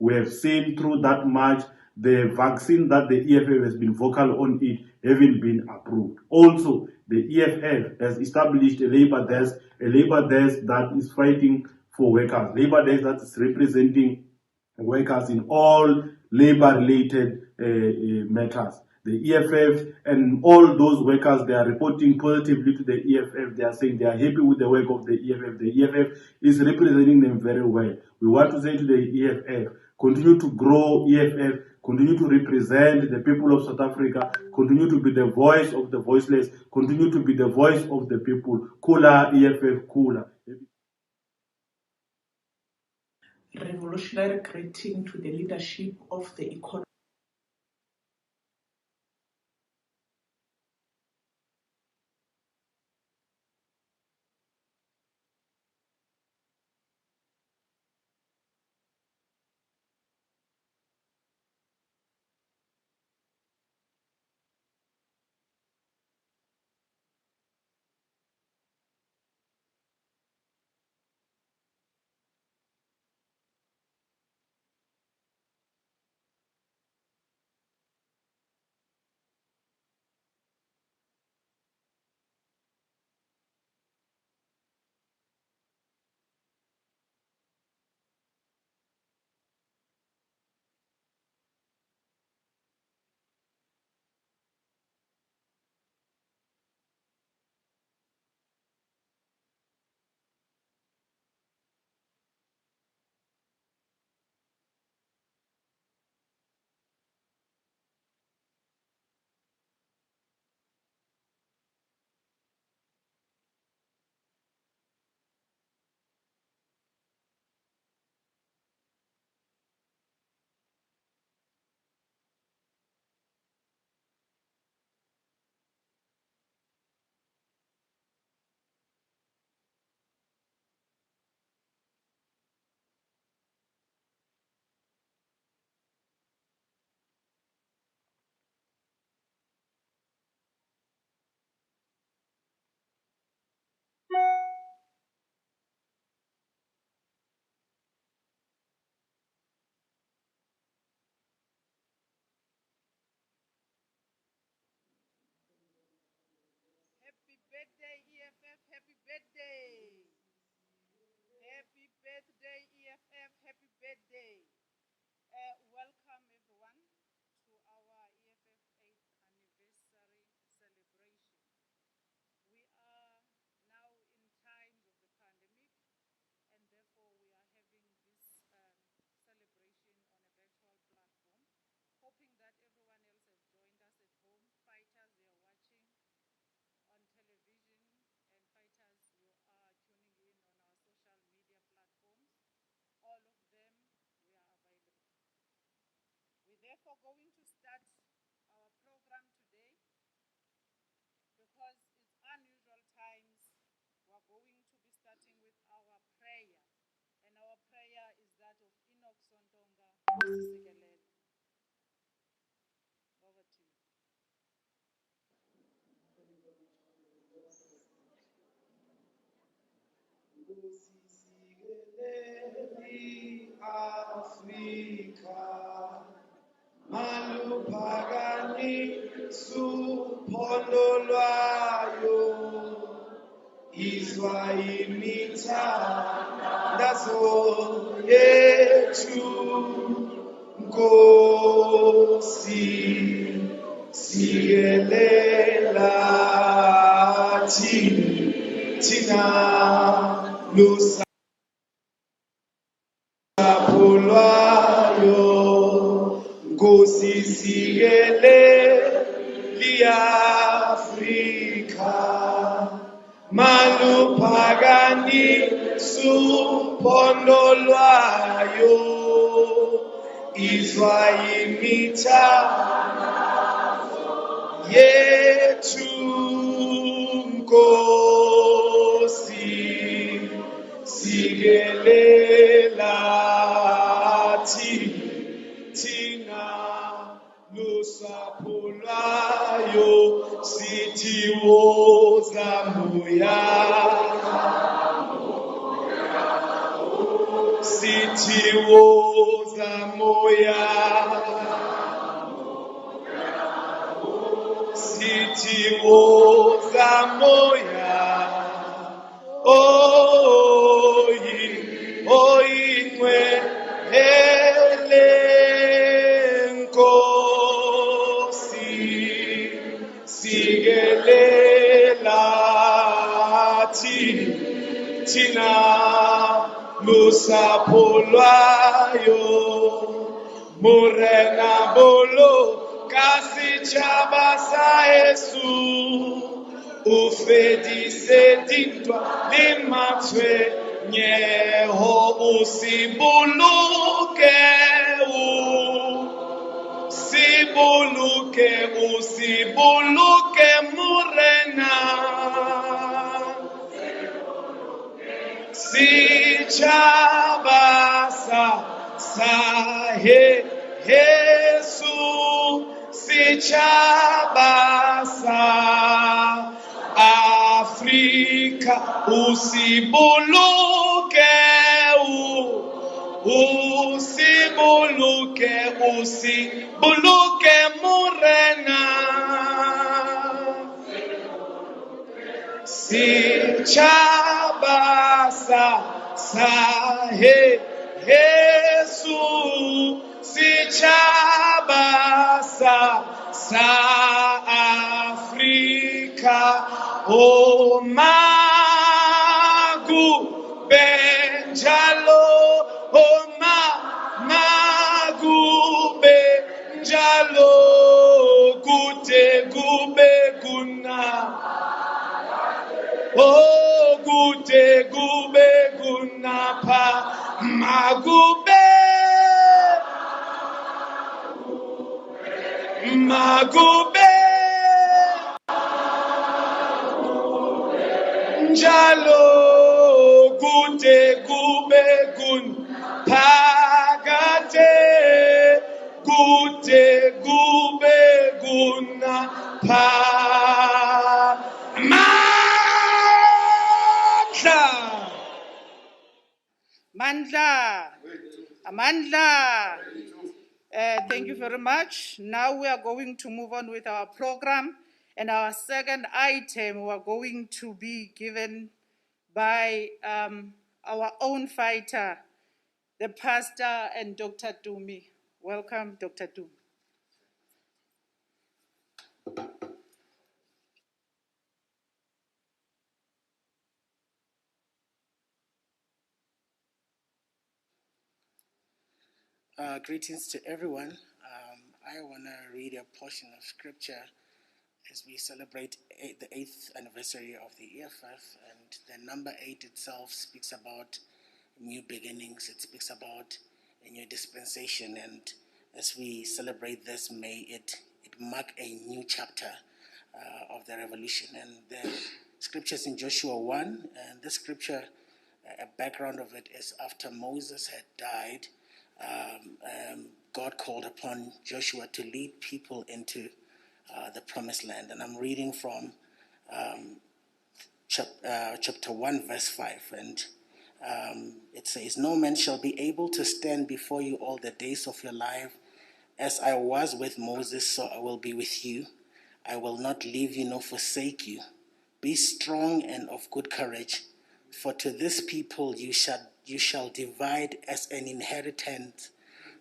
We have seen through that march, the vaccine that the EFF has been vocal on it haven't been approved. Also, the EFF has established a labor desk that is fighting for workers, labor desk that is representing workers in all labor-related matters. The EFF and all those workers, they are reporting positively to the EFF. They are saying they are happy with the work of the EFF. The EFF is representing them very well. We want to say to the EFF, continue to grow EFF, continue to represent the people of South Africa, continue to be the voice of the voiceless, continue to be the voice of the people. Kula, EFF, Kula. Revolutionary greeting to the leadership of the economy. Happy birthday, EFF. Happy birthday. Happy birthday, EFF. Happy birthday. Welcome, everyone, to our EFF 8th anniversary celebration. We are now in times of the pandemic, and therefore we are having this celebration on a virtual platform, hoping that everyone else has joined us at home. Fighters, they are watching on television, and fighters, you are tuning in on our social media platforms. All of them, we are available. We're therefore going to start our program today because it's unusual times. We're going to be starting with our prayer, and our prayer is that of Enoch Sontonga Sisikelele. Over to you. Africa maluphakani suphondo lwayo izwa imithandazo yethu Nkosi sikelela thina lusapho lwayo Nkosi sikelela Afrika maluphakani suphondo lwayo izwa imithandazo yethu Nkosi sikelela thina lusapho lwayo sithi woza moya sithi woza sithiwo zamoya oyingcwele Nkosi sikelela thina lusapho lwayo morena bolo kasitjhaba sa Yesu ufedise dintwa le matshwenyeho usibuluke morena sitjhaba sa Yesu sitjhaba sa Afrika usibuluke morena sitjhaba sa Yesu sitjhaba sa Afrika magu benjalo magu benjalo kute kube kuna kute kube kunapha magube njalo kute kube kun phakade kute kube kunapha Amandla. Thank you very much. Now we are going to move on with our program. And our second item, we are going to be given by our own fighter, the pastor and Dr. Dumi. Welcome, Dr. Dumi. Greetings to everyone. I want to read a portion of scripture as we celebrate the 8th anniversary of the EFF, and the number 8 itself speaks about new beginnings. It speaks about a new dispensation, and as we celebrate this, may it mark a new chapter of the revolution. And the scriptures in Joshua 1, and this scripture, a background of it is after Moses had died, God called upon Joshua to lead people into the promised land. And I'm reading from chapter 1, verse 5. And it says, "No man shall be able to stand before you all the days of your life. As I was with Moses, so I will be with you. I will not leave you nor forsake you. Be strong and of good courage, for to this people you shall divide as an inheritance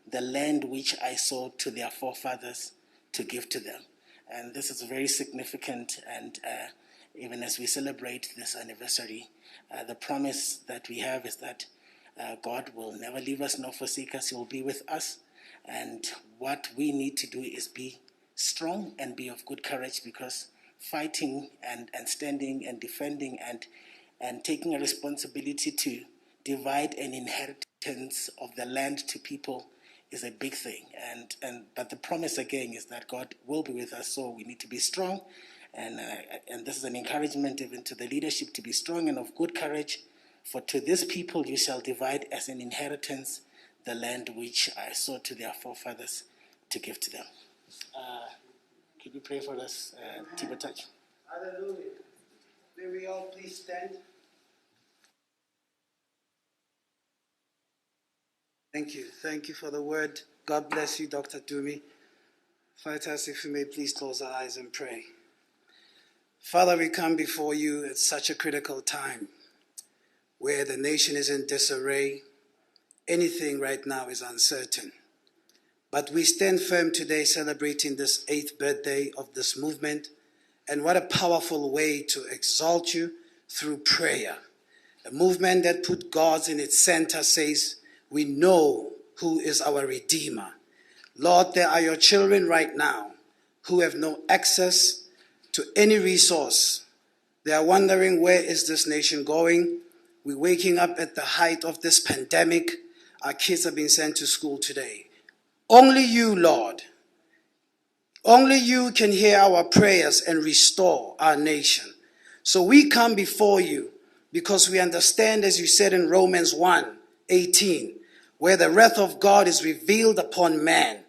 the land which I swore to their forefathers to give to them." And this is very significant, and even as we celebrate this anniversary, the promise that we have is that God will never leave us nor forsake us. He will be with us, and what we need to do is be strong and be of good courage, because fighting and standing and defending and taking a responsibility to divide an inheritance of the land to people is a big thing. But the promise again is that God will be with us, so we need to be strong. And this is an encouragement even to the leadership to be strong and of good courage. For to this people you shall divide as an inheritance the land which I swore to their forefathers to give to them. Could you pray for us, Tiba Touch? Hallelujah. May we all please stand. Thank you. Thank you for the word. God bless you, Dr. Dumi. Fighters, if we may please close our eyes and pray. Father, we come before you at such a critical time where the nation is in disarray. Anything right now is uncertain. But we stand firm today celebrating this 8th birthday of this movement. And what a powerful way to exalt you through prayer. A movement that put God in its center says, we know who is our Redeemer. Lord, there are your children right now who have no access to any resource. They are wondering, where is this nation going? We're waking up at the height of this pandemic. Our kids are being sent to school today. Only you, Lord, only you can hear our prayers and restore our nation. So we come before you because we understand, as you said in Romans 1:18, where the wrath of God is revealed upon man.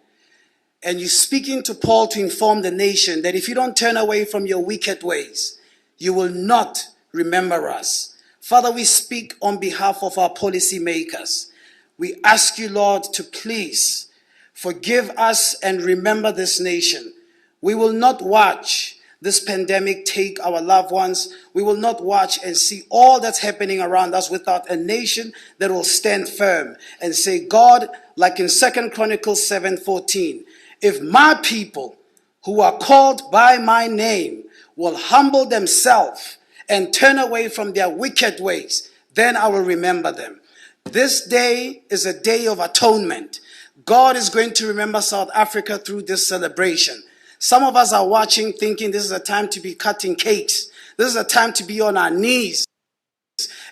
And you're speaking to Paul to inform the nation that if you don't turn away from your wicked ways, you will not remember us. Father, we speak on behalf of our policymakers. We ask you, Lord, to please forgive us and remember this nation. We will not watch this pandemic take our loved ones. We will not watch and see all that's happening around us without a nation that will stand firm and say, God, like in 2 Chronicles 7:14, if my people who are called by my name will humble themselves and turn away from their wicked ways, then I will remember them. This day is a day of atonement. God is going to remember South Africa through this celebration. Some of us are watching thinking this is a time to be cutting cakes. This is a time to be on our knees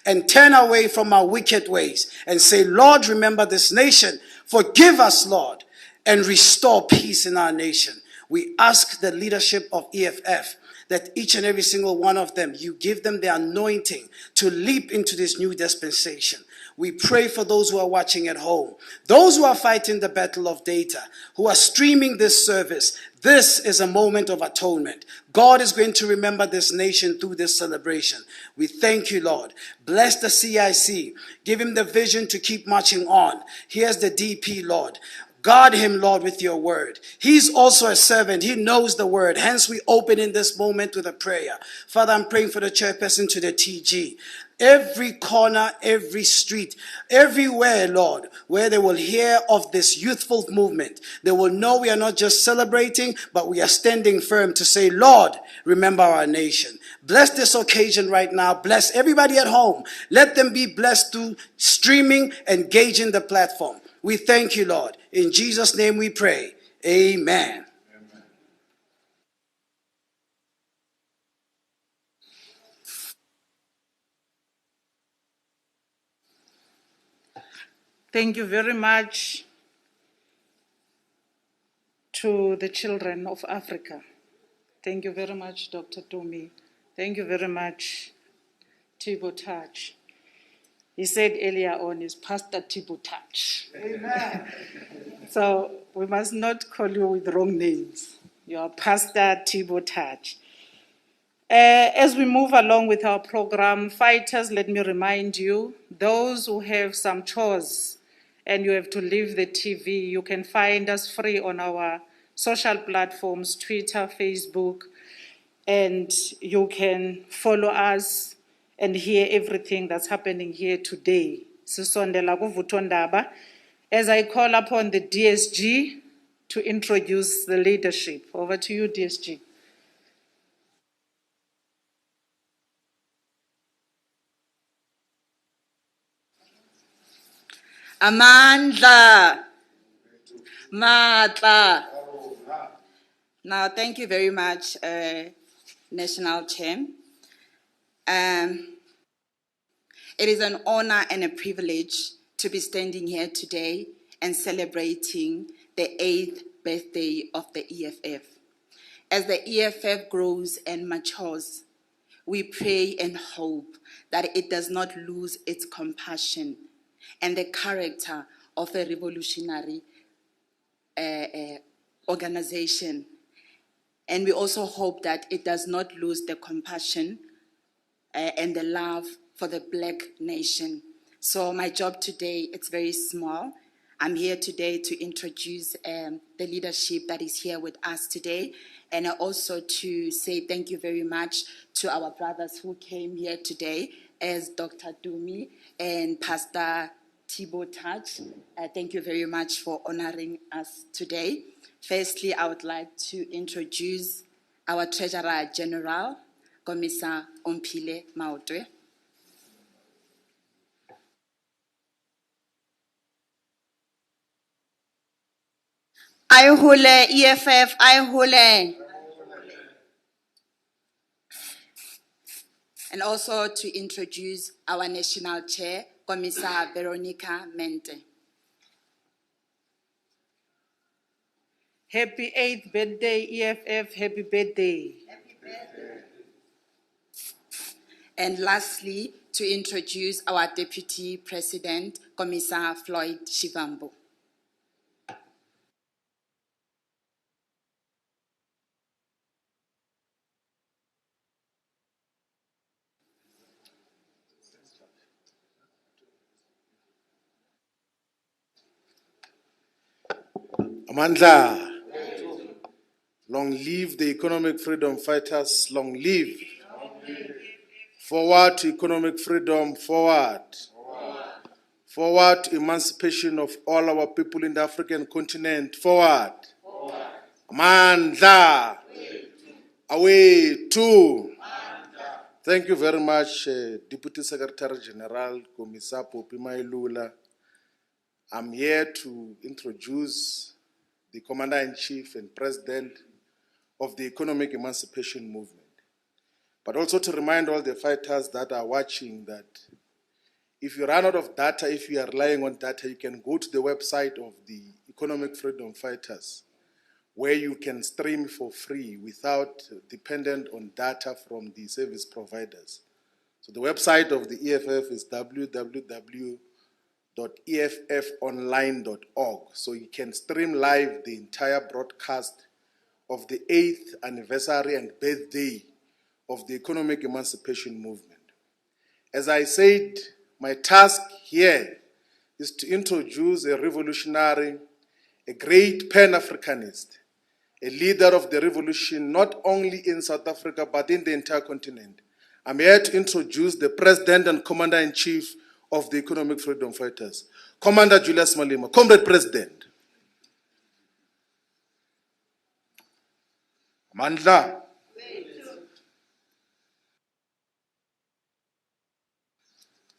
and turn away from our wicked ways and say, Lord, remember this nation. Forgive us, Lord, and restore peace in our nation. We ask the leadership of EFF that each and every single one of them, you give them the anointing to leap into this new dispensation. We pray for those who are watching at home, those who are fighting the battle of data, who are streaming this service. This is a moment of atonement. God is going to remember this nation through this celebration. We thank you, Lord. Bless the CIC. Give him the vision to keep marching on. Here's the DP, Lord. Guard him, Lord, with your word. He's also a servant. He knows the word. Hence, we open in this moment with a prayer. Father, I'm praying for the chairperson to the TG. Every corner, every street, everywhere, Lord, where they will hear of this youthful movement, they will know we are not just celebrating, but we are standing firm to say, Lord, remember our nation. Bless this occasion right now. Bless everybody at home. Let them be blessed through streaming, engaging the platform. We thank you, Lord. In Jesus' name we pray. Amen. Thank you very much to the children of Africa. Thank you very much, Dr. Tumi. Thank you very much, Thibaut Touch. He said earlier on, is Pastor Thibaut Touch. Amen. So we must not call you with wrong names. You are Pastor Thibaut Touch. As we move along with our program, fighters, let me remind you, those who have some chores and you have to leave the TV, you can find us free on our social platforms, Twitter, Facebook, and you can follow us and hear everything that's happening here today. Sisondela kuvutondaba. As I call upon the DSG to introduce the leadership. Over to you, DSG. Amandla. Matla. Now, thank you very much, National Chair. It is an honor and a privilege to be standing here today and celebrating the 8th birthday of the EFF. As the EFF grows and matures, we pray and hope that it does not lose its compassion and the character of a revolutionary organization. And we also hope that it does not lose the compassion and the love for the Black nation. So my job today, it's very small. I'm here today to introduce the leadership that is here with us today, and also to say thank you very much to our brothers who came here today, as Dr. Dumi and Pastor Thibaut Touch. Thank you very much for honoring us today. Firstly, I would like to introduce our Treasurer General, Commissar Ompile Maotwe. Ayahule EFF, ayahule. And also to introduce our National Chair, Commissar Veronica Mente. Happy 8th birthday, EFF, happy birthday. And lastly, to introduce our Deputy President, Commissar Floyd Shivambu. Amandla, long live the economic freedom fighters, long live. Forward to economic freedom, forward. Forward to emancipation of all our people in the African continent, forward. Amandla, away to. Thank you very much, Deputy Secretary General, Commissar Popi Mailula. I'm here to introduce the Commander-in-Chief and President of the Economic Emancipation Movement. But also to remind all the fighters that are watching that if you run out of data, if you are relying on data, you can go to the website of the Economic Freedom Fighters, where you can stream for free without dependent on data from the service providers. So the website of the EFF is www.efffonline.org. So you can stream live the entire broadcast of the 8th anniversary and birthday of the Economic Emancipation Movement. As I said, my task here is to introduce a revolutionary, a great Pan-Africanist, a leader of the revolution, not only in South Africa, but in the entire continent. I'm here to introduce the President and Commander-in-Chief of the Economic Freedom Fighters, Commander Julius Malema. Comrade President. Mandla.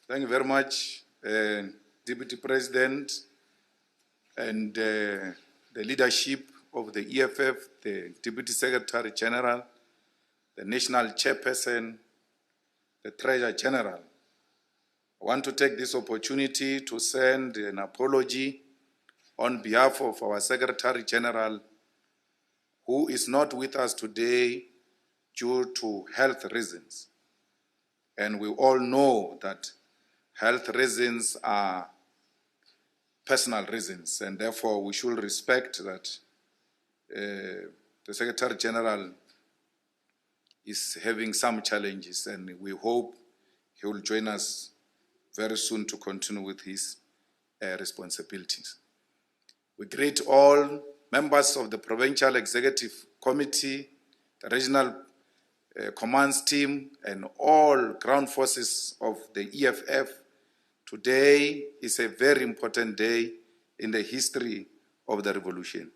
Thank you very much, Deputy President, and the leadership of the EFF, the Deputy Secretary General, the National Chairperson, the Treasurer General. I want to take this opportunity to send an apology on behalf of our Secretary General, who is not with us today due to health reasons. And we all know that health reasons are personal reasons, and therefore we should respect that the Secretary General is having some challenges, and we hope he will join us very soon to continue with his responsibilities. We greet all members of the Provincial Executive Committee, the Regional Commands Team, and all ground forces of the EFF. Today is a very important day in the history of the revolution.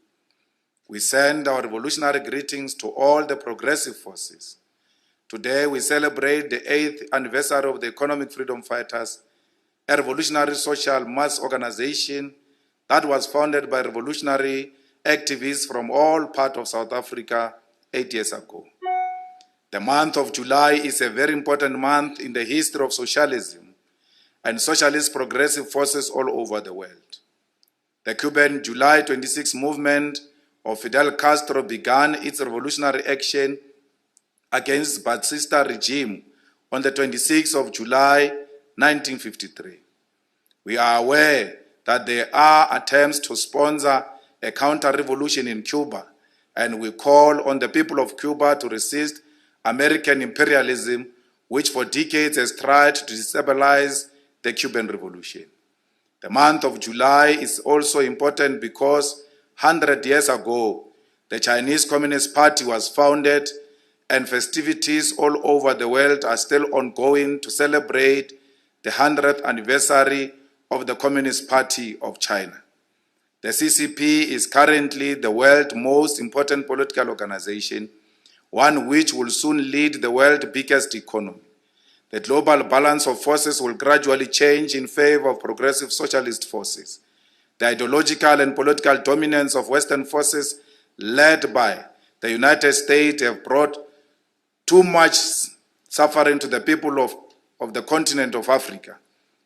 We send our revolutionary greetings to all the progressive forces. Today we celebrate the 8th anniversary of the Economic Freedom Fighters, a revolutionary social mass organization that was founded by revolutionary activists from all parts of South Africa 8 years ago. The month of July is a very important month in the history of socialism and socialist progressive forces all over the world. The Cuban July 26 movement of Fidel Castro began its revolutionary action against Batista regime on the 26th of July 1953. We are aware that there are attempts to sponsor a counter-revolution in Cuba, and we call on the people of Cuba to resist American imperialism, which for decades has tried to destabilize the Cuban Revolution. The month of July is also important because 100 years ago, the Chinese Communist Party was founded, and festivities all over the world are still ongoing to celebrate the 100th anniversary of the Communist Party of China. The CCP is currently the world's most important political organization, one which will soon lead the world's biggest economy. The global balance of forces will gradually change in favor of progressive socialist forces. The ideological and political dominance of Western forces led by the United States have brought too much suffering to the people of the continent of Africa.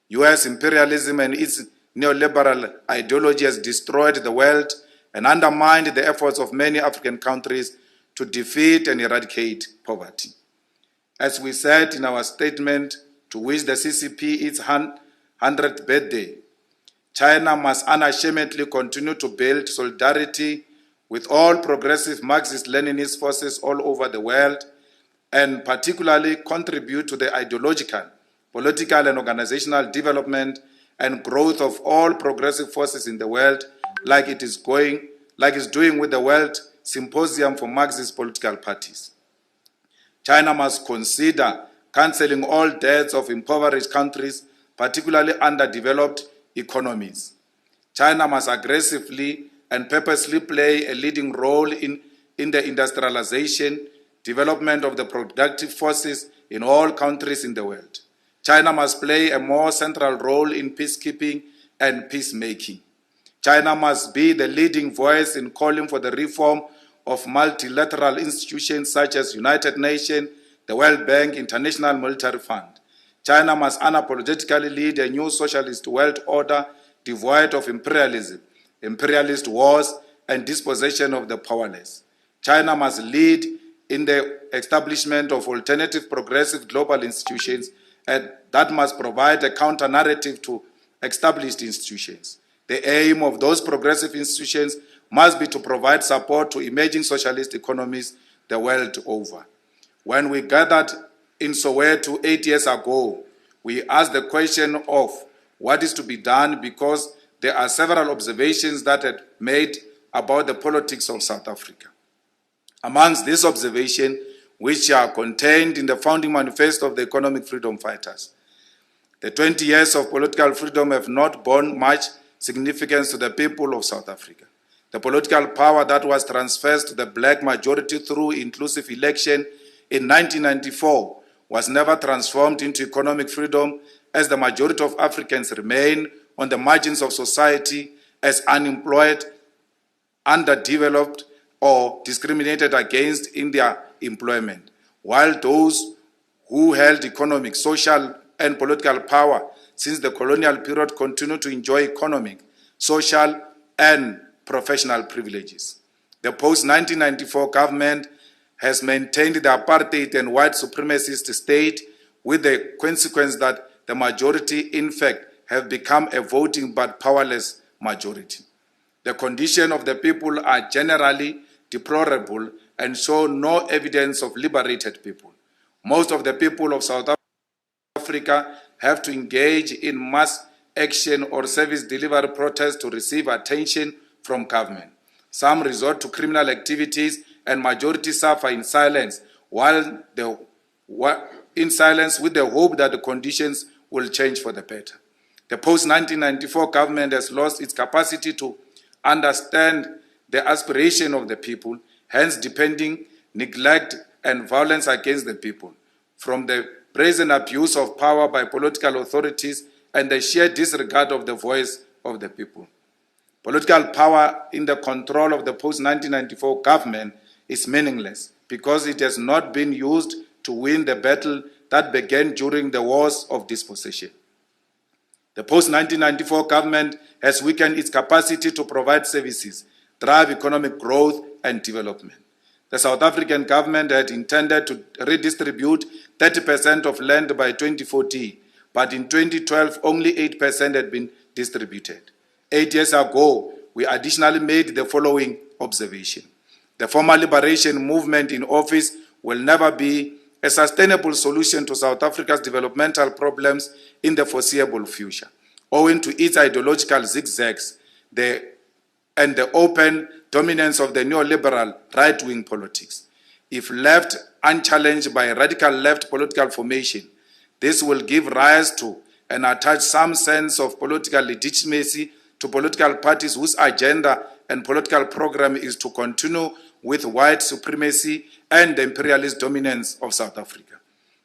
US imperialism and its neoliberal ideology has destroyed the world and undermined the efforts of many African countries to defeat and eradicate poverty. As we said in our statement to wish the CCP its 100th birthday, China must unashamedly continue to build solidarity with all progressive Marxist-Leninist forces all over the world, and particularly contribute to the ideological, political, and organizational development and growth of all progressive forces in the world, like it's doing with the World Symposium for Marxist Political Parties. China must consider cancelling all debts of impoverished countries, particularly underdeveloped economies. China must aggressively and purposely play a leading role in the industrialization, development of the productive forces in all countries in the world. China must play a more central role in peacekeeping and peacemaking. China must be the leading voice in calling for the reform of multilateral institutions such as United Nations, the World Bank, International Monetary Fund. China must unapologetically lead a new socialist world order devoid of imperialism, imperialist wars, and dispossession of the powerless. China must lead in the establishment of alternative progressive global institutions, and that must provide a counter-narrative to established institutions. The aim of those progressive institutions must be to provide support to emerging socialist economies the world over. When we gathered in Soweto 8 years ago, we asked the question of what is to be done because there are several observations that had made about the politics of South Africa. Amongst these observations, which are contained in the founding manifesto of the economic freedom fighters, the 20 years of political freedom have not borne much significance to the people of South Africa. The political power that was transferred to the black majority through inclusive election in 1994 was never transformed into economic freedom, as the majority of Africans remain on the margins of society as unemployed, underdeveloped, or discriminated against in their employment, while those who held economic, social, and political power since the colonial period continue to enjoy economic, social, and professional privileges. The post-1994 government has maintained the apartheid and white supremacist state, with the consequence that the majority, in fact, have become a voting but powerless majority. The condition of the people are generally deplorable and show no evidence of liberated people. Most of the people of South Africa have to engage in mass action or service delivery protests to receive attention from government. Some resort to criminal activities and majority suffer in silence, with the hope that the conditions will change for the better. The post-1994 government has lost its capacity to understand the aspiration of the people, hence depending neglect and violence against the people, from the brazen abuse of power by political authorities and the sheer disregard of the voice of the people. Political power in the control of the post-1994 government is meaningless because it has not been used to win the battle that began during the wars of dispossession. The post-1994 government has weakened its capacity to provide services, drive economic growth and development. The South African government had intended to redistribute 30% of land by 2014, but in 2012 only 8% had been distributed. 8 years ago, we additionally made the following observation. The former liberation movement in office will never be a sustainable solution to South Africa's developmental problems in the foreseeable future. owing to its ideological zigzags and the open dominance of the neoliberal right-wing politics. If left unchallenged by radical left political formation, this will give rise to and attach some sense of political legitimacy to political parties whose agenda and political program is to continue with white supremacy and the imperialist dominance of South Africa.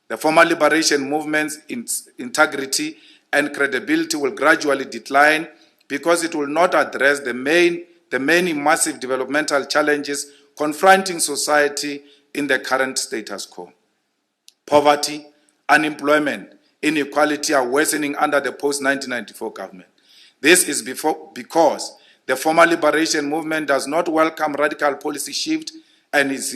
The former liberation movement's integrity and credibility will gradually decline because it will not address the many massive developmental challenges confronting society in the current status quo. Poverty, unemployment, inequality are worsening under the post-1994 government. This is because the former liberation movement does not welcome radical policy shift and is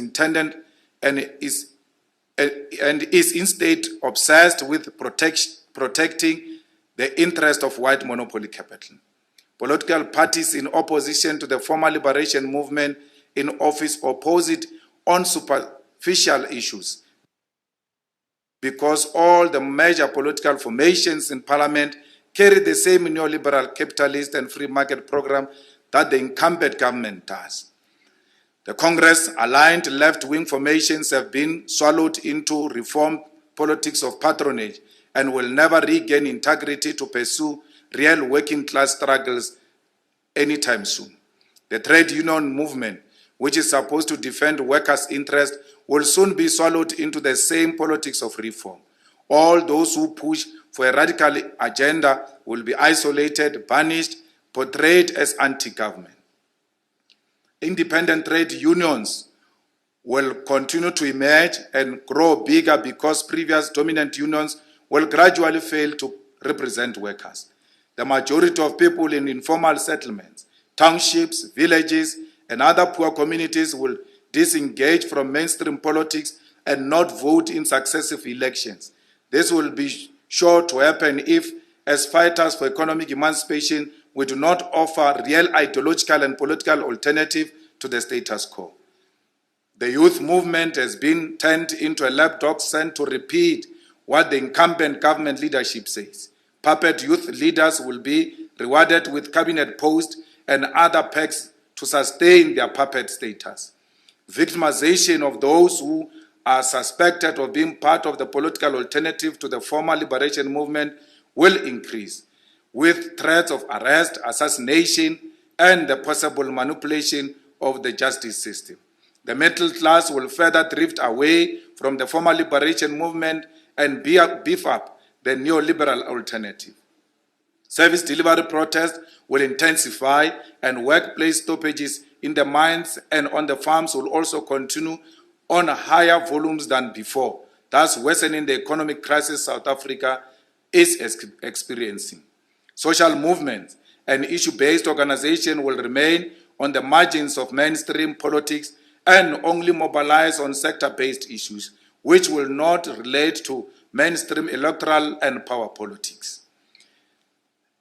instead obsessed with protecting the interest of white monopoly capital. Political parties in opposition to the former liberation movement in office oppose it on superficial issues because all the major political formations in parliament carry the same neoliberal capitalist and free market program that the incumbent government does. The Congress-aligned left-wing formations have been swallowed into reform politics of patronage and will never regain integrity to pursue real working-class struggles anytime soon. The trade union movement, which is supposed to defend workers' interests, will soon be swallowed into the same politics of reform. All those who push for a radical agenda will be isolated, banished, portrayed as anti-government. Independent trade unions will continue to emerge and grow bigger because previous dominant unions will gradually fail to represent workers. The majority of people in informal settlements, townships, villages, and other poor communities will disengage from mainstream politics and not vote in successive elections. This will be sure to happen if, as fighters for economic emancipation, we do not offer real ideological and political alternative to the status quo. The youth movement has been turned into a lapdog sent to repeat what the incumbent government leadership says. Puppet youth leaders will be rewarded with cabinet posts and other perks to sustain their puppet status. Victimization of those who are suspected of being part of the political alternative to the former liberation movement will increase, with threats of arrest, assassination, and the possible manipulation of the justice system. The middle class will further drift away from the former liberation movement and beef up the neoliberal alternative. Service delivery protests will intensify and workplace stoppages in the mines and on the farms will also continue on higher volumes than before, thus worsening the economic crisis South Africa is experiencing. Social movements and issue-based organizations will remain on the margins of mainstream politics and only mobilize on sector-based issues, which will not relate to mainstream electoral and power politics.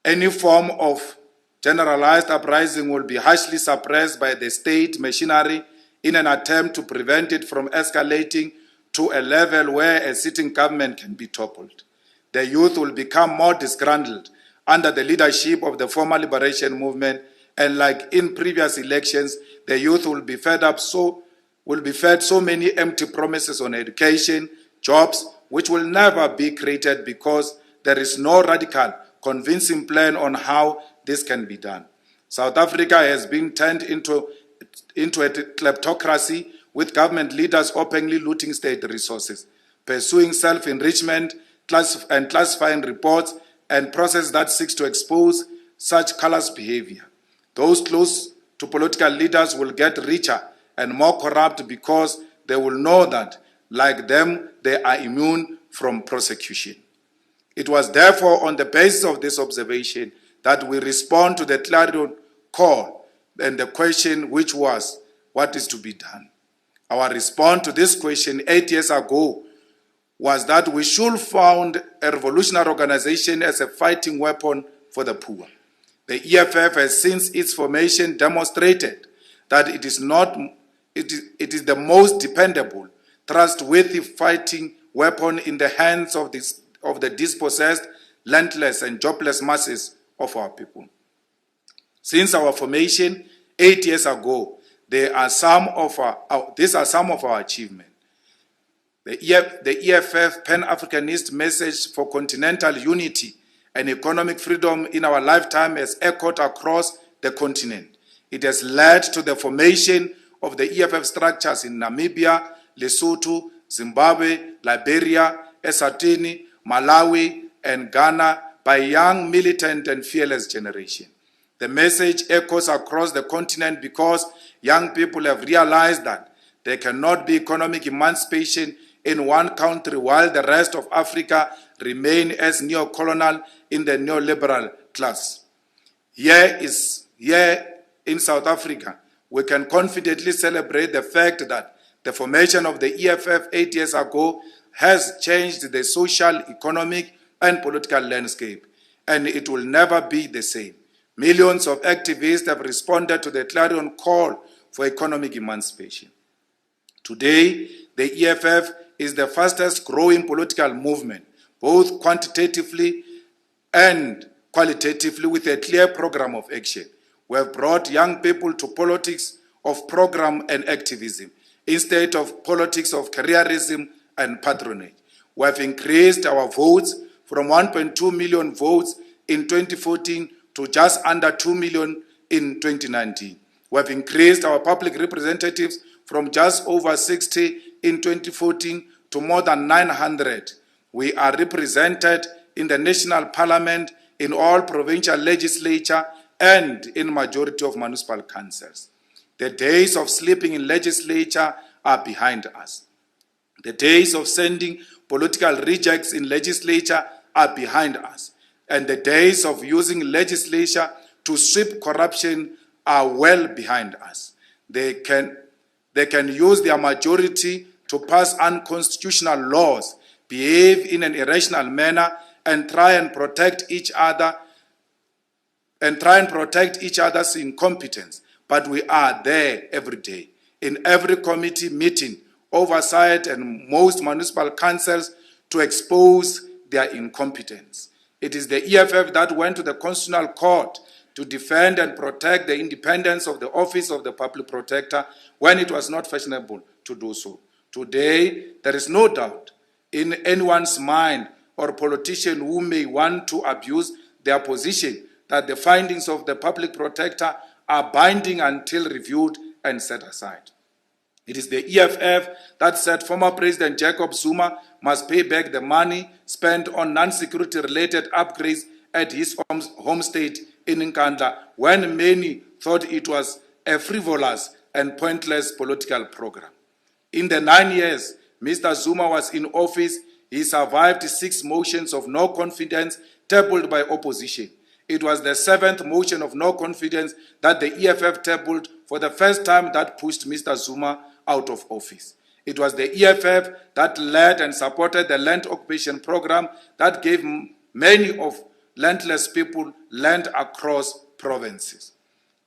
Any form of generalized uprising will be harshly suppressed by the state machinery in an attempt to prevent it from escalating to a level where a sitting government can be toppled. The youth will become more disgruntled under the leadership of the former liberation movement, and like in previous elections, the youth will be fed so many empty promises on education, jobs, which will never be created because there is no radical, convincing plan on how this can be done. South Africa has been turned into a kleptocracy with government leaders openly looting state resources, pursuing self-enrichment and classifying reports and process that seeks to expose such callous behavior. Those close to political leaders will get richer and more corrupt because they will know that, like them, they are immune from prosecution. It was therefore on the basis of this observation that we respond to the clarion call and the question which was, what is to be done? Our response to this question 8 years ago was that we should found a revolutionary organization as a fighting weapon for the poor. The EFF has since its formation demonstrated that it is the most dependable, trustworthy fighting weapon in the hands of the dispossessed, landless and jobless masses of our people. Since our formation 8 years ago, these are some of our achievements. The EFF Pan-Africanist message for continental unity and economic freedom in our lifetime has echoed across the continent. It has led to the formation of the EFF structures in Namibia, Lesotho, Zimbabwe, Liberia, Eswatini, Malawi, and Ghana by a young, militant, and fearless generation. The message echoes across the continent because young people have realized that there cannot be economic emancipation in one country while the rest of Africa remain as neo-colonial in the neoliberal class. Here in South Africa, we can confidently celebrate the fact that the formation of the EFF 8 years ago has changed the social, economic, and political landscape, and it will never be the same. Millions of activists have responded to the clarion call for economic emancipation. Today, the EFF is the fastest growing political movement, both quantitatively and qualitatively, with a clear program of action. We have brought young people to politics of program and activism instead of politics of careerism and patronage. We have increased our votes from 1.2 million votes in 2014 to just under 2 million in 2019. We have increased our public representatives from just over 60 in 2014 to more than 900. We are represented in the national parliament, in all provincial legislature, and in majority of municipal councils. The days of sleeping in legislature are behind us. The days of sending political rejects in legislature are behind us. And the days of using legislature to sweep corruption are well behind us. They can use their majority to pass unconstitutional laws, behave in an irrational manner, and try and protect each other's incompetence. But we are there every day, in every committee meeting, oversight, and most municipal councils to expose their incompetence. It is the EFF that went to the Constitutional Court to defend and protect the independence of the Office of the Public Protector when it was not fashionable to do so. Today, there is no doubt in anyone's mind or politician who may want to abuse their position that the findings of the Public Protector are binding until reviewed and set aside. It is the EFF that said former President Jacob Zuma must pay back the money spent on non-security related upgrades at his home state in Nkandla when many thought it was a frivolous and pointless political program. In the 9 years Mr. Zuma was in office, he survived 6 motions of no confidence tabled by opposition. It was the 7th motion of no confidence that the EFF tabled for the first time that pushed Mr. Zuma out of office. It was the EFF that led and supported the land occupation program that gave many of landless people land across provinces.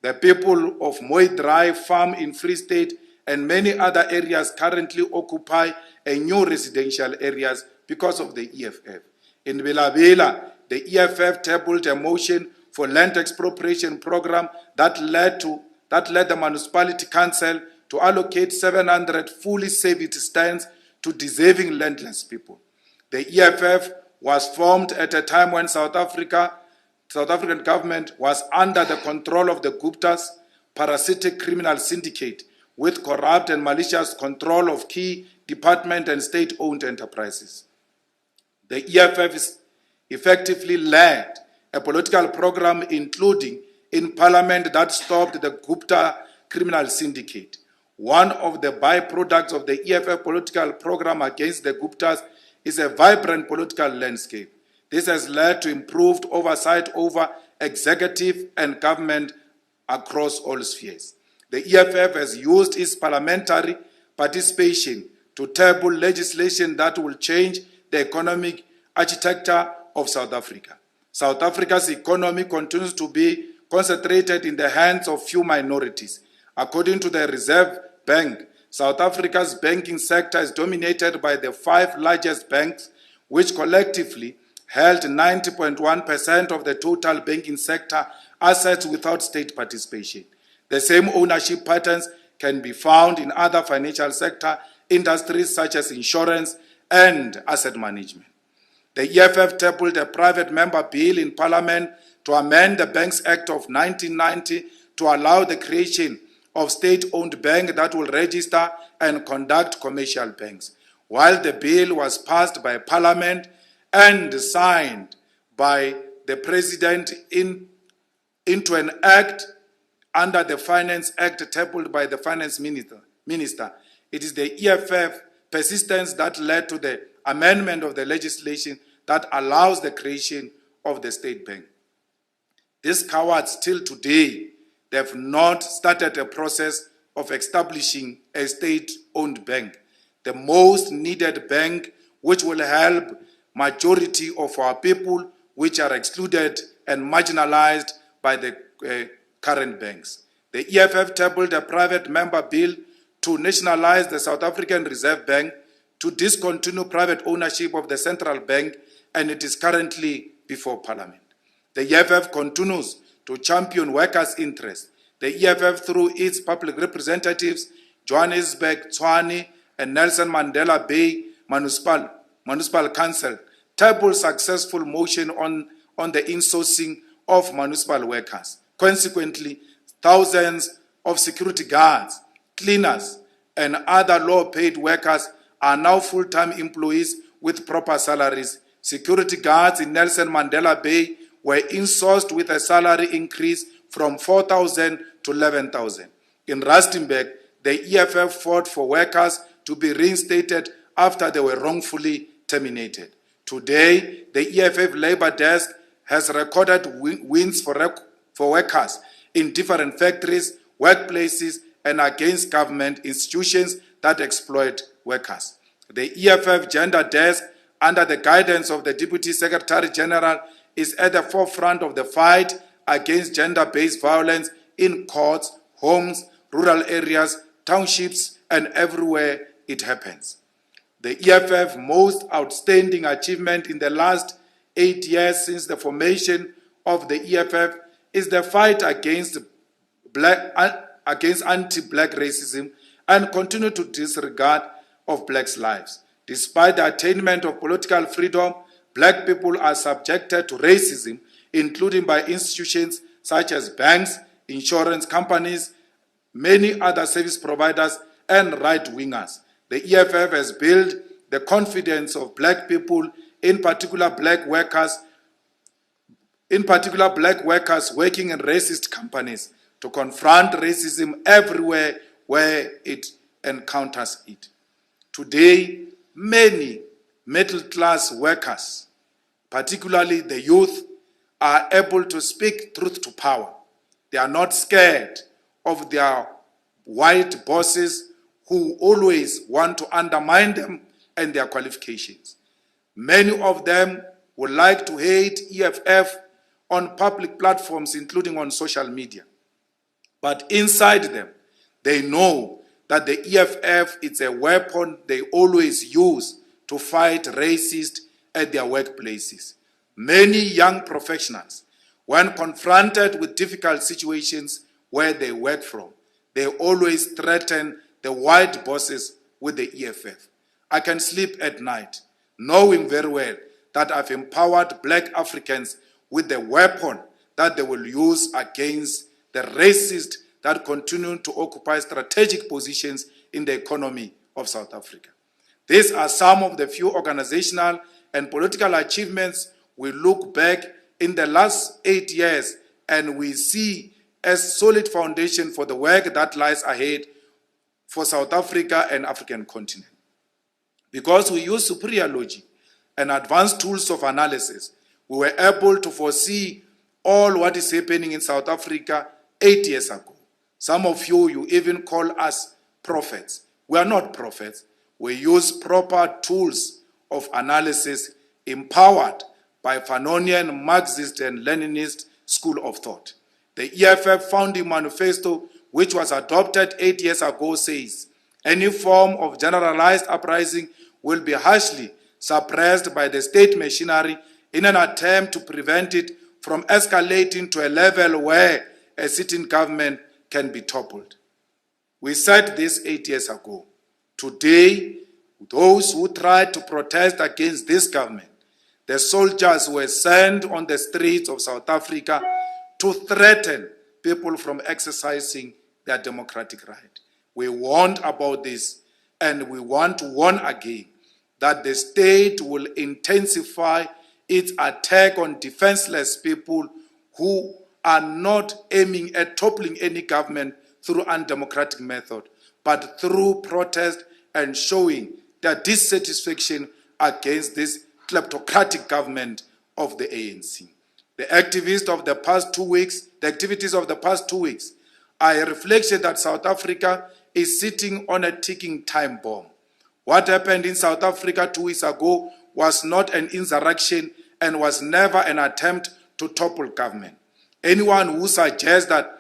The people of Moidrai Farm in Free State and many other areas currently occupy a new residential areas because of the EFF. In Belabela, the EFF tabled a motion for land expropriation program that led the municipality council to allocate 700 fully serviced stands to deserving landless people. The EFF was formed at a time when South African government was under the control of the Guptas, parasitic criminal syndicate with corrupt and malicious control of key department and state-owned enterprises. The EFF effectively led a political program including in parliament that stopped the Gupta criminal syndicate. One of the byproducts of the EFF political program against the Guptas is a vibrant political landscape. This has led to improved oversight over executive and government across all spheres. The EFF has used its parliamentary participation to table legislation that will change the economic architecture of South Africa. South Africa's economy continues to be concentrated in the hands of few minorities. According to the Reserve Bank, South Africa's banking sector is dominated by the 5 largest banks, which collectively held 90.1% of the total banking sector assets without state participation. The same ownership patterns can be found in other financial sector industries such as insurance and asset management. The EFF tabled a private member bill in Parliament to amend the Banks Act of 1990 to allow the creation of state-owned bank that will register and conduct commercial banks. While the bill was passed by Parliament and signed by the President into an act under the Finance Act tabled by the Finance Minister, it is the EFF persistence that led to the amendment of the legislation that allows the creation of the state bank. These cowards, till today, they have not started a process of establishing a state-owned bank, the most needed bank which will help majority of our people which are excluded and marginalized by the current banks. The EFF tabled a private member bill to nationalize the South African Reserve Bank, to discontinue private ownership of the central bank, and it is currently before Parliament. The EFF continues to champion workers' interests. The EFF, through its public representatives, Johannesburg, Tshwane, and Nelson Mandela Bay Municipal Council, tabled successful motion on the insourcing of municipal workers. Consequently, thousands of security guards, cleaners, and other low-paid workers are now full-time employees with proper salaries. Security guards in Nelson Mandela Bay were insourced with a salary increase from 4,000 to 11,000. In Rustenburg, the EFF fought for workers to be reinstated after they were wrongfully terminated. Today, the EFF Labour Desk has recorded wins for workers in different factories, workplaces, and against government institutions that exploit workers. The EFF Gender Desk, under the guidance of the Deputy Secretary General, is at the forefront of the fight against gender-based violence in courts, homes, rural areas, townships, and everywhere it happens. The EFF's most outstanding achievement in the last 8 years since the formation of the EFF is the fight against anti-black racism and continue to disregard of blacks' lives. Despite the attainment of political freedom, black people are subjected to racism, including by institutions such as banks, insurance companies, many other service providers, and right-wingers. The EFF has built the confidence of black people, in particular black workers working in racist companies, to confront racism everywhere where it encounters it. Today, many middle-class workers, particularly the youth, are able to speak truth to power. They are not scared of their white bosses who always want to undermine them and their qualifications. Many of them would like to hate EFF on public platforms, including on social media. But inside them, they know that the EFF is a weapon they always use to fight racists at their workplaces. Many young professionals, when confronted with difficult situations where they work from, they always threaten the white bosses with the EFF. I can sleep at night knowing very well that I've empowered black Africans with the weapon that they will use against the racists that continue to occupy strategic positions in the economy of South Africa. These are some of the few organizational and political achievements we look back in the last 8 years and we see as solid foundation for the work that lies ahead for South Africa and African continent. Because we use superior logic and advanced tools of analysis, we were able to foresee all what is happening in South Africa 8 years ago. Some of you even call us prophets. We are not prophets. We use proper tools of analysis empowered by Fanonian, Marxist, and Leninist school of thought. The EFF founding manifesto, which was adopted 8 years ago, says any form of generalized uprising will be harshly suppressed by the state machinery in an attempt to prevent it from escalating to a level where a sitting government can be toppled. We said this 8 years ago. Today, those who tried to protest against this government, the soldiers were sent on the streets of South Africa to threaten people from exercising their democratic right. We warned about this, and we want to warn again that the state will intensify its attack on defenseless people who are not aiming at toppling any government through undemocratic method, but through protest and showing their dissatisfaction against this kleptocratic government of the ANC. The activities of the past 2 weeks are a reflection that South Africa is sitting on a ticking time bomb. What happened in South Africa 2 weeks ago was not an insurrection and was never an attempt to topple government. Anyone who suggests that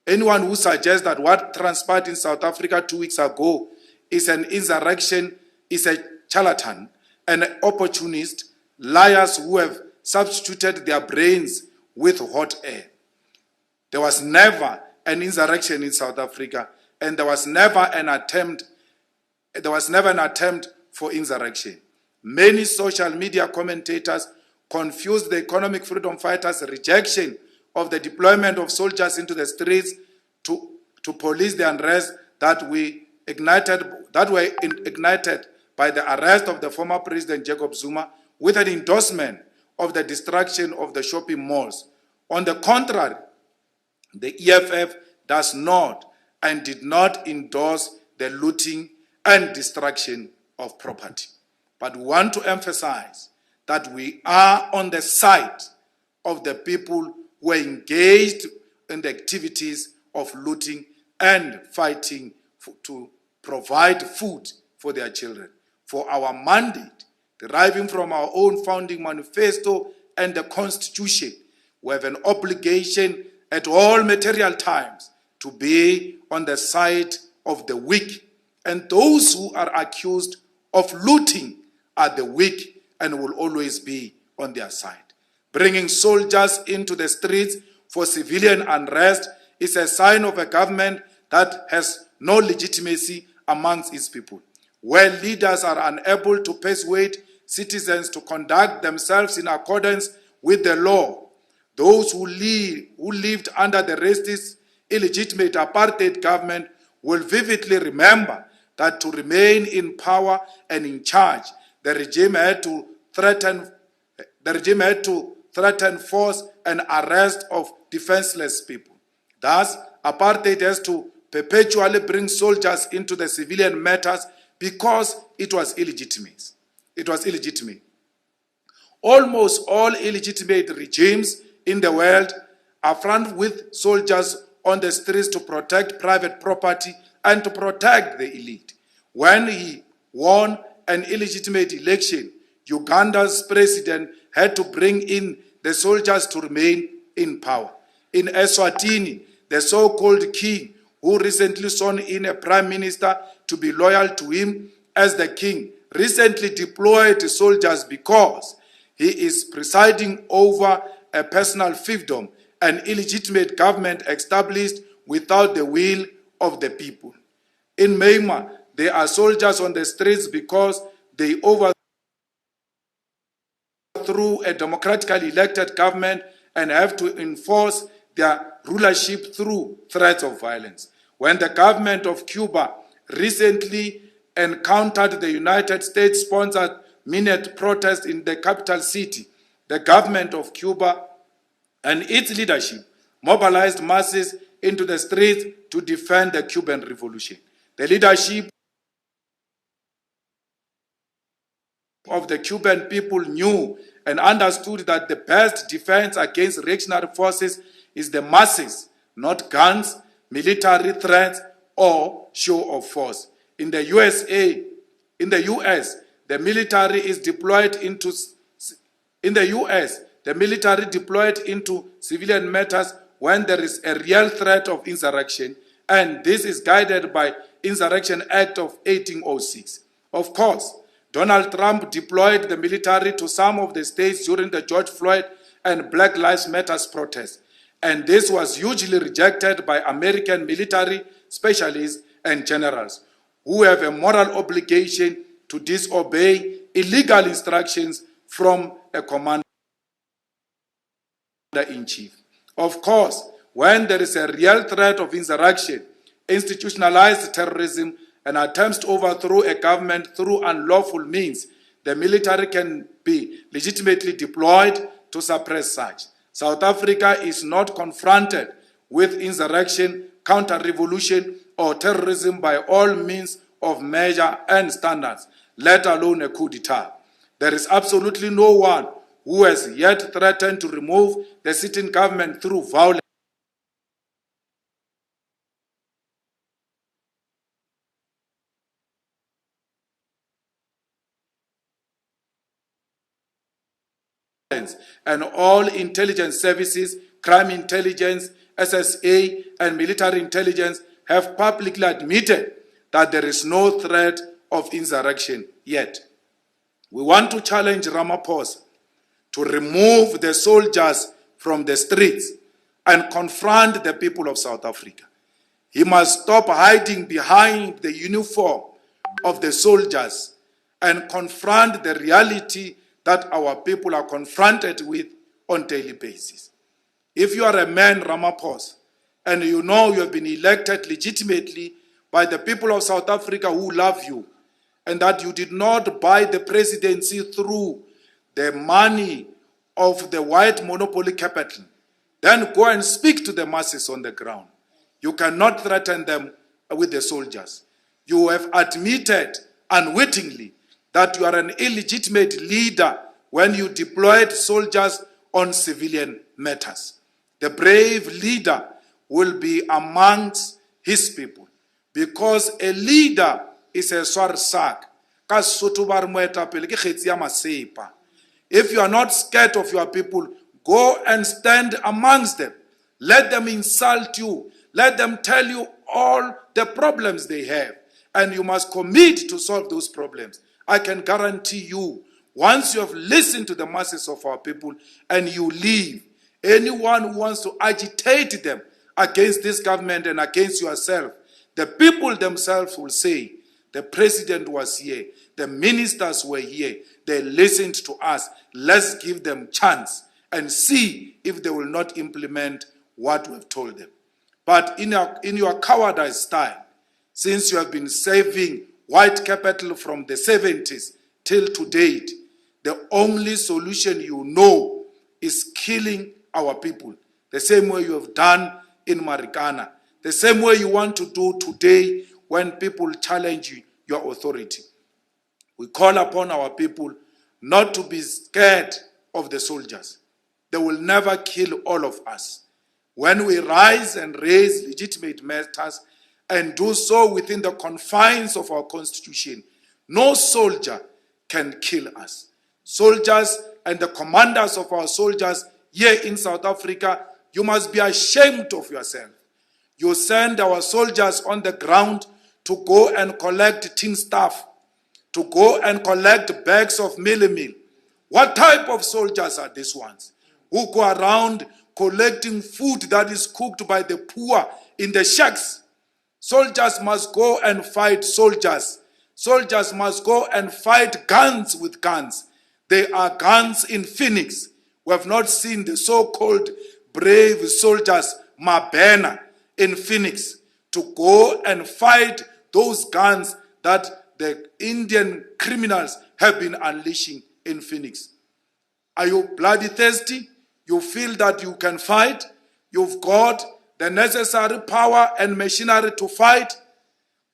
what transpired in South Africa 2 weeks ago is an insurrection is a charlatan, an opportunist, liars who have substituted their brains with hot air. There was never an insurrection in South Africa, and there was never an attempt for insurrection. Many social media commentators confuse the economic freedom fighters' rejection of the deployment of soldiers into the streets to police the unrest that were ignited by the arrest of the former President Jacob Zuma with an endorsement of the destruction of the shopping malls. On the contrary, the EFF does not and did not endorse the looting and destruction of property. But we want to emphasize that we are on the side of the people who are engaged in the activities of looting and fighting to provide food for their children. For our mandate, deriving from our own founding manifesto and the Constitution, we have an obligation at all material times to be on the side of the weak. And those who are accused of looting are the weak and will always be on their side. Bringing soldiers into the streets for civilian unrest is a sign of a government that has no legitimacy amongst its people. Where leaders are unable to persuade citizens to conduct themselves in accordance with the law, those who lived under the racist, illegitimate apartheid government will vividly remember that to remain in power and in charge, the regime had to threaten force and arrest of defenseless people. Thus, apartheid has to perpetually bring soldiers into the civilian matters because it was illegitimate. Almost all illegitimate regimes in the world are front with soldiers on the streets to protect private property and to protect the elite. When he won an illegitimate election, Uganda's president had to bring in the soldiers to remain in power. In Eswatini, the so-called king, who recently sworn in a prime minister to be loyal to him as the king, recently deployed soldiers because he is presiding over a personal fiefdom, an illegitimate government established without the will of the people. In Myanmar, there are soldiers on the streets because they overthrew a democratically elected government and have to enforce their rulership through threats of violence. When the government of Cuba recently encountered the United States-sponsored minute protest in the capital city, the government of Cuba and its leadership mobilized masses into the streets to defend the Cuban Revolution. The leadership of the Cuban people knew and understood that the best defense against reactionary forces is the masses, not guns, military threats, or show of force. In the US, the military is deployed into civilian matters when there is a real threat of insurrection, and this is guided by Insurrection Act of 1806. Of course, Donald Trump deployed the military to some of the states during the George Floyd and Black Lives Matter protests, and this was hugely rejected by American military specialists and generals, who have a moral obligation to disobey illegal instructions from a commander-in-chief. Of course, when there is a real threat of insurrection, institutionalized terrorism, and attempts to overthrow a government through unlawful means, the military can be legitimately deployed to suppress such. South Africa is not confronted with insurrection, counter-revolution, or terrorism by all means of measure and standards, let alone a coup d'etat. There is absolutely no one who has yet threatened to remove the sitting government through violence and all intelligence services, crime intelligence, SSA, and military intelligence have publicly admitted that there is no threat of insurrection yet. We want to challenge Ramaphosa to remove the soldiers from the streets and confront the people of South Africa. He must stop hiding behind the uniform of the soldiers and confront the reality that our people are confronted with on a daily basis. If you are a man, Ramaphosa, and you know you have been elected legitimately by the people of South Africa who love you, and that you did not buy the presidency through the money of the white monopoly capital, then go and speak to the masses on the ground. You cannot threaten them with the soldiers. You have admitted unwittingly that you are an illegitimate leader when you deployed soldiers on civilian matters. The brave leader will be amongst his people, because a leader is a swarsak. If you are not scared of your people, go and stand amongst them. Let them insult you. Let them tell you all the problems they have. And you must commit to solve those problems. I can guarantee you, once you have listened to the masses of our people and you leave, anyone who wants to agitate them against this government and against yourself, the people themselves will say, the president was here, the ministers were here, they listened to us, let's give them a chance and see if they will not implement what we've told them. But in your cowardice style, since you have been saving white capital from the 70s till to date, the only solution you know is killing our people, the same way you have done in Marikana, the same way you want to do today when people challenge your authority. We call upon our people not to be scared of the soldiers. They will never kill all of us. When we rise and raise legitimate matters and do so within the confines of our constitution, no soldier can kill us. Soldiers and the commanders of our soldiers here in South Africa, you must be ashamed of yourself. You send our soldiers on the ground to go and collect tin stuff, to go and collect bags of meal. What type of soldiers are these ones? Who go around collecting food that is cooked by the poor in the shacks? Soldiers must go and fight soldiers. Soldiers must go and fight guns with guns. There are guns in Phoenix. We have not seen the so-called brave soldiers, Mabena, in Phoenix, to go and fight those guns that the Indian criminals have been unleashing in Phoenix. Are you bloody thirsty? You feel that you can fight? You've got the necessary power and machinery to fight?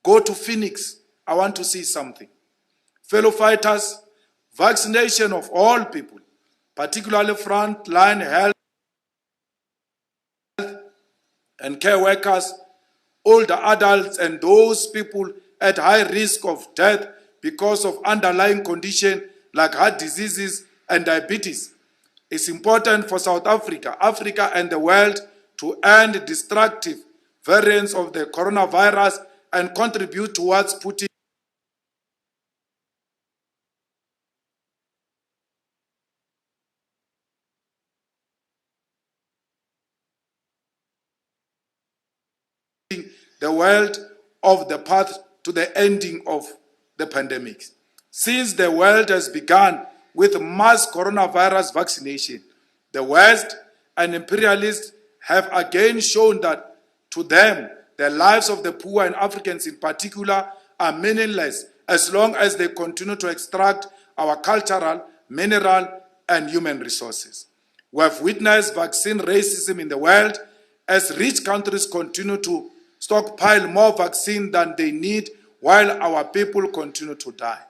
Go to Phoenix. I want to see something. Fellow fighters, vaccination of all people, particularly frontline health and care workers, older adults, and those people at high risk of death because of underlying conditions like heart diseases and diabetes. It's important for South Africa, Africa, and the world to end destructive variants of the coronavirus and contribute towards putting world of the path to the ending of the pandemic. Since the world has begun with mass coronavirus vaccination, the West and imperialists have again shown that to them, the lives of the poor and Africans in particular are meaningless as long as they continue to extract our cultural, mineral, and human resources. We have witnessed vaccine racism in the world as rich countries continue to stockpile more vaccine than they need while our people continue to die.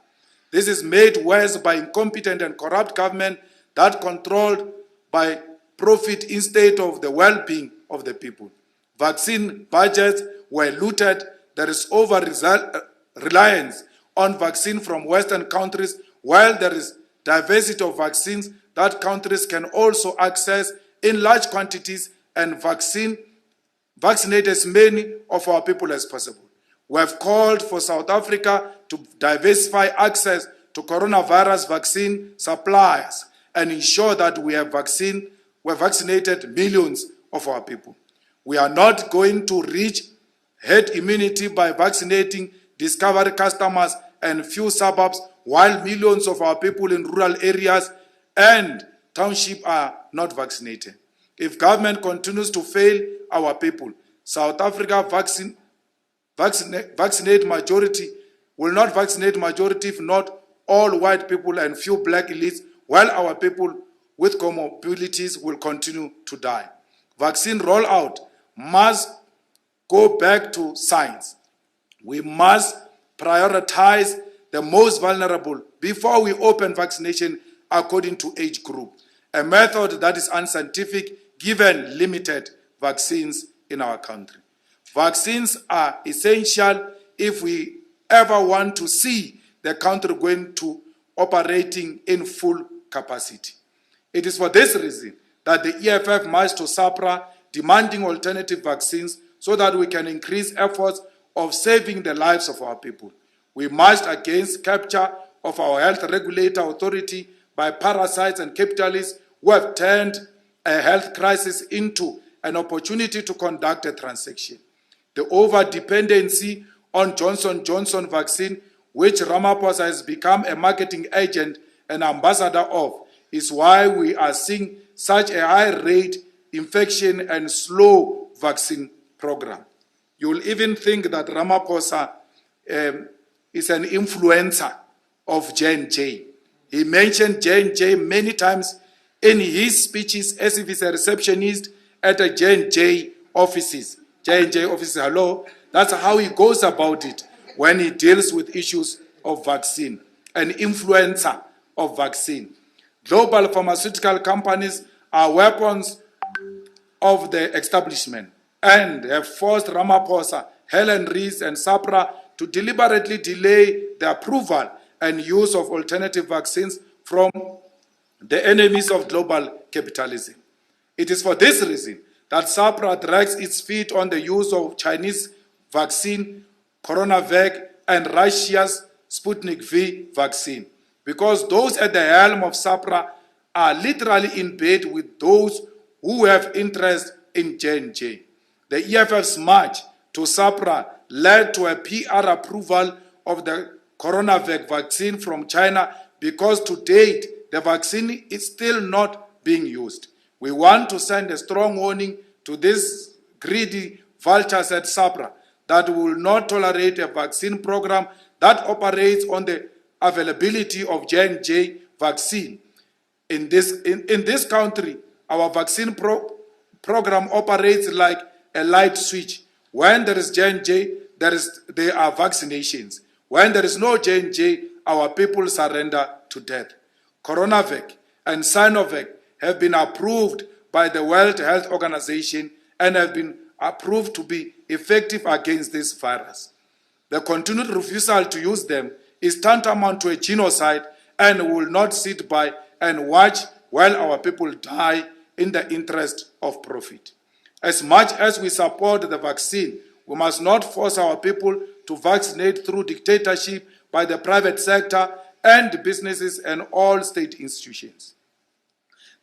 This is made worse by incompetent and corrupt government that controlled by profit instead of the well-being of the people. Vaccine budgets were looted. There is over-reliance on vaccine from Western countries, while there is diversity of vaccines that countries can also access in large quantities and vaccinate as many of our people as possible. We have called for South Africa to diversify access to coronavirus vaccine suppliers and ensure that we have vaccinated millions of our people. We are not going to reach herd immunity by vaccinating discovery customers and few suburbs while millions of our people in rural areas and townships are not vaccinated. If government continues to fail our people, South Africa will not vaccinate majority, if not all white people and few black elites, while our people with comorbidities will continue to die. Vaccine rollout must go back to science. We must prioritize the most vulnerable before we open vaccination according to age group, a method that is unscientific given limited vaccines in our country. Vaccines are essential if we ever want to see the country going to operating in full capacity. It is for this reason that the EFF marched to SAPRA demanding alternative vaccines so that we can increase efforts of saving the lives of our people. We marched against capture of our health regulator authority by parasites and capitalists who have turned a health crisis into an opportunity to conduct a transaction. The over-dependency on Johnson & Johnson vaccine, which Ramaphosa has become a marketing agent and ambassador of, is why we are seeing such a high rate infection and slow vaccine program. You will even think that Ramaphosa is an influencer of J&J. He mentioned J&J many times in his speeches as if he's a receptionist at a J&J offices. J&J offices, hello. That's how he goes about it when he deals with issues of vaccine, an influencer of vaccine. Global pharmaceutical companies are weapons of the establishment and have forced Ramaphosa, Helen Rees, and SAPRA to deliberately delay the approval and use of alternative vaccines from the enemies of global capitalism. It is for this reason that SAPRA drags its feet on the use of Chinese vaccine, CoronaVac, and Russia's Sputnik V vaccine, because those at the helm of SAPRA are literally in bed with those who have interest in J&J. The EFF's march to SAPRA led to a PR approval of the CoronaVac vaccine from China because to date the vaccine is still not being used. We want to send a strong warning to these greedy vultures at SAPRA that will not tolerate a vaccine program that operates on the availability of J&J vaccine. In this country, our vaccine program operates like a light switch. When there is J&J, there are vaccinations. When there is no J&J, our people surrender to death. CoronaVac and Sinovac have been approved by the World Health Organization and have been approved to be effective against this virus. The continued refusal to use them is tantamount to a genocide and will not sit by and watch while our people die in the interest of profit. As much as we support the vaccine, we must not force our people to vaccinate through dictatorship by the private sector and businesses and all state institutions.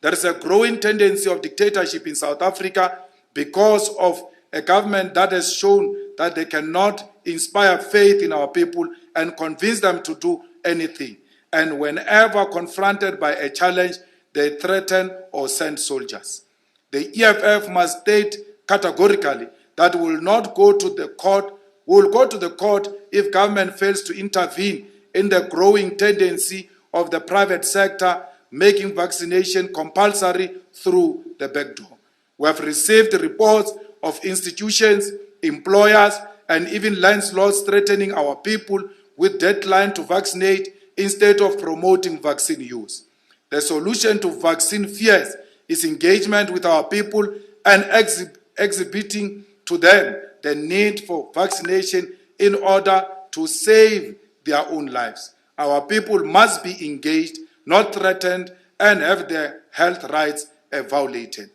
There is a growing tendency of dictatorship in South Africa because of a government that has shown that they cannot inspire faith in our people and convince them to do anything. And whenever confronted by a challenge, they threaten or send soldiers. The EFF must state categorically that we will not go to the court. We will go to the court if government fails to intervene in the growing tendency of the private sector making vaccination compulsory through the back door. We have received reports of institutions, employers, and even landlords threatening our people with deadline to vaccinate instead of promoting vaccine use. The solution to vaccine fears is engagement with our people and exhibiting to them the need for vaccination in order to save their own lives. Our people must be engaged, not threatened, and have their health rights violated.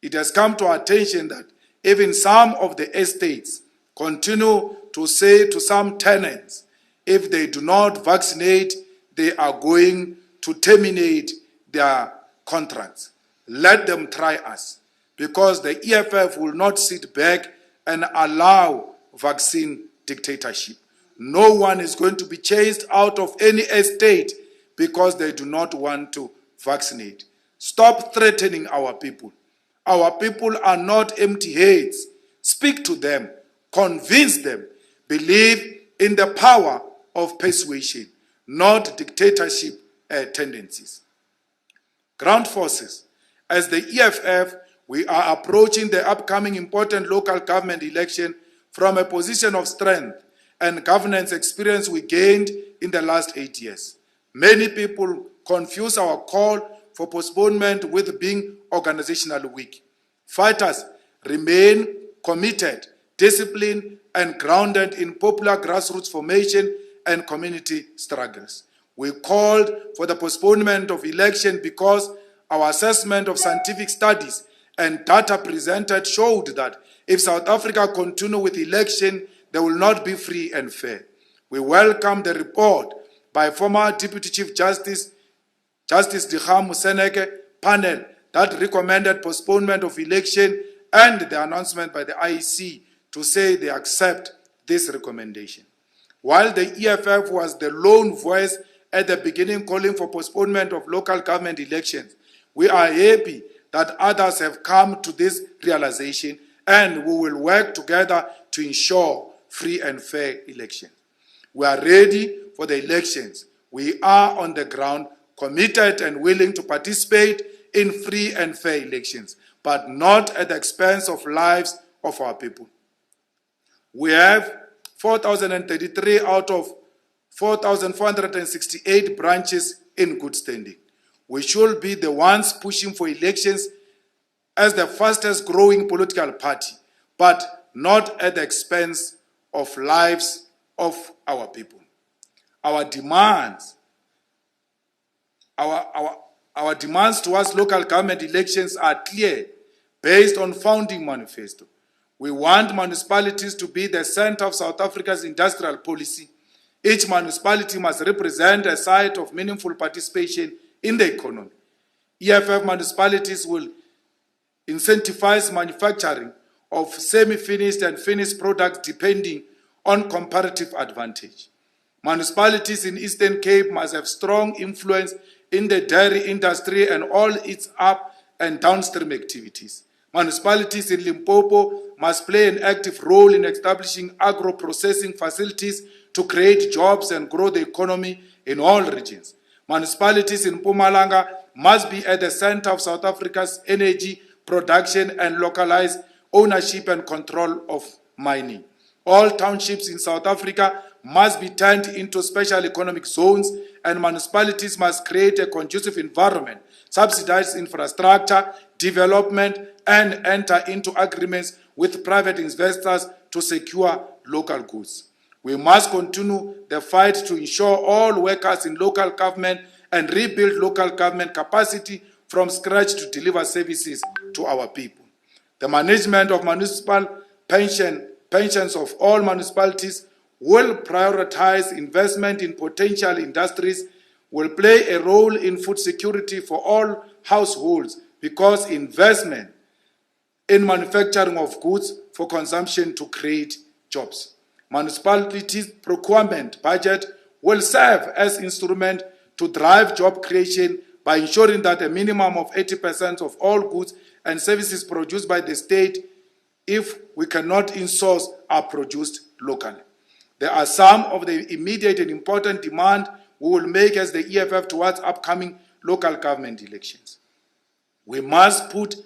It has come to our attention that even some of the estates continue to say to some tenants, if they do not vaccinate, they are going to terminate their contracts. Let them try us, because the EFF will not sit back and allow vaccine dictatorship. No one is going to be chased out of any estate because they do not want to vaccinate. Stop threatening our people. Our people are not empty heads. Speak to them, convince them, believe in the power of persuasion, not dictatorship tendencies. Ground forces. As the EFF, we are approaching the upcoming important local government election from a position of strength and governance experience we gained in the last 8 years. Many people confuse our call for postponement with being organizationally weak. Fighters remain committed, disciplined, and grounded in popular grassroots formation and community struggles. We called for the postponement of election because our assessment of scientific studies and data presented showed that if South Africa continue with election, they will not be free and fair. We welcome the report by former Deputy Chief Justice Dikgang Moseneke panel that recommended postponement of election and the announcement by the IEC to say they accept this recommendation. While the EFF was the lone voice at the beginning calling for postponement of local government elections, we are happy that others have come to this realization, and we will work together to ensure free and fair elections. We are ready for the elections. We are on the ground, committed and willing to participate in free and fair elections, but not at the expense of lives of our people. We have 4,033 out of 4,468 branches in good standing. We should be the ones pushing for elections as the fastest growing political party, but not at the expense of lives of our people. Our demands towards local government elections are clear, based on founding manifesto. We want municipalities to be the center of South Africa's industrial policy. Each municipality must represent a site of meaningful participation in the economy. EFF municipalities will incentivize manufacturing of semi-finished and finished products depending on comparative advantage. Municipalities in Eastern Cape must have strong influence in the dairy industry and all its up and downstream activities. Municipalities in Limpopo must play an active role in establishing agro-processing facilities to create jobs and grow the economy in all regions. Municipalities in Mpumalanga must be at the center of South Africa's energy production and localized ownership and control of mining. All townships in South Africa must be turned into special economic zones, and municipalities must create a conducive environment, subsidize infrastructure development, and enter into agreements with private investors to secure local goods. We must continue the fight to ensure all workers in local government and rebuild local government capacity from scratch to deliver services to our people. The management of municipal pensions of all municipalities will prioritize investment in potential industries, will play a role in food security for all households, because investment in manufacturing of goods for consumption to create jobs. Municipalities' procurement budget will serve as instrument to drive job creation by ensuring that a minimum of 80% of all goods and services produced by the state, if we cannot in-source, are produced locally. There are some of the immediate and important demand we will make as the EFF towards upcoming local government elections. We must put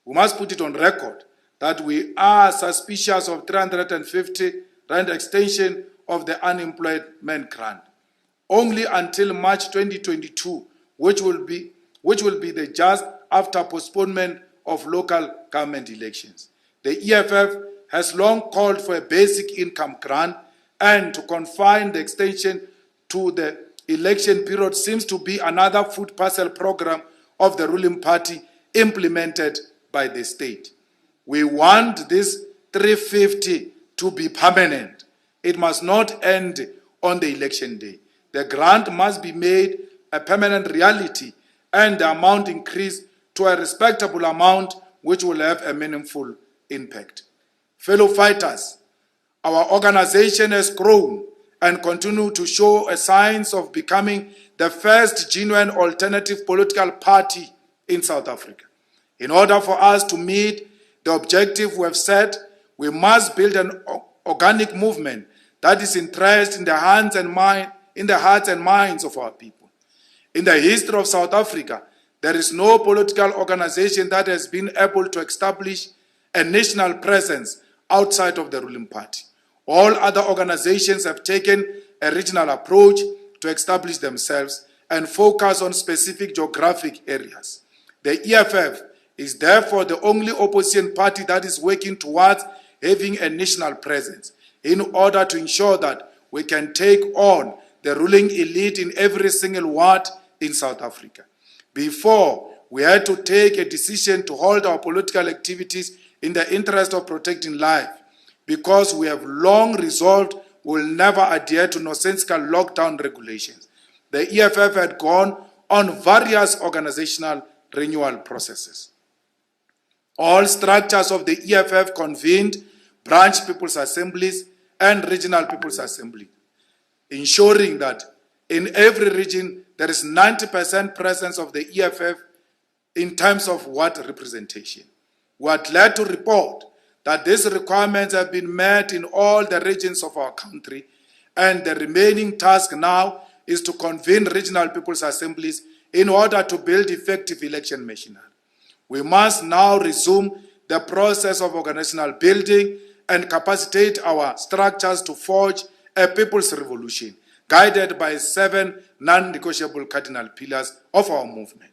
it on record that we are suspicious of 350 rand extension of the unemployment grant only until March 2022, which will be the just after postponement of local government elections. The EFF has long called for a basic income grant, and to confine the extension to the election period seems to be another food parcel program of the ruling party implemented by the state. We want this 350 to be permanent. It must not end on the election day. The grant must be made a permanent reality and the amount increased to a respectable amount which will have a meaningful impact. Fellow fighters, our organization has grown and continue to show a signs of becoming the first genuine alternative political party in South Africa. In order for us to meet the objective we have set, we must build an organic movement that is interested in the hearts and minds of our people. In the history of South Africa, there is no political organization that has been able to establish a national presence outside of the ruling party. All other organizations have taken a regional approach to establish themselves and focus on specific geographic areas. The EFF is therefore the only opposition party that is working towards having a national presence in order to ensure that we can take on the ruling elite in every single ward in South Africa. Before, we had to take a decision to hold our political activities in the interest of protecting life, because we have long resolved we will never adhere to nonsensical lockdown regulations. The EFF had gone on various organizational renewal processes. All structures of the EFF convened branch people's assemblies and regional people's assembly, ensuring that in every region there is 90% presence of the EFF in terms of ward representation. We are glad to report that these requirements have been met in all the regions of our country, and the remaining task now is to convene regional people's assemblies in order to build effective election machinery. We must now resume the process of organizational building and capacitate our structures to forge a people's revolution, guided by 7 non-negotiable cardinal pillars of our movement.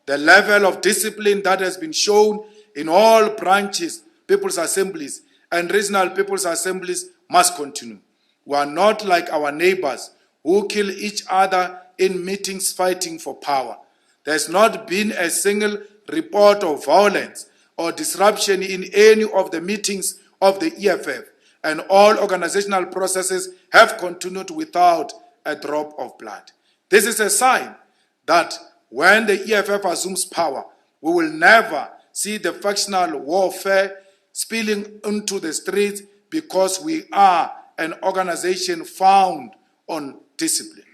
The level of discipline that has been shown in all branches, people's assemblies, and regional people's assemblies must continue. We are not like our neighbors who kill each other in meetings fighting for power. There has not been a single report of violence or disruption in any of the meetings of the EFF, and all organizational processes have continued without a drop of blood. This is a sign that when the EFF assumes power, we will never see the factional warfare spilling into the streets, because we are an organization found on discipline.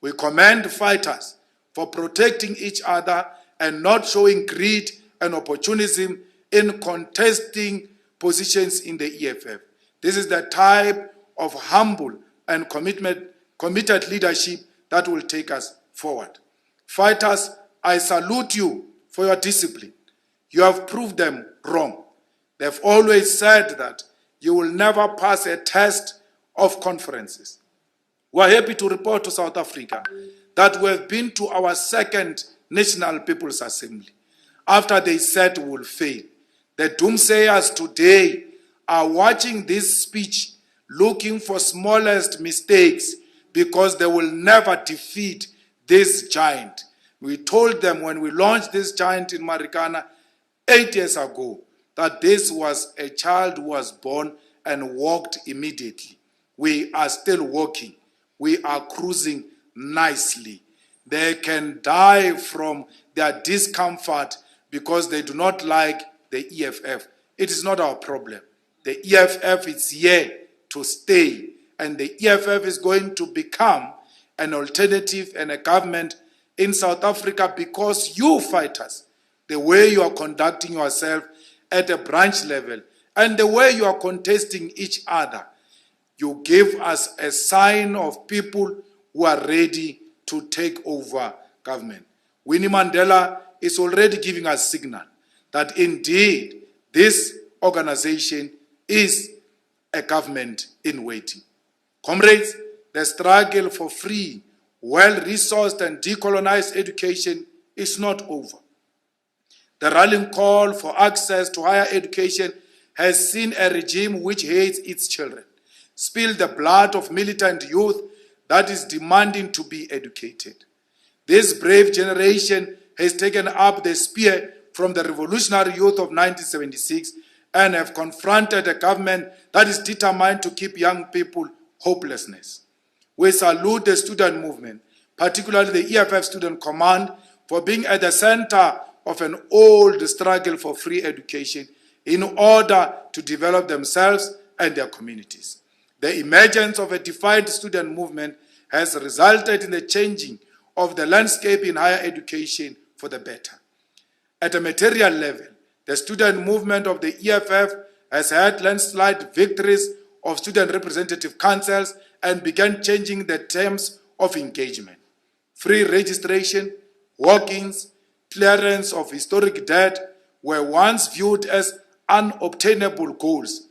We commend fighters for protecting each other and not showing greed and opportunism in contesting positions in the EFF. This is the type of humble and committed leadership that will take us forward. Fighters, I salute you for your discipline. You have proved them wrong. They've always said that you will never pass a test of conferences. We are happy to report to South Africa that we have been to our second National People's Assembly after they said we will fail. The doomsayers today are watching this speech looking for smallest mistakes, because they will never defeat this giant. We told them when we launched this giant in Marikana 8 years ago that this was a child who was born and walked immediately. We are still walking. We are cruising nicely. They can die from their discomfort because they do not like the EFF. It is not our problem. The EFF is here to stay. And the EFF is going to become an alternative and a government in South Africa because you fighters, the way you are conducting yourself at a branch level and the way you are contesting each other, you give us a sign of people who are ready to take over government. Winnie Mandela is already giving us signal that indeed this organization is a government in waiting. Comrades, the struggle for free, well-resourced and decolonized education is not over. The rallying call for access to higher education has seen a regime which hates its children spill the blood of militant youth that is demanding to be educated. This brave generation has taken up the spear from the revolutionary youth of 1976 and have confronted a government that is determined to keep young people hopelessness. We salute the student movement, particularly the EFF Student Command, for being at the center of an old struggle for free education in order to develop themselves and their communities. The emergence of a defined student movement has resulted in the changing of the landscape in higher education for the better. At a material level, the student movement of the EFF has had landslide victories of student representative councils and began changing the terms of engagement. Free registration, walk-ins, clearance of historic debt were once viewed as unobtainable goals.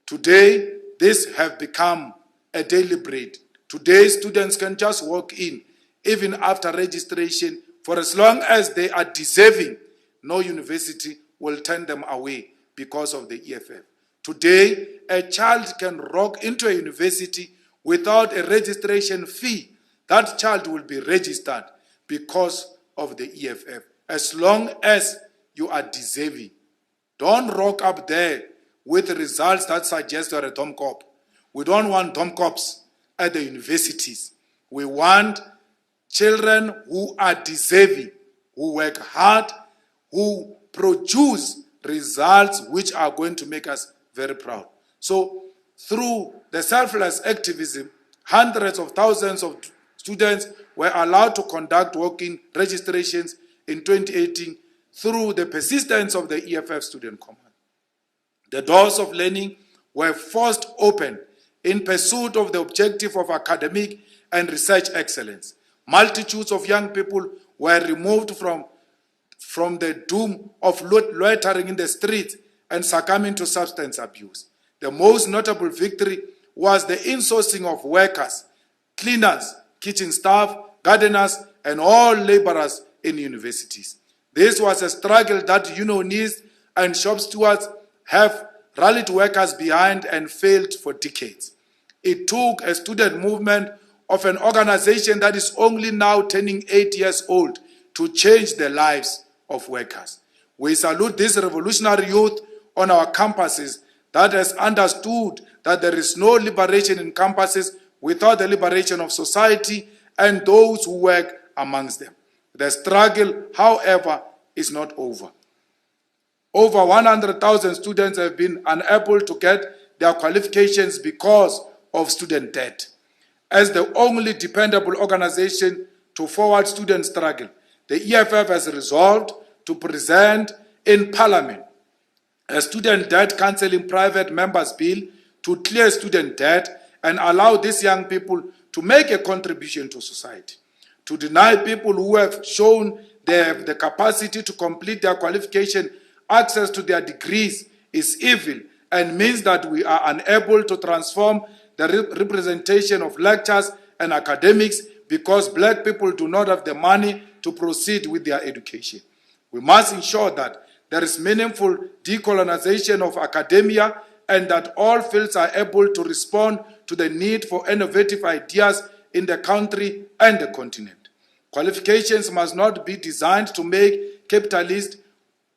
Today, these have become a daily bread. Today, students can just walk in, even after registration, for as long as they are deserving. No university will turn them away because of the EFF. Today, a child can rock into a university without a registration fee. That child will be registered because of the EFF, as long as you are deserving. Don't rock up there with results that suggest you're a Dom Cop. We don't want Dom Cops at the universities. We want children who are deserving, who work hard, who produce results which are going to make us very proud. So, through the selfless activism, hundreds of thousands of students were allowed to conduct walk-in registrations in 2018 through the persistence of the EFF Student Command. The doors of learning were forced open in pursuit of the objective of academic and research excellence. Multitudes of young people were removed from the doom of loitering in the streets and succumbing to substance abuse. The most notable victory was the insourcing of workers, cleaners, kitchen staff, gardeners, and all laborers in universities. This was a struggle that unionists and shop stewards have rallied workers behind and failed for decades. It took a student movement of an organization that is only now turning 8 years old to change the lives of workers. We salute this revolutionary youth on our campuses that has understood that there is no liberation in campuses without the liberation of society and those who work amongst them. The struggle, however, is not over. Over 100,000 students have been unable to get their qualifications because of student debt. As the only dependable organization to forward student struggle, the EFF has resolved to present in Parliament a student debt cancelling private members bill to clear student debt and allow these young people to make a contribution to society. To deny people who have shown they have the capacity to complete their qualification access to their degrees is evil and means that we are unable to transform the representation of lectures and academics because black people do not have the money to proceed with their education. We must ensure that there is meaningful decolonization of academia and that all fields are able to respond to the need for innovative ideas in the country and the continent. Qualifications must not be designed to make capitalists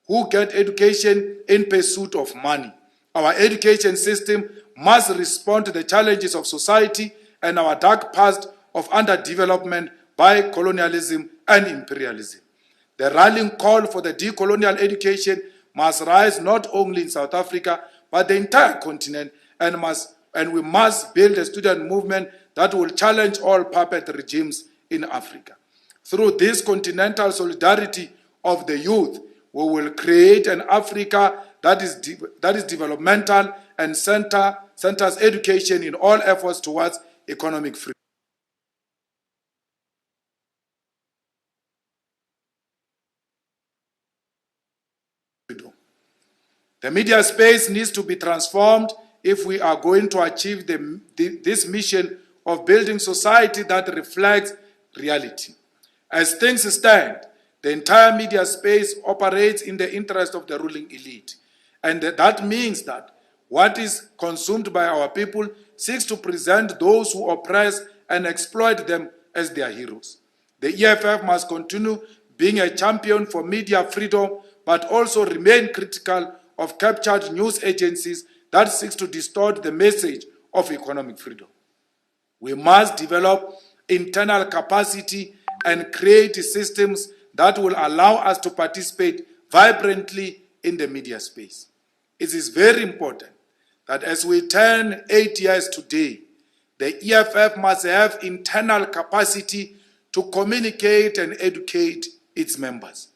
who get education in pursuit of money. Our education system must respond to the challenges of society and our dark past of underdevelopment by colonialism and imperialism. The rallying call for the decolonial education must rise not only in South Africa, but the entire continent, and must and we must build a student movement that will challenge all puppet regimes in Africa. Through this continental solidarity of the youth, we will create an Africa that is developmental and centers education in all efforts towards economic freedom. The media space needs to be transformed if we are going to achieve this mission of building society that reflects reality. As things stand, the entire media space operates in the interest of the ruling elite. And that means that what is consumed by our people seeks to present those who oppress and exploit them as their heroes. The EFF must continue being a champion for media freedom, but also remain critical of captured news agencies that seeks to distort the message of economic freedom. We must develop internal capacity and create systems that will allow us to participate vibrantly in the media space. It is very important that as we turn 8 years today, the EFF must have internal capacity to communicate and educate its members.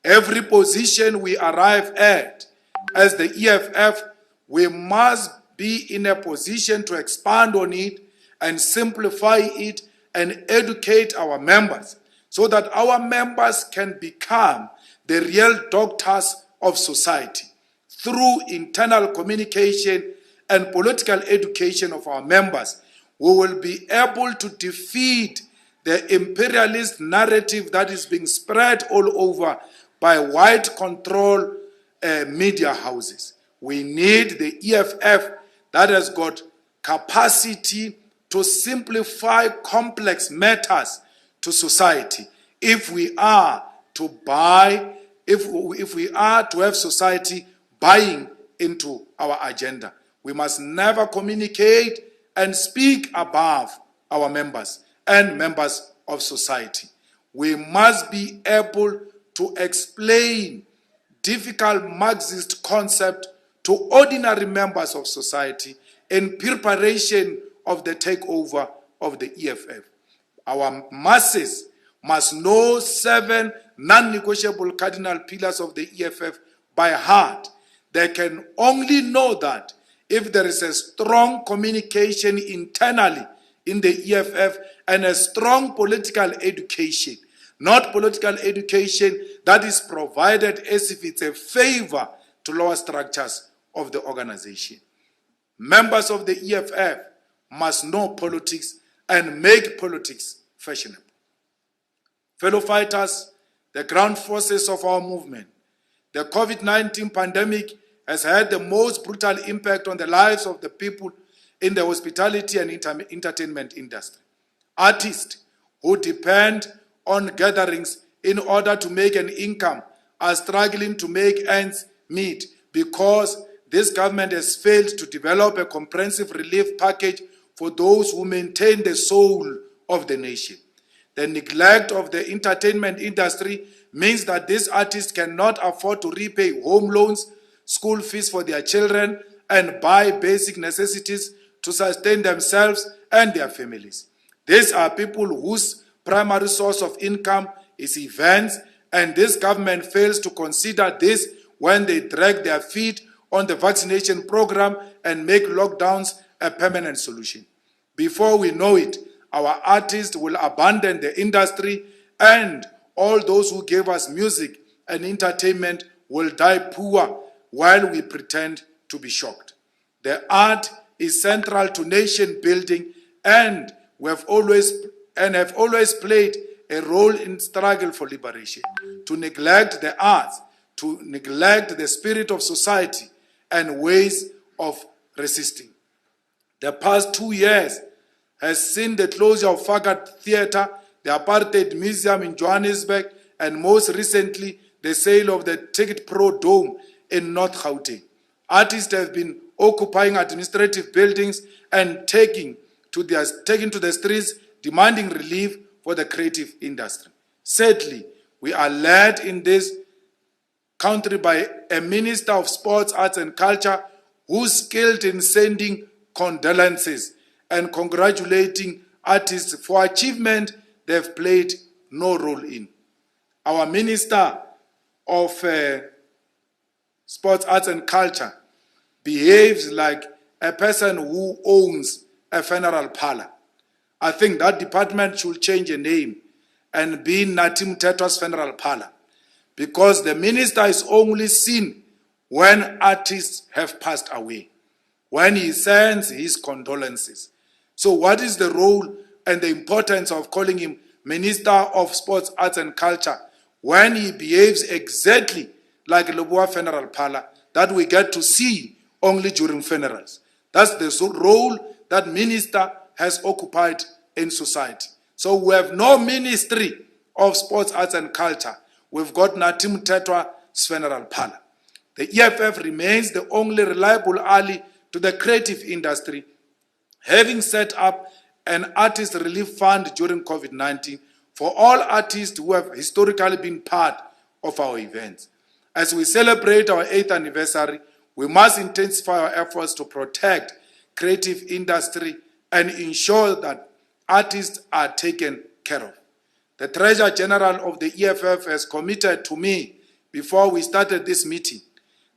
Every position we arrive at as the EFF, we must be in a position to expand on it and simplify it and educate our members so that our members can become the real doctors of society. Through internal communication and political education of our members, we will be able to defeat the imperialist narrative that is being spread all over by white control media houses. We need the EFF that has got capacity to simplify complex matters to society if we are to have society buying into our agenda. We must never communicate and speak above our members and members of society. We must be able to explain difficult Marxist concept to ordinary members of society in preparation of the takeover of the EFF. Our masses must know 7 non-negotiable cardinal pillars of the EFF by heart. They can only know that if there is a strong communication internally in the EFF and a strong political education, not political education that is provided as if it's a favor to lower structures of the organization. Members of the EFF must know politics and make politics fashionable. Fellow fighters, the ground forces of our movement, the COVID-19 pandemic has had the most brutal impact on the lives of the people in the hospitality and entertainment industry. Artists who depend on gatherings in order to make an income are struggling to make ends meet because this government has failed to develop a comprehensive relief package for those who maintain the soul of the nation. The neglect of the entertainment industry means that these artists cannot afford to repay home loans, school fees for their children, and buy basic necessities to sustain themselves and their families. These are people whose primary source of income is events, and this government fails to consider this when they drag their feet on the vaccination program and make lockdowns a permanent solution. Before we know it, our artists will abandon the industry, and all those who gave us music and entertainment will die poor while we pretend to be shocked. The art is central to nation building, and have always played a role in struggle for liberation. To neglect the arts, to neglect the spirit of society and ways of resisting. The past 2 years has seen the closure of Fagat Theatre, the Apartheid Museum in Johannesburg, and most recently, the sale of the Ticket Pro Dome in North Gauteng. Artists have been occupying administrative buildings and taking to the streets, demanding relief for the creative industry. Sadly, we are led in this country by a minister of sports, arts and culture who's skilled in sending condolences and congratulating artists for achievement they've played no role in. Our Minister of Sports, Arts and Culture behaves like a person who owns a funeral parlor. I think that department should change the name and be Natim Tetwa's funeral parlor, because the minister is only seen when artists have passed away, when he sends his condolences. So what is the role and the importance of calling him Minister of Sports, Arts and Culture when he behaves exactly like Leboa funeral parlor that we get to see only during funerals? That's the role that minister has occupied in society. So we have no Ministry of Sports, Arts and Culture. We've got Natim Tetwa's funeral parlor. The EFF remains the only reliable ally to the creative industry, having set up an artist relief fund during COVID-19 for all artists who have historically been part of our events. As we celebrate our 8th anniversary, we must intensify our efforts to protect creative industry and ensure that artists are taken care of. The Treasurer General of the EFF has committed to me before we started this meeting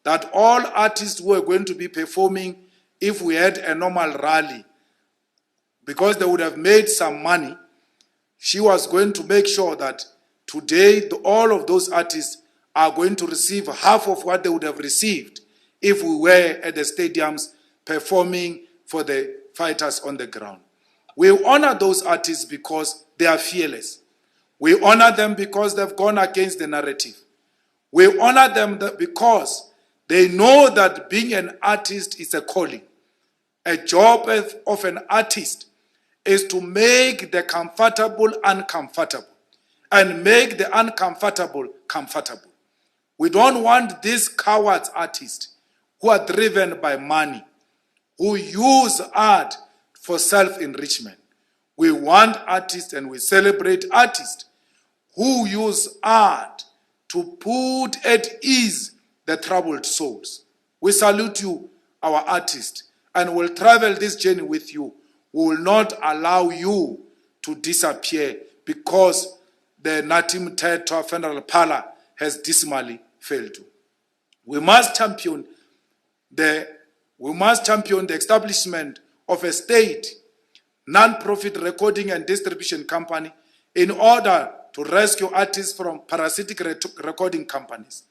that all artists who are going to be performing, if we had a normal rally, because they would have made some money, she was going to make sure that today all of those artists are going to receive half of what they would have received if we were at the stadiums performing for the fighters on the ground. We honor those artists because they are fearless. We honor them because they've gone against the narrative. We honor them because they know that being an artist is a calling. A job of an artist is to make the comfortable uncomfortable and make the uncomfortable comfortable. We don't want these cowards artists who are driven by money, who use art for self-enrichment. We want artists and we celebrate artists who use art to put at ease the troubled souls. We salute you, our artists, and will travel this journey with you. We will not allow you to disappear because the Natim Tetwa funeral parlor has dismally failed you. We must champion the establishment of a state non-profit recording and distribution company in order to rescue artists from parasitic recording companies.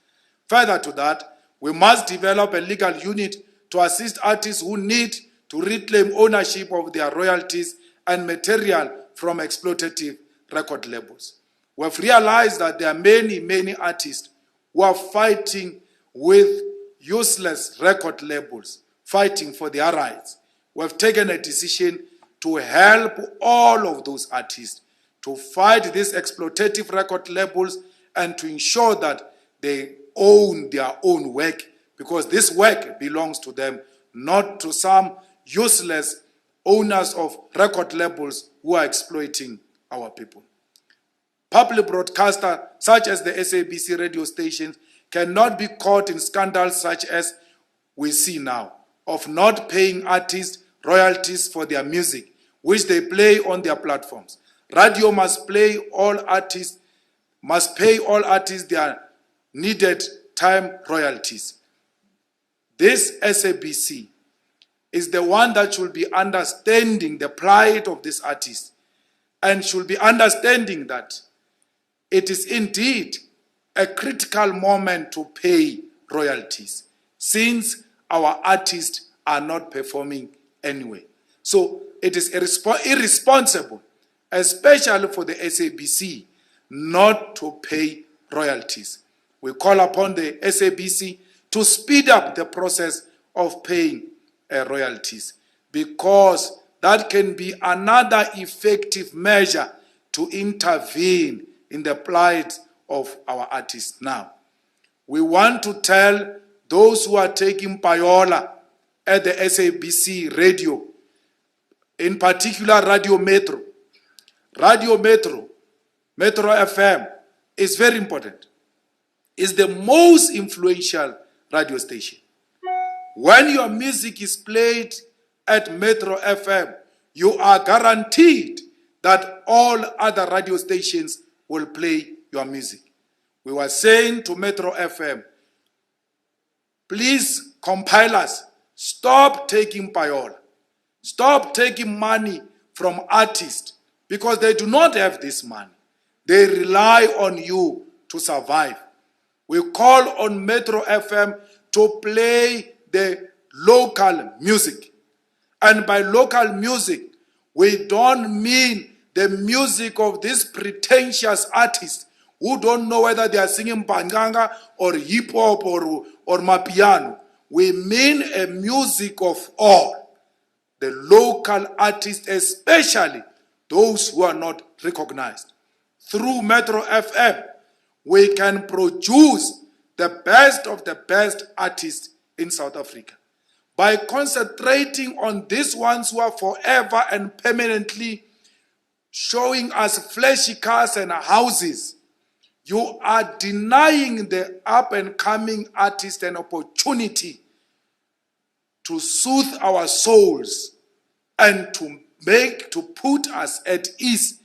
Further to that, we must develop a legal unit to assist artists who need to reclaim ownership of their royalties and material from exploitative record labels. We have realized that there are many artists who are fighting with useless record labels, fighting for their rights. We have taken a decision to help all of those artists to fight these exploitative record labels and to ensure that they own their own work, because this work belongs to them, not to some useless owners of record labels who are exploiting our people. Public broadcasters such as the SABC radio stations cannot be caught in scandals such as we see now, of not paying artists royalties for their music, which they play on their platforms. Radio must pay all artists their needed time royalties. This SABC is the one that should be understanding the plight of these artists and should be understanding that it is indeed a critical moment to pay royalties since our artists are not performing anyway. So it is irresponsible, especially for the SABC, not to pay royalties. We call upon the SABC to speed up the process of paying royalties, because that can be another effective measure to intervene in the plight of our artists now. We want to tell those who are taking payola at the SABC radio, in particular Radio Metro. Radio Metro, Metro FM, is very important. It's the most influential radio station. When your music is played at Metro FM, you are guaranteed that all other radio stations will play your music. We were saying to Metro FM, please compile us. Stop taking payola. Stop taking money from artists because they do not have this money. They rely on you to survive. We call on Metro FM to play the local music. And by local music, we don't mean the music of these pretentious artists who don't know whether they are singing banganga or hip hop or mapiano. We mean a music of all. The local artists, especially those who are not recognized. Through Metro FM, we can produce the best of the best artists in South Africa. By concentrating on these ones who are forever and permanently showing us flashy cars and houses, you are denying the up-and-coming artist an opportunity to soothe our souls and to put us at ease,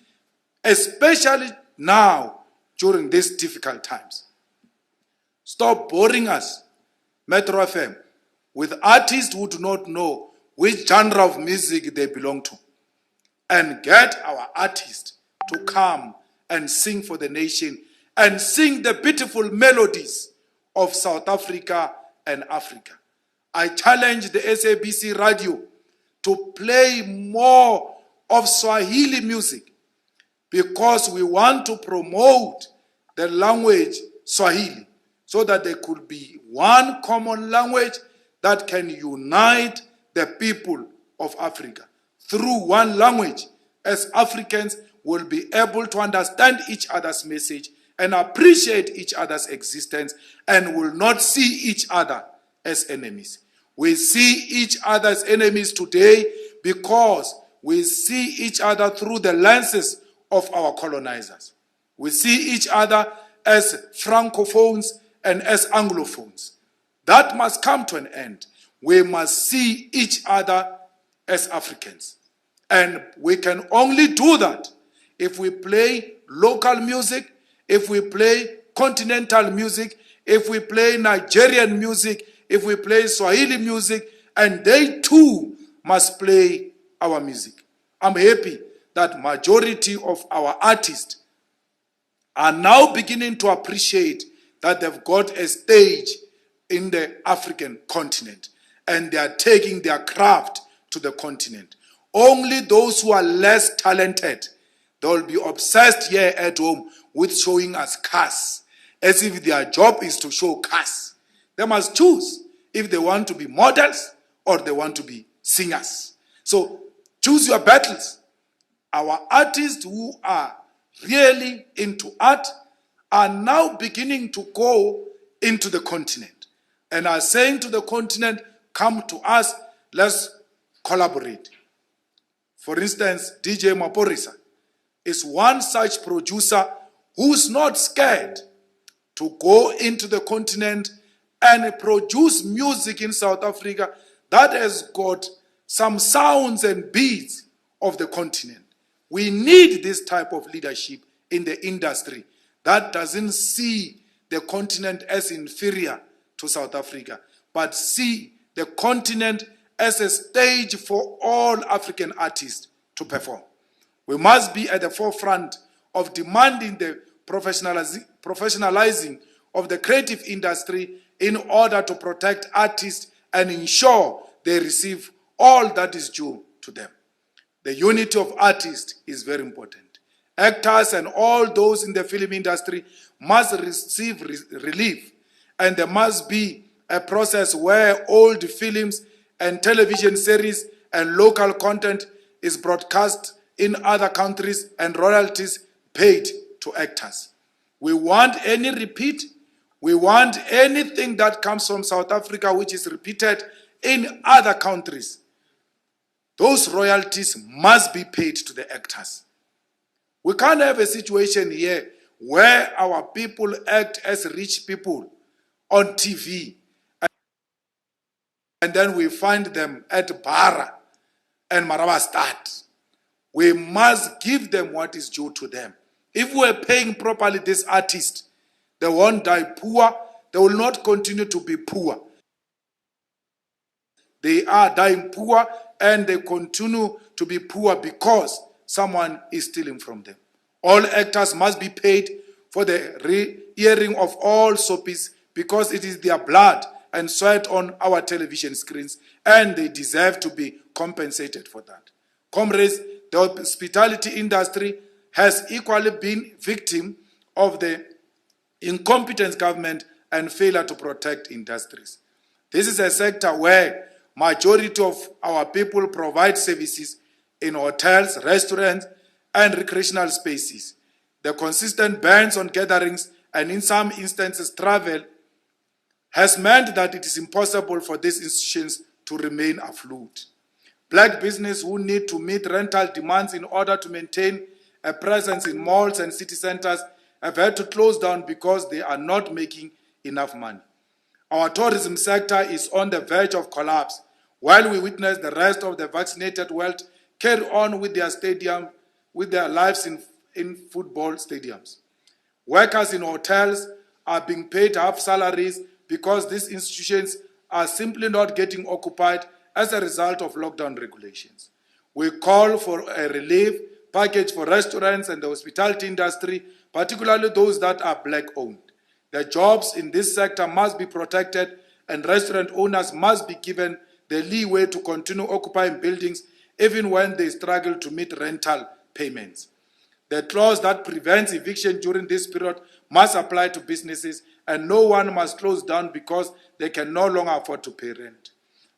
especially now during these difficult times. Stop boring us, Metro FM, with artists who do not know which genre of music they belong to, and get our artists to come and sing for the nation and sing the beautiful melodies of South Africa and Africa. I challenge the SABC radio to play more of Swahili music because we want to promote the language Swahili so that there could be one common language that can unite the people of Africa. Through one language, as Africans will be able to understand each other's message and appreciate each other's existence and will not see each other as enemies. We see each other as enemies today because we see each other through the lenses of our colonizers. We see each other as Francophones and as Anglophones. That must come to an end. We must see each other as Africans. And we can only do that if we play local music, if we play continental music, if we play Nigerian music, if we play Swahili music, and they too must play our music. I'm happy that majority of our artists are now beginning to appreciate that they've got a stage in the African continent and they are taking their craft to the continent. Only those who are less talented, they will be obsessed here at home with showing us cars, as if their job is to show cars. They must choose if they want to be models or they want to be singers. So choose your battles. Our artists who are really into art are now beginning to go into the continent and are saying to the continent, come to us, let's collaborate. For instance, DJ Maporisa is one such producer who's not scared to go into the continent and produce music in South Africa that has got some sounds and beats of the continent. We need this type of leadership in the industry that doesn't see the continent as inferior to South Africa, but see the continent as a stage for all African artists to perform. We must be at the forefront of demanding the professionalizing of the creative industry in order to protect artists and ensure they receive all that is due to them. The unity of artists is very important. Actors and all those in the film industry must receive relief, and there must be a process where old films and television series and local content is broadcast in other countries and royalties paid to actors. We want any repeat. We want anything that comes from South Africa which is repeated in other countries. Those royalties must be paid to the actors. We can't have a situation here where our people act as rich people on TV and then we find them at Bara and Maraba start. We must give them what is due to them. If we're paying properly this artist, they won't die poor. They will not continue to be poor. They are dying poor and they continue to be poor because someone is stealing from them. All actors must be paid for the re-airing of all soapies because it is their blood and sweat on our television screens, and they deserve to be compensated for that. Comrades, the hospitality industry has equally been victim of the incompetent government and failure to protect industries. This is a sector where majority of our people provide services in hotels, restaurants, and recreational spaces. The consistent bans on gatherings and in some instances travel has meant that it is impossible for these institutions to remain afloat. Black business who need to meet rental demands in order to maintain a presence in malls and city centers have had to close down because they are not making enough money. Our tourism sector is on the verge of collapse, while we witness the rest of the vaccinated world carry on with their lives in football stadiums. Workers in hotels are being paid half salaries because these institutions are simply not getting occupied as a result of lockdown regulations. We call for a relief package for restaurants and the hospitality industry, particularly those that are black-owned. The jobs in this sector must be protected and restaurant owners must be given the leeway to continue occupying buildings even when they struggle to meet rental payments. The clause that prevents eviction during this period must apply to businesses, and no one must close down because they can no longer afford to pay rent.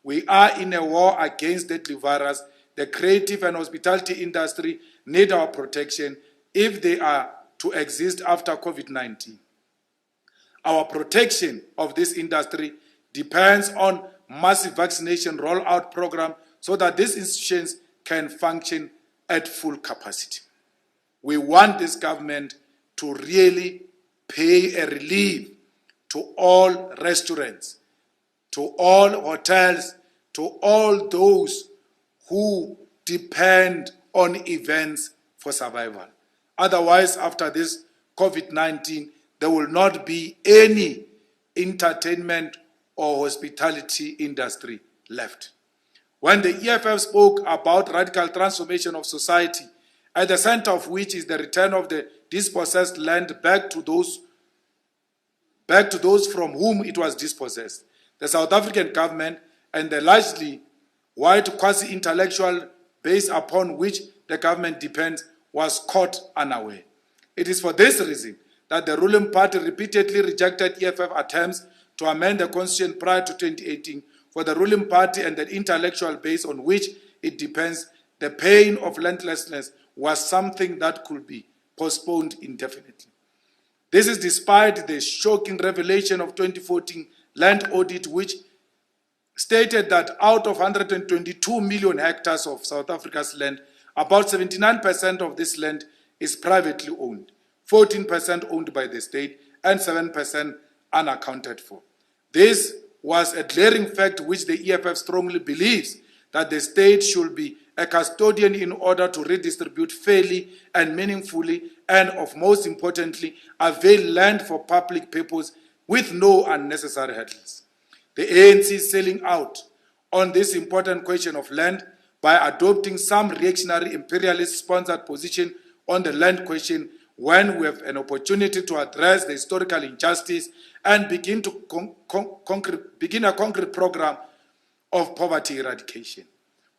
We are in a war against deadly virus. The creative and hospitality industry need our protection if they are to exist after COVID-19. Our protection of this industry depends on massive vaccination rollout program so that these institutions can function at full capacity. We want this government to really pay a relief to all restaurants, to all hotels, to all those who depend on events for survival. Otherwise, after this COVID-19, there will not be any entertainment or hospitality industry left. When the EFF spoke about radical transformation of society, at the center of which is the return of the dispossessed land back to those from whom it was dispossessed, the South African government and the largely white quasi-intellectual base upon which the government depends was caught unaware. It is for this reason that the ruling party repeatedly rejected EFF attempts to amend the constitution prior to 2018. For the ruling party and the intellectual base on which it depends, the pain of landlessness was something that could be postponed indefinitely. This is despite the shocking revelation of 2014 land audit, which stated that out of 122 million hectares of South Africa's land, about 79% of this land is privately owned, 14% owned by the state, and 7% unaccounted for. This was a glaring fact which the EFF strongly believes that the state should be a custodian in order to redistribute fairly and meaningfully, and of most importantly, avail land for public purpose with no unnecessary hurdles. The ANC is selling out on this important question of land by adopting some reactionary imperialist-sponsored position on the land question when we have an opportunity to address the historical injustice and begin a concrete program of poverty eradication.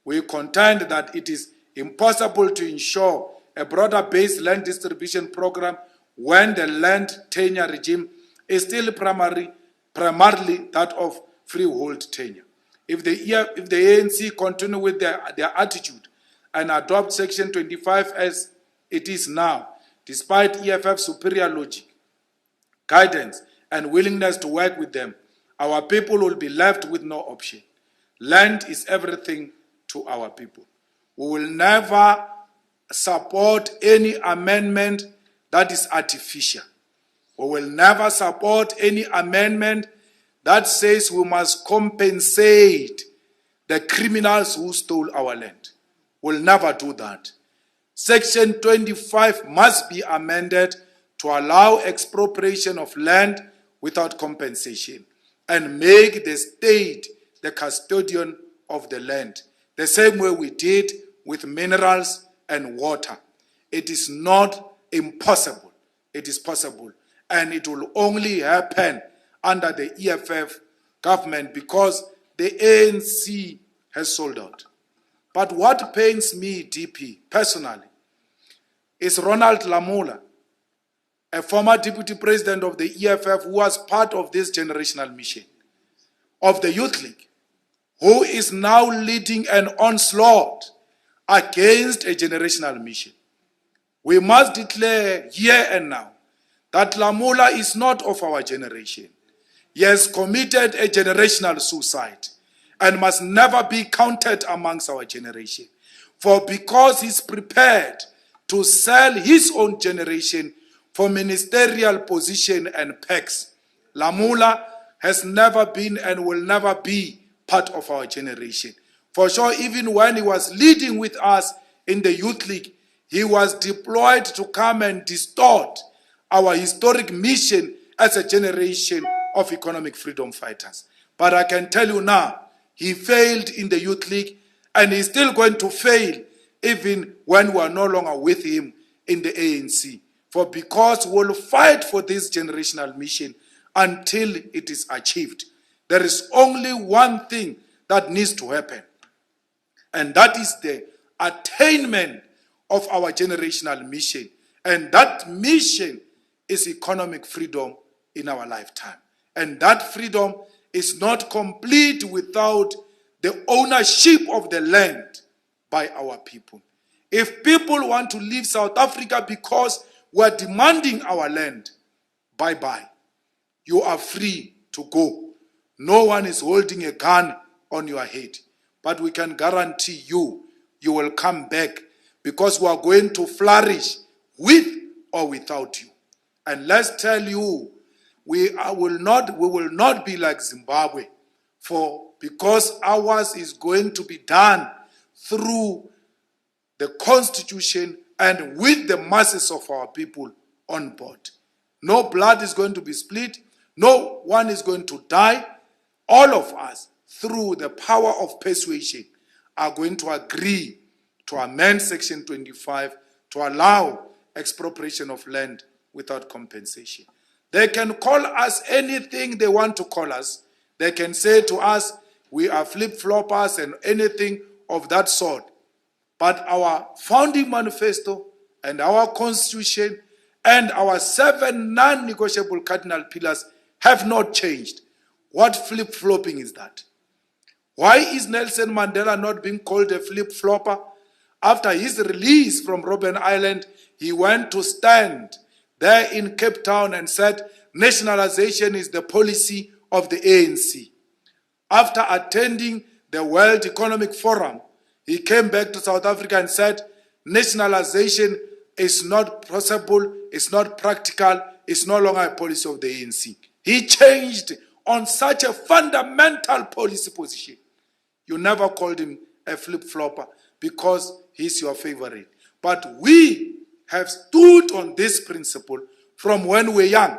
We contend that it is impossible to ensure a broader-based land distribution program when the land tenure regime is still primarily that of freehold tenure. If the ANC continue with their attitude and adopt Section 25 as it is now, despite EFF's superior logic, guidance, and willingness to work with them, our people will be left with no option. Land is everything to our people. We will never support any amendment that is artificial. We will never support any amendment that says we must compensate the criminals who stole our land. will never do that. Section 25 must be amended to allow expropriation of land without compensation and make the state the custodian of the land, the same way we did with minerals and water. It is not impossible. It is possible. And it will only happen under the EFF government because the ANC has sold out. But what pains me deeply, personally, is Ronald Lamola, a former deputy president of the EFF who was part of this generational mission of the Youth League, who is now leading an onslaught against a generational mission. We must declare here and now that Lamola is not of our generation. He has committed a generational suicide and must never be counted amongst our generation. For because he's prepared to sell his own generation for ministerial position and perks, Lamola has never been and will never be part of our generation. For sure, even when he was leading with us in the Youth League, he was deployed to come and distort our historic mission as a generation of economic freedom fighters. But I can tell you now, he failed in the Youth League, and he's still going to fail even when we are no longer with him in the ANC. For because we'll fight for this generational mission until it is achieved. There is only one thing that needs to happen, and that is the attainment of our generational mission. And that mission is economic freedom in our lifetime. And that freedom is not complete without the ownership of the land by our people. If people want to leave South Africa because we're demanding our land, bye-bye. You are free to go. No one is holding a gun on your head. But we can guarantee you, you will come back because we are going to flourish with or without you. And let's tell you, we will not be like Zimbabwe, because ours is going to be done through the constitution and with the masses of our people on board. No blood is going to be split. No one is going to die. All of us, through the power of persuasion, are going to agree to amend Section 25 to allow expropriation of land without compensation. They can call us anything they want to call us. They can say to us, we are flip-floppers and anything of that sort. But our founding manifesto and our constitution and our 7 non-negotiable cardinal pillars have not changed. What flip-flopping is that? Why is Nelson Mandela not being called a flip-flopper? After his release from Robben Island, he went to stand there in Cape Town and said, nationalization is the policy of the ANC. After attending the World Economic Forum, he came back to South Africa and said, nationalization is not possible, it's not practical, it's no longer a policy of the ANC. He changed on such a fundamental policy position. You never called him a flip-flopper because he's your favorite. But we have stood on this principle from when we were young.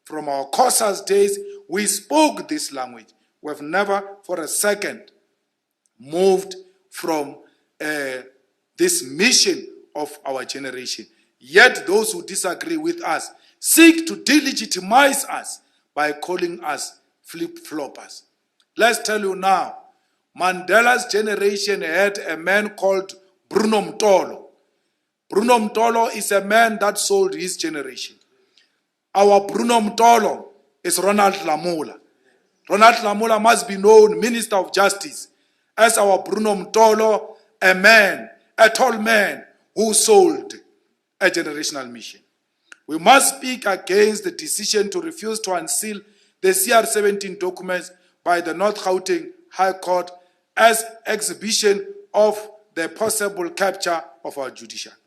From our COSAS days, we spoke this language. We have never for a second moved from this mission of our generation. Yet those who disagree with us seek to delegitimize us by calling us flip-floppers. Let's tell you now, Mandela's generation had a man called Bruno Mtolo. Bruno Mtolo is a man that sold his generation. Our Bruno Mtolo is Ronald Lamola. Ronald Lamola must be known, Minister of Justice, as our Bruno Mtolo, a man, a tall man who sold a generational mission. We must speak against the decision to refuse to unseal the CR17 documents by the North Gauteng High Court as exhibition of the possible capture of our judiciary.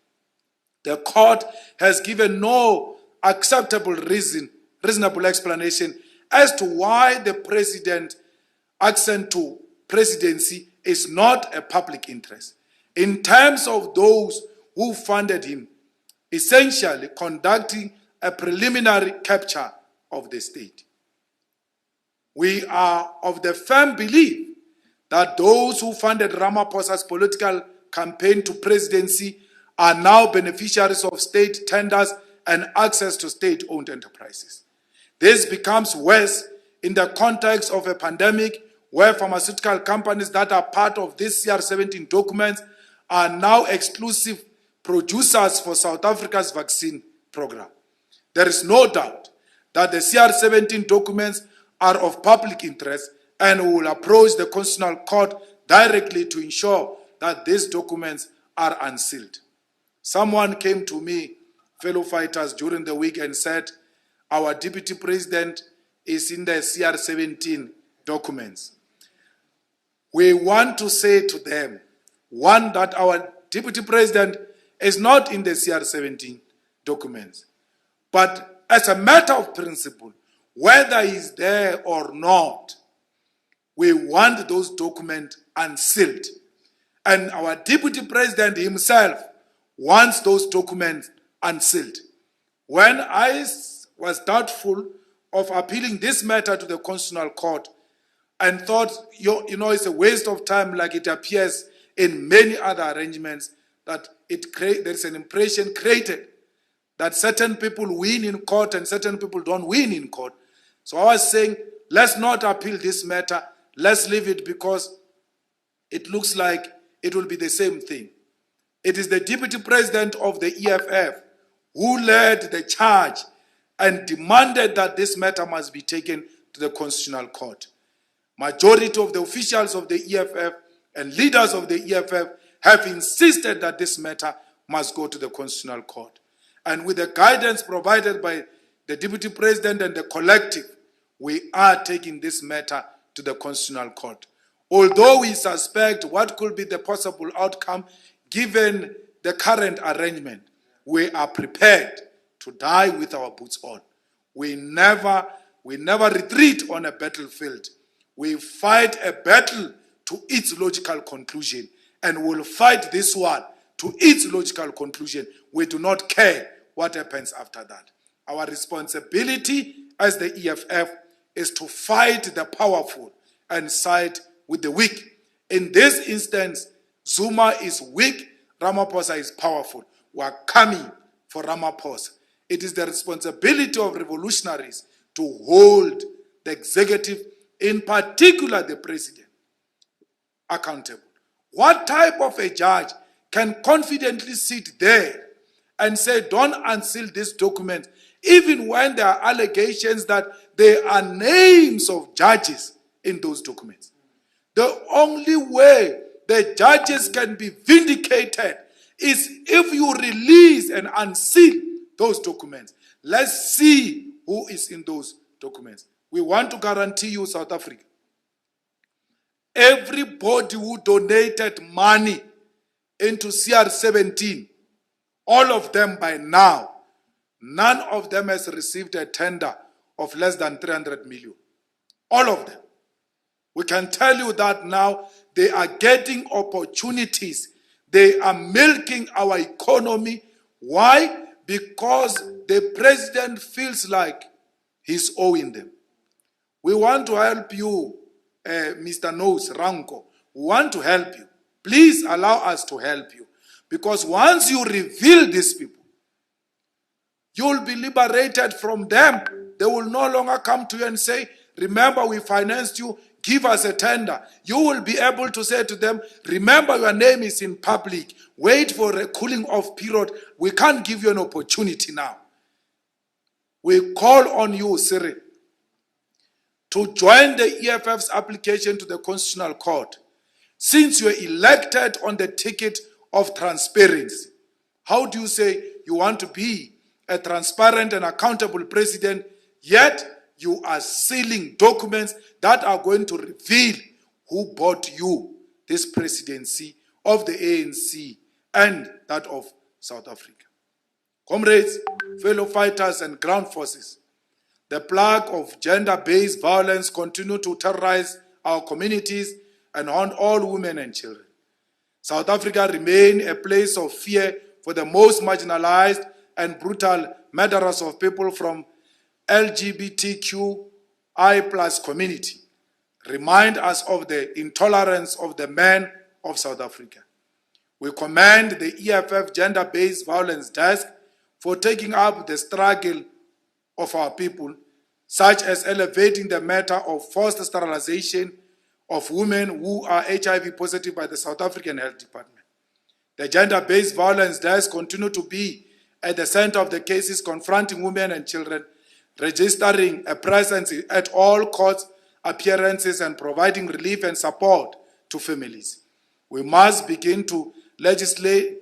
The court has given no acceptable reasonable explanation as to why the president accent to presidency is not a public interest. in terms of those who funded him, essentially conducting a preliminary capture of the state. We are of the firm belief that those who funded Ramaphosa's political campaign to presidency are now beneficiaries of state tenders and access to state-owned enterprises. This becomes worse in the context of a pandemic where pharmaceutical companies that are part of these CR17 documents are now exclusive producers for South Africa's vaccine program. There is no doubt that the CR17 documents are of public interest, and we will approach the Constitutional Court directly to ensure that these documents are unsealed. Someone came to me, fellow fighters, during the week and said, our deputy president is in the CR17 documents. We want to say to them, one, that our deputy president is not in the CR17 documents. But as a matter of principle, whether he's there or not, we want those documents unsealed. And our deputy president himself wants those documents unsealed. When I was doubtful of appealing this matter to the Constitutional Court and thought, it's a waste of time, like it appears in many other arrangements, that there's an impression created that certain people win in court and certain people don't win in court. So I was saying, let's not appeal this matter. Let's leave it, because it looks like it will be the same thing. It is the deputy president of the EFF who led the charge and demanded that this matter must be taken to the Constitutional Court. Majority of the officials of the EFF and leaders of the EFF have insisted that this matter must go to the Constitutional Court. And with the guidance provided by the deputy president and the collective, we are taking this matter to the Constitutional Court. Although we suspect what could be the possible outcome given the current arrangement, we are prepared to die with our boots on. We never retreat on a battlefield. We fight a battle to its logical conclusion, and we'll fight this one to its logical conclusion. We do not care what happens after that. Our responsibility as the EFF is to fight the powerful and side with the weak. In this instance, Zuma is weak, Ramaphosa is powerful. We are coming for Ramaphosa. It is the responsibility of revolutionaries to hold the executive, in particular the president, accountable. What type of a judge can confidently sit there and say, don't unseal this document, even when there are allegations that there are names of judges in those documents? The only way the judges can be vindicated is if you release and unseal those documents. Let's see who is in those documents. We want to guarantee you, South Africa, everybody who donated money into CR17, all of them by now, none of them has received a tender of less than 300 million. All of them. We can tell you that now they are getting opportunities. They are milking our economy. Why? Because the president feels like he's owing them. We want to help you, Mr. Nose, Ranko. We want to help you. Please allow us to help you. Because once you reveal these people, you will be liberated from them. They will no longer come to you and say, remember, we financed you, give us a tender. You will be able to say to them, remember, your name is in public. Wait for a cooling off period. We can't give you an opportunity now. We call on you, Siri, to join the EFF's application to the Constitutional Court. Since you are elected on the ticket of transparency, how do you say you want to be a transparent and accountable president, yet you are sealing documents that are going to reveal who bought you this presidency of the ANC and that of South Africa? Comrades, fellow fighters and ground forces, the plague of gender-based violence continues to terrorize our communities and haunt all women and children. South Africa remains a place of fear for the most marginalized and brutal murderers of people from LGBTQI plus community. Remind us of the intolerance of the men of South Africa. We commend the EFF Gender-Based Violence Desk for taking up the struggle of our people, such as elevating the matter of forced sterilization of women who are HIV positive by the South African Health Department. The Gender-Based Violence Desk continue to be at the center of the cases confronting women and children, registering a presence at all court appearances and providing relief and support to families. We must begin to legislate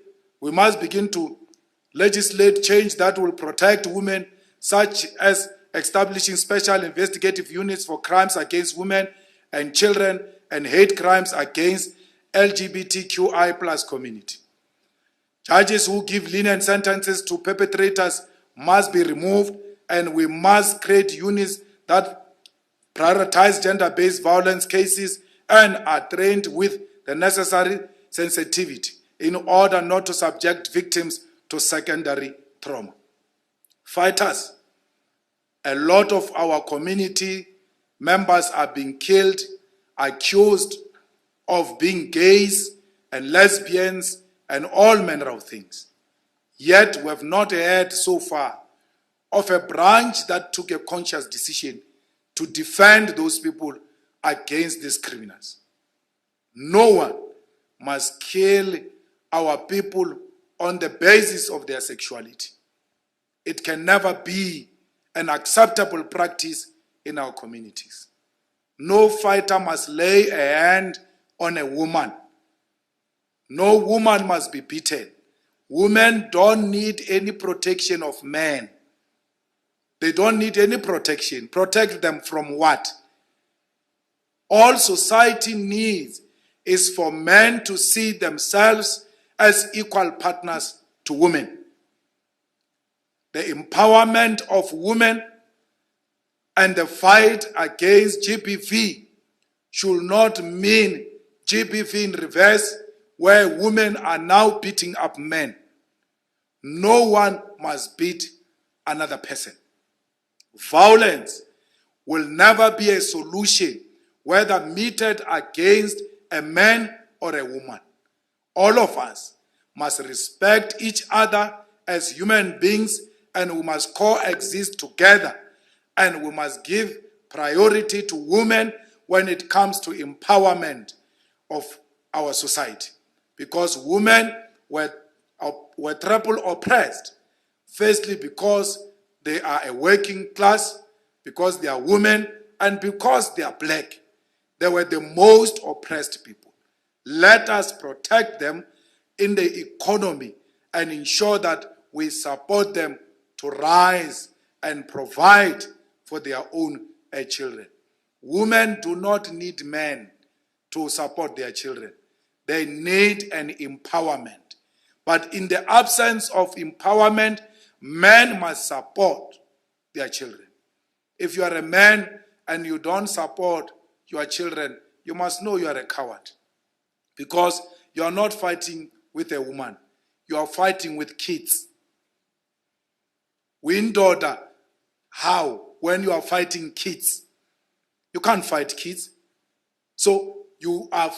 change that will protect women, such as establishing special investigative units for crimes against women and children and hate crimes against LGBTQI plus community. Judges who give lenient sentences to perpetrators must be removed, and we must create units that prioritize gender-based violence cases and are trained with the necessary sensitivity in order not to subject victims to secondary trauma. Fighters, a lot of our community members are being killed, accused of being gays and lesbians and all manner of things. Yet we have not heard so far of a branch that took a conscious decision to defend those people against these criminals. No one must kill our people on the basis of their sexuality. It can never be an acceptable practice in our communities. No fighter must lay a hand on a woman. No woman must be beaten. Women don't need any protection of men. They don't need any protection. Protect them from what? All society needs is for men to see themselves as equal partners to women. The empowerment of women and the fight against GBV should not mean GBV in reverse, where women are now beating up men. No one must beat another person. Violence will never be a solution, whether meted against a man or a woman. All of us must respect each other as human beings, and we must coexist together, and we must give priority to women when it comes to empowerment of our society. Because women were triple oppressed. Firstly, because they are a working class, because they are women, and because they are black. They were the most oppressed people. Let us protect them in the economy and ensure that we support them to rise and provide for their own children. Women do not need men to support their children. They need an empowerment. But in the absence of empowerment, men must support their children. If you are a man and you don't support your children, you must know you are a coward. Because you are not fighting with a woman. You are fighting with kids. Daughter, how? When you are fighting kids. You can't fight kids. So you are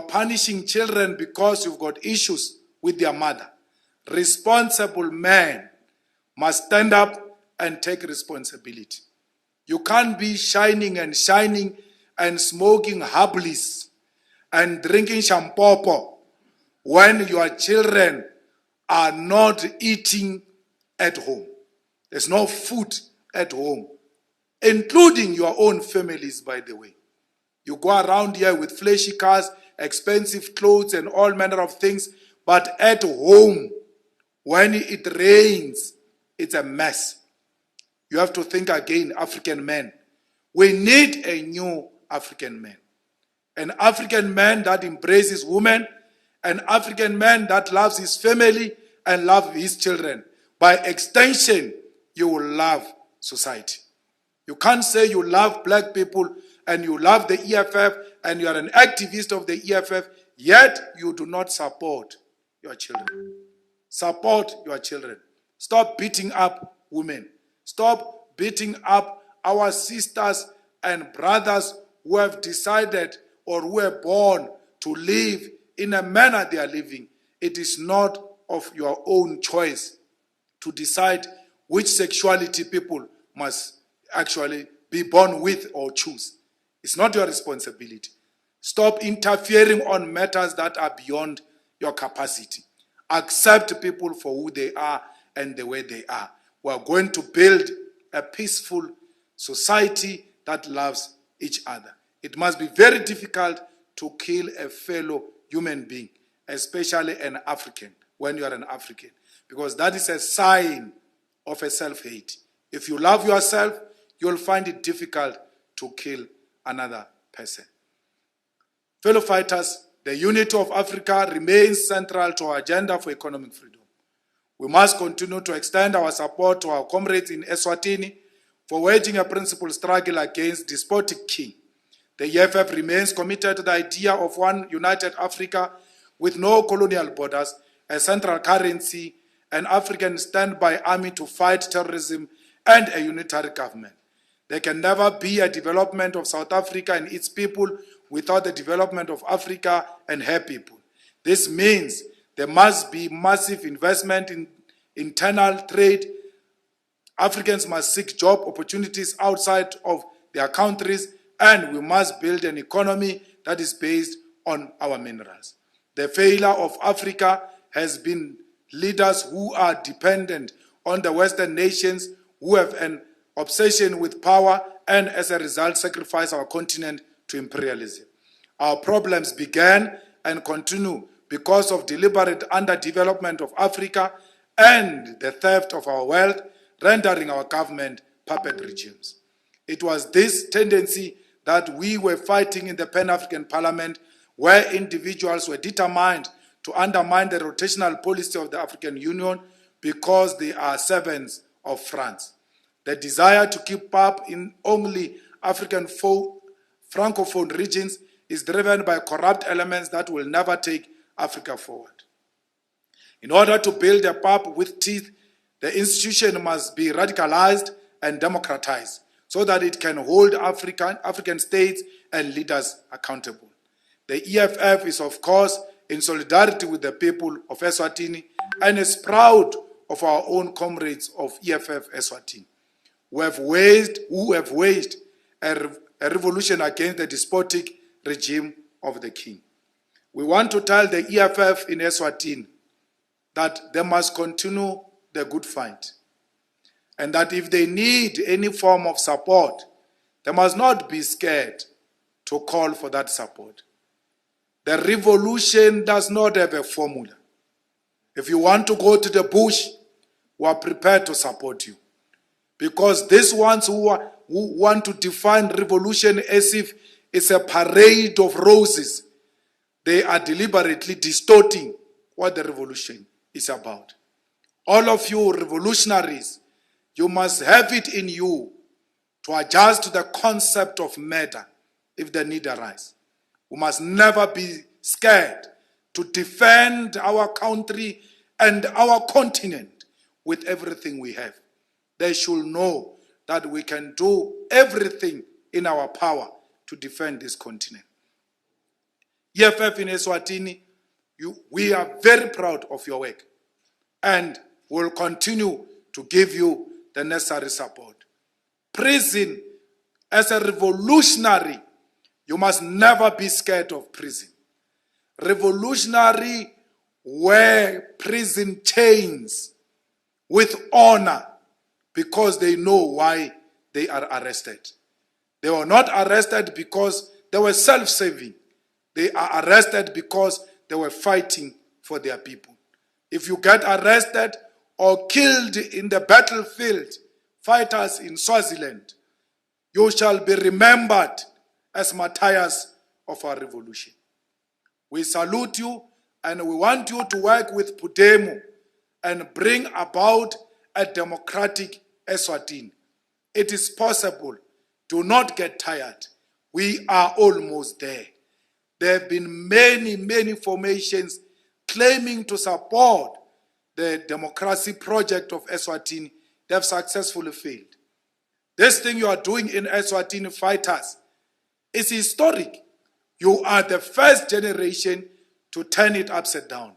punishing children because you've got issues with their mother. Responsible men must stand up and take responsibility. You can't be shining and smoking hablis and drinking champopo when your children are not eating at home. There's no food at home, including your own families, by the way. You go around here with flashy cars, expensive clothes, and all manner of things, but at home, when it rains, it's a mess. You have to think again, African men. We need a new African man. An African man that embraces women, an African man that loves his family and loves his children. By extension, you will love society. You can't say you love black people and you love the EFF and you are an activist of the EFF, Yet you do not support your children. Support your children. Stop beating up women. Stop beating up our sisters and brothers who have decided or who were born to live in a manner they are living. It is not of your own choice to decide which sexuality people must actually be born with or choose. It's not your responsibility. Stop interfering on matters that are beyond your capacity. Accept people for who they are and the way they are. We are going to build a peaceful society that loves each other. It must be very difficult to kill a fellow human being, especially an African, when you are an African, because that is a sign of a self-hate. If you love yourself, you'll find it difficult to kill another person. Fellow fighters, the unity of Africa remains central to our agenda for economic freedom. We must continue to extend our support to our comrades in Eswatini for waging a principled struggle against despotic king. The EFF remains committed to the idea of one united Africa with no colonial borders, a central currency, an African standby army to fight terrorism, and a unitary government. There can never be a development of South Africa and its people without the development of Africa and her people. This means there must be massive investment in internal trade. Africans must seek job opportunities outside of their countries, and we must build an economy that is based on our minerals. The failure of Africa has been leaders who are dependent on the Western nations, who have an obsession with power and as a result sacrifice our continent to imperialism. Our problems began and continue because of deliberate underdevelopment of Africa and the theft of our wealth, rendering our government puppet regimes. It was this tendency that we were fighting in the Pan-African Parliament, where individuals were determined to undermine the rotational policy of the African Union because they are servants of France. The desire to keep up in only African Francophone regions is driven by corrupt elements that will never take Africa forward. In order to build a pub with teeth, the institution must be radicalized and democratized so that it can hold African states and leaders accountable. The EFF is, of course, in solidarity with the people of Eswatini and is proud of our own comrades of EFF Eswatini, who have waged a revolution against the despotic regime of the king. We want to tell the EFF in Eswatini that they must continue the good fight, and that if they need any form of support, they must not be scared to call for that support. The revolution does not have a formula. If you want to go to the bush, we are prepared to support you. Because these ones who want to define revolution as if it's a parade of roses, they are deliberately distorting what the revolution is about. All of you revolutionaries, you must have it in you to adjust to the concept of murder if the need arises. We must never be scared to defend our country and our continent with everything we have. They should know that we can do everything in our power to defend this continent. EFF in Eswatini, we are very proud of your work and will continue to give you the necessary support. Prison, as a revolutionary, you must never be scared of prison. Revolutionary wear prison chains with honor because they know why they are arrested. They were not arrested because they were self-serving. They are arrested because they were fighting for their people. If you get arrested or killed in the battlefield, fighters in Swaziland, you shall be remembered as martyrs of our revolution. We salute you and we want you to work with Pudemo and bring about a democratic Eswatini. It is possible. Do not get tired. We are almost there. There have been many formations claiming to support the democracy project of Eswatini. They have successfully failed. This thing you are doing in Eswatini, fighters, is historic. You are the first generation to turn it upside down.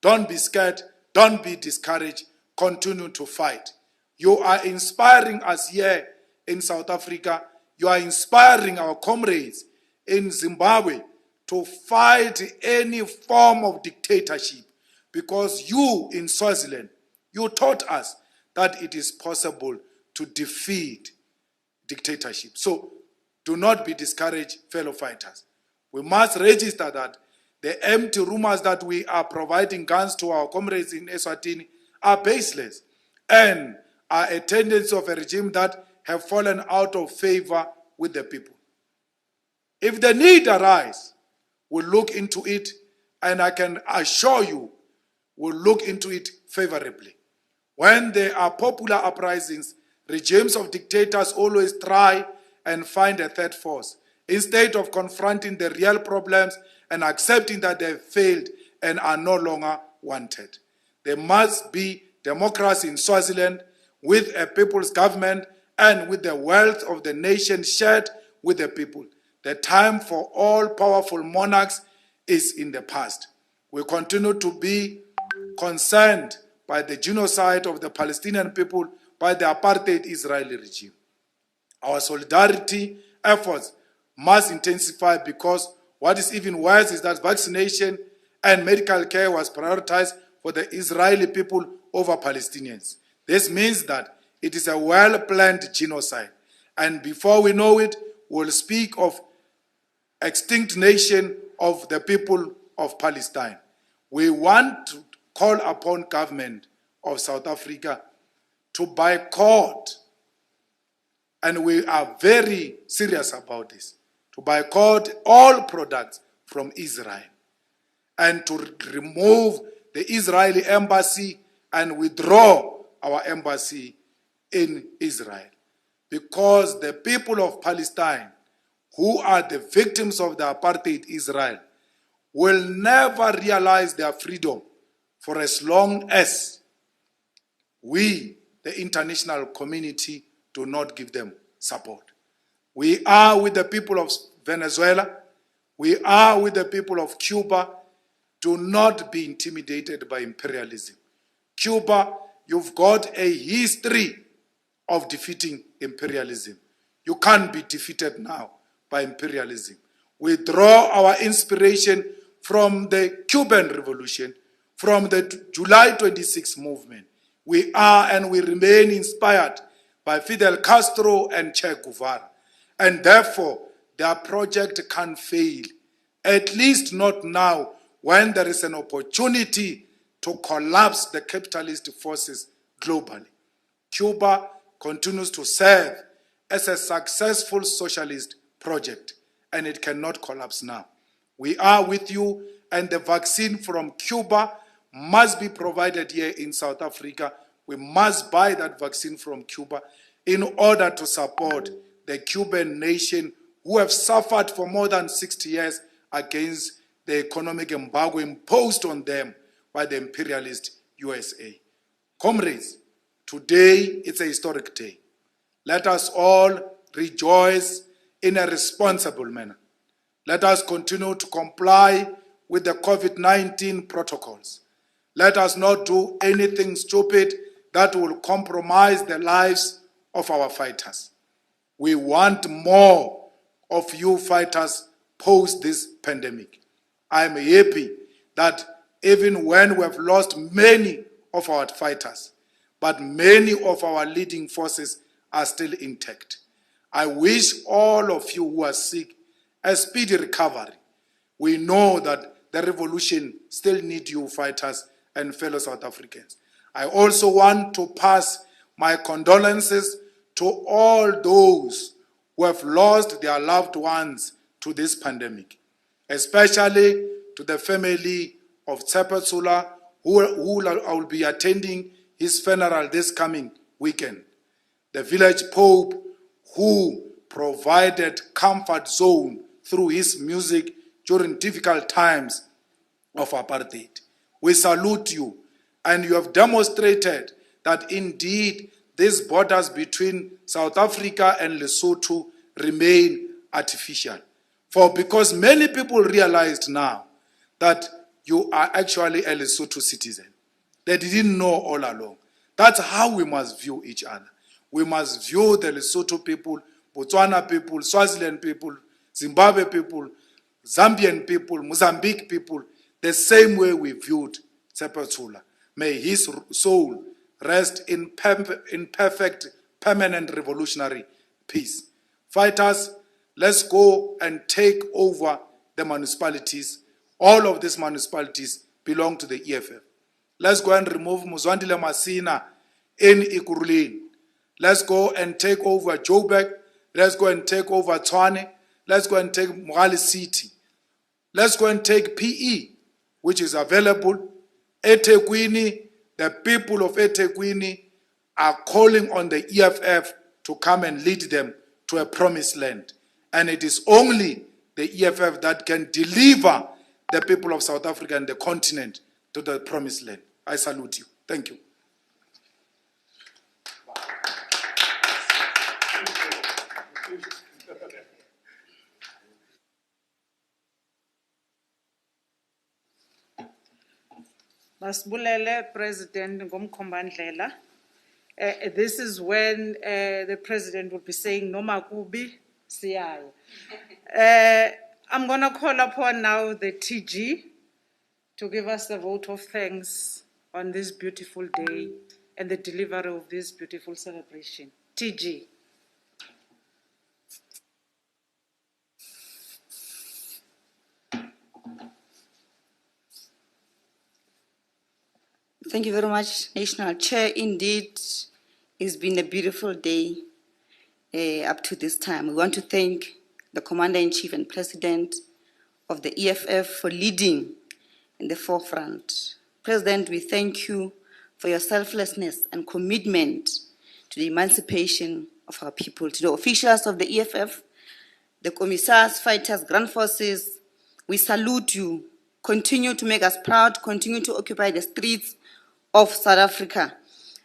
Don't be scared. Don't be discouraged. Continue to fight. You are inspiring us here in South Africa. You are inspiring our comrades in Zimbabwe to fight any form of dictatorship, because you in Swaziland, you taught us that it is possible to defeat dictatorship. So do not be discouraged, fellow fighters. We must register that the empty rumors that we are providing guns to our comrades in Eswatini are baseless and are a tendency of a regime that have fallen out of favor with the people. If the need arises, we'll look into it, and I can assure you we'll look into it favorably. When there are popular uprisings, regimes of dictators always try and find a third force, instead of confronting the real problems and accepting that they have failed and are no longer wanted. There must be democracy in Swaziland, with a people's government and with the wealth of the nation shared with the people. The time for all powerful monarchs is in the past. We continue to be concerned by the genocide of the Palestinian people by the apartheid Israeli regime. Our solidarity efforts must intensify, because what is even worse is that vaccination and medical care was prioritized for the Israeli people over Palestinians. This means that it is a well-planned genocide. And before we know it, we'll speak of extinct nation of the people of Palestine. We want to call upon government of South Africa to boycott, and we are very serious about this, to boycott all products from Israel and to remove the Israeli embassy and withdraw our embassy in Israel. Because the people of Palestine, who are the victims of the apartheid Israel, will never realize their freedom for as long as we, the international community, do not give them support. We are with the people of Venezuela. We are with the people of Cuba. Do not be intimidated by imperialism. Cuba, you've got a history of defeating imperialism. You can't be defeated now by imperialism. We draw our inspiration from the Cuban Revolution, from the July 26 movement. We are and we remain inspired by Fidel Castro and Che Guevara. And therefore, their project can't fail, at least not now, when there is an opportunity to collapse the capitalist forces globally. Cuba continues to serve as a successful socialist project, and it cannot collapse now. We are with you, and the vaccine from Cuba must be provided here in South Africa. We must buy that vaccine from Cuba in order to support the Cuban nation, who have suffered for more than 60 years against the economic embargo imposed on them by the imperialist USA. Comrades, today it's a historic day. Let us all rejoice in a responsible manner. Let us continue to comply with the COVID-19 protocols. Let us not do anything stupid that will compromise the lives of our fighters. We want more of you fighters post this pandemic. I am happy that even when we have lost many of our fighters, but many of our leading forces are still intact. I wish all of you who are sick a speedy recovery. We know that the revolution still needs you fighters and fellow South Africans. I also want to pass my condolences to all those who have lost their loved ones to this pandemic, especially to the family of Tshepatsula, who I will be attending his funeral this coming weekend. The village pope, who provided comfort zone through his music during difficult times of apartheid. We salute you, and you have demonstrated that indeed these borders between South Africa and Lesotho remain artificial. For because many people realized now that you are actually a Lesotho citizen. They didn't know all along. That's how we must view each other. We must view the Lesotho people, Botswana people, Swaziland people, Zimbabwe people, Zambian people, Mozambique people, the same way we viewed Sepetzula. May his soul rest in perfect, permanent revolutionary peace. Fighters, let's go and take over the municipalities. All of these municipalities belong to the EFF. Let's go and remove Muzwandile Masina in Ikurulin. Let's go and take over Joburg. Let's go and take over Tshwane. Let's go and take Mogale City. Let's go and take PE, which is available. eThekwini, the people of eThekwini are calling on the EFF to come and lead them to a promised land. And it is only the EFF that can deliver the people of South Africa and the continent to the promised land. I salute you. Thank you. Masibulele President Ngomkhombandlela. This is when the President will be saying Noma Kubi Siyaya. I'm going to call upon now the TG to give us the vote of thanks on this beautiful day and the delivery of this beautiful celebration. TG. Thank you very much, National Chair. Indeed, it's been a beautiful day up to this time. We want to thank the Commander-in-Chief and President of the EFF for leading in the forefront. President, we thank you for your selflessness and commitment to the emancipation of our people. To the officials of the EFF, the commissars, fighters, ground forces, we salute you. Continue to make us proud, continue to occupy the streets of South Africa.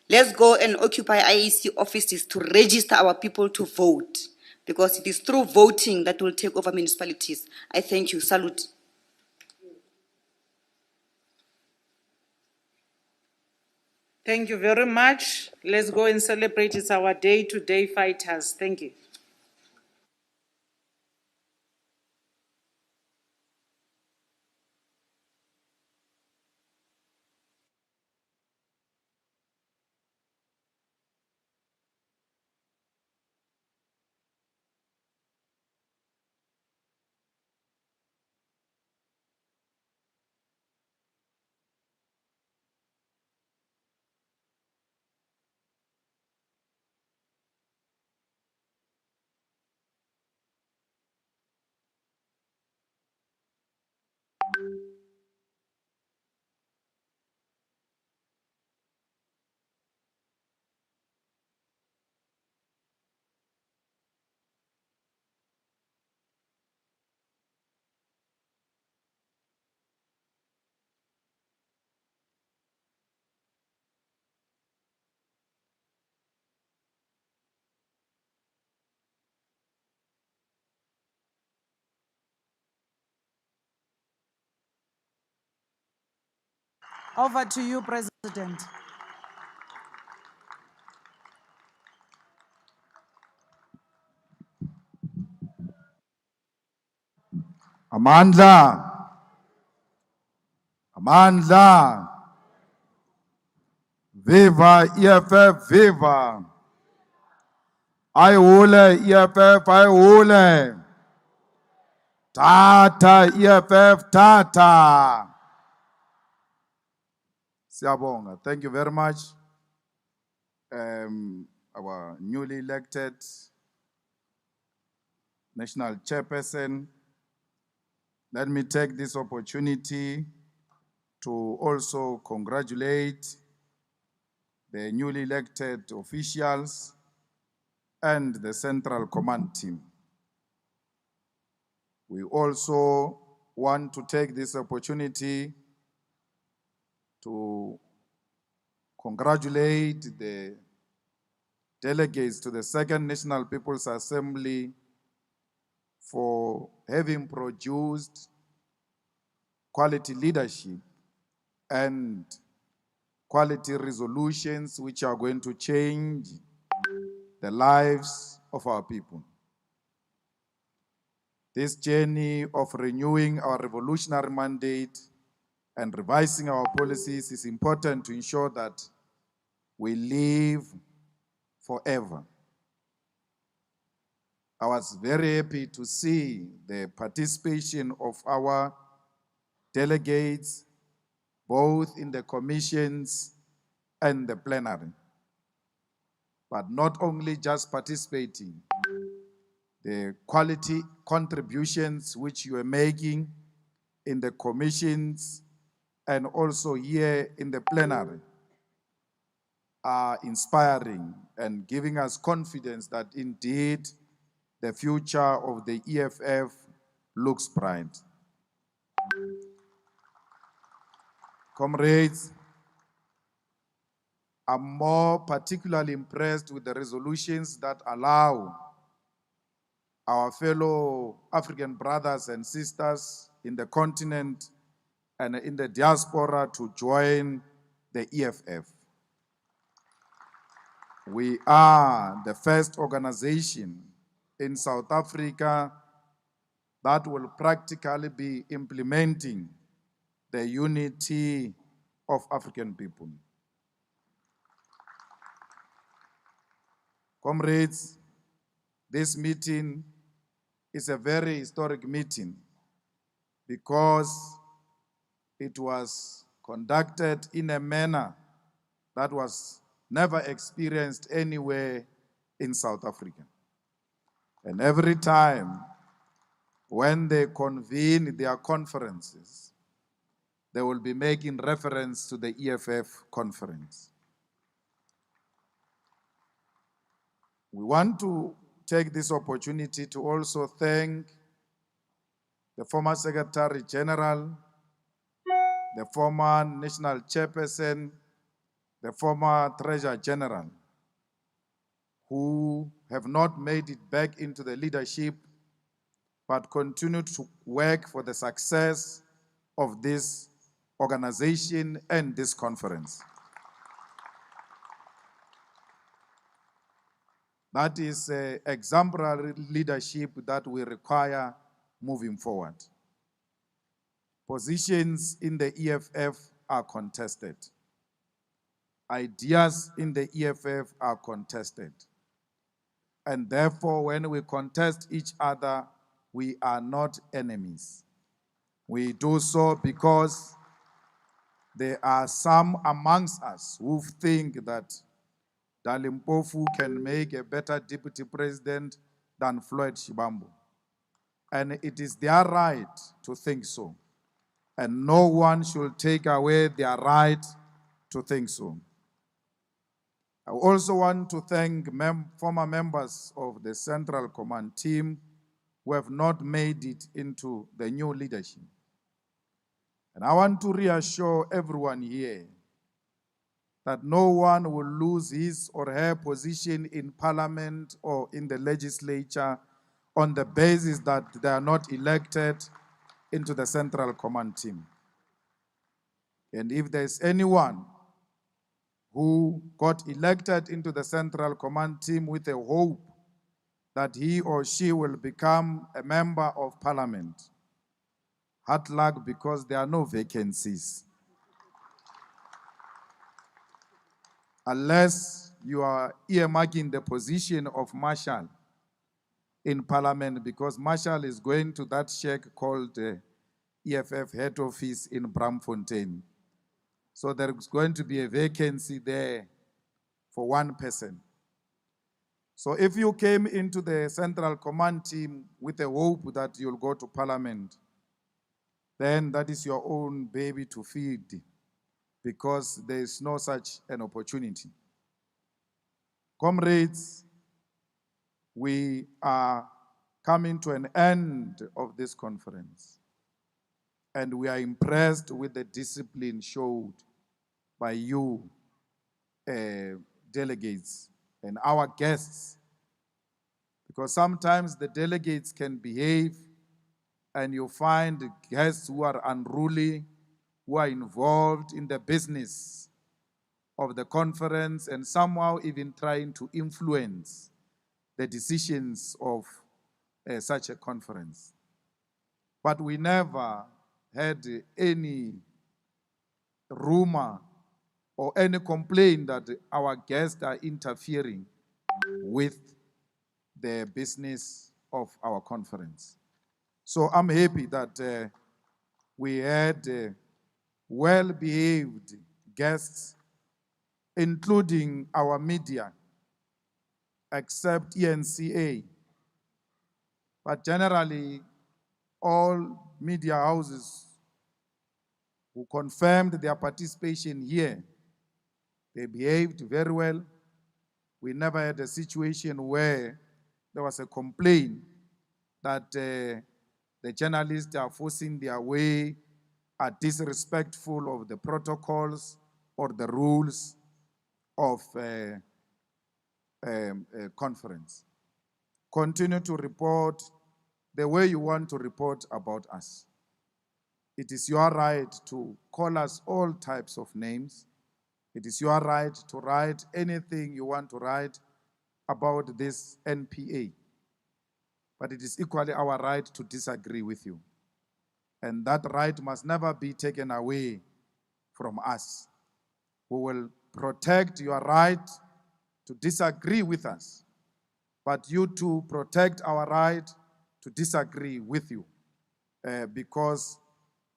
Let's go and occupy IEC offices to register our people to vote, because it is through voting that will take over municipalities. I thank you. Salute. Thank you very much. Let's go and celebrate. It's our day-to-day fighters. Thank you. Over to you, President. Amandla. Amandla. Viva EFF, viva. Ayule EFF, ayule. Tata EFF, tata. Siyabonga. Thank you very much. Our newly elected National Chairperson, let me take this opportunity to also congratulate the newly elected officials and the Central Command team. We also want to take this opportunity to congratulate the delegates to the Second National People's Assembly for having produced quality leadership and quality resolutions which are going to change the lives of our people. This journey of renewing our revolutionary mandate and revising our policies is important to ensure that we live forever. I was very happy to see the participation of our delegates, both in the commissions and the plenary. But not only just participating, the quality contributions which you are making in the commissions and also here in the plenary are inspiring and giving us confidence that indeed the future of the EFF looks bright. Comrades, I'm more particularly impressed with the resolutions that allow our fellow African brothers and sisters in the continent and in the diaspora to join the EFF. We are the first organization in South Africa that will practically be implementing the unity of African people. Comrades, this meeting is a very historic meeting because it was conducted in a manner that was never experienced anywhere in South Africa. And every time when they convene their conferences, they will be making reference to the EFF conference. We want to take this opportunity to also thank the former Secretary General, the former National Chairperson, the former Treasurer General, who have not made it back into the leadership, but continue to work for the success of this organization and this conference. That is exemplary leadership that we require moving forward. Positions in the EFF are contested. Ideas in the EFF are contested. And therefore, when we contest each other, we are not enemies. We do so because there are some amongst us who think that Dalimpofu can make a better deputy president than Floyd Shibambu. And it is their right to think so. And no one should take away their right to think so. I also want to thank former members of the Central Command team who have not made it into the new leadership. And I want to reassure everyone here that no one will lose his or her position in parliament or in the legislature on the basis that they are not elected into the Central Command team. And if there's anyone who got elected into the Central Command team with a hope that he or she will become a member of parliament, hard luck, because there are no vacancies. Unless you are earmarking the position of Marshal in parliament, because Marshal is going to that sheikh called EFF head office in Bramfontein. So there is going to be a vacancy there for one person. So if you came into the Central Command team with a hope that you'll go to parliament, then that is your own baby to feed, because there is no such an opportunity. Comrades, we are coming to an end of this conference. And we are impressed with the discipline showed by you, delegates, and our guests. Because sometimes the delegates can behave and you find guests who are unruly, who are involved in the business of the conference and somehow even trying to influence the decisions of such a conference. But we never had any rumor or any complaint that our guests are interfering with the business of our conference. So I'm happy that we had well-behaved guests, including our media, except ENCA. But generally, all media houses who confirmed their participation here, they behaved very well. We never had a situation where there was a complaint that the journalists are forcing their way, are disrespectful of the protocols or the rules of a conference. Continue to report the way you want to report about us. It is your right to call us all types of names. It is your right to write anything you want to write about this NPA. But it is equally our right to disagree with you. And that right must never be taken away from us. We will protect your right to disagree with us, but you too protect our right to disagree with you because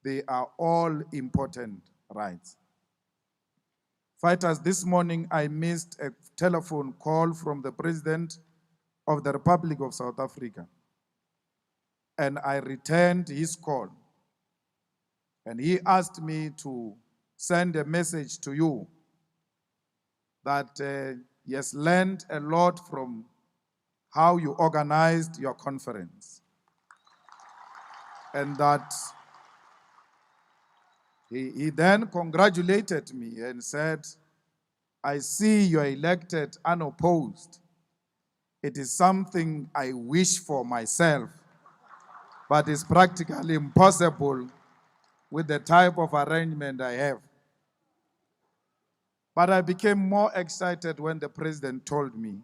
they are all important rights. Fighters, this morning I missed a telephone call from the President of the Republic of South Africa, and I returned his call. And he asked me to send a message to you that he has learned a lot from how you organized your conference. And that he then congratulated me and said, I see you are elected unopposed. It is something I wish for myself, but it's practically impossible with the type of arrangement I have. But I became more excited when the president told me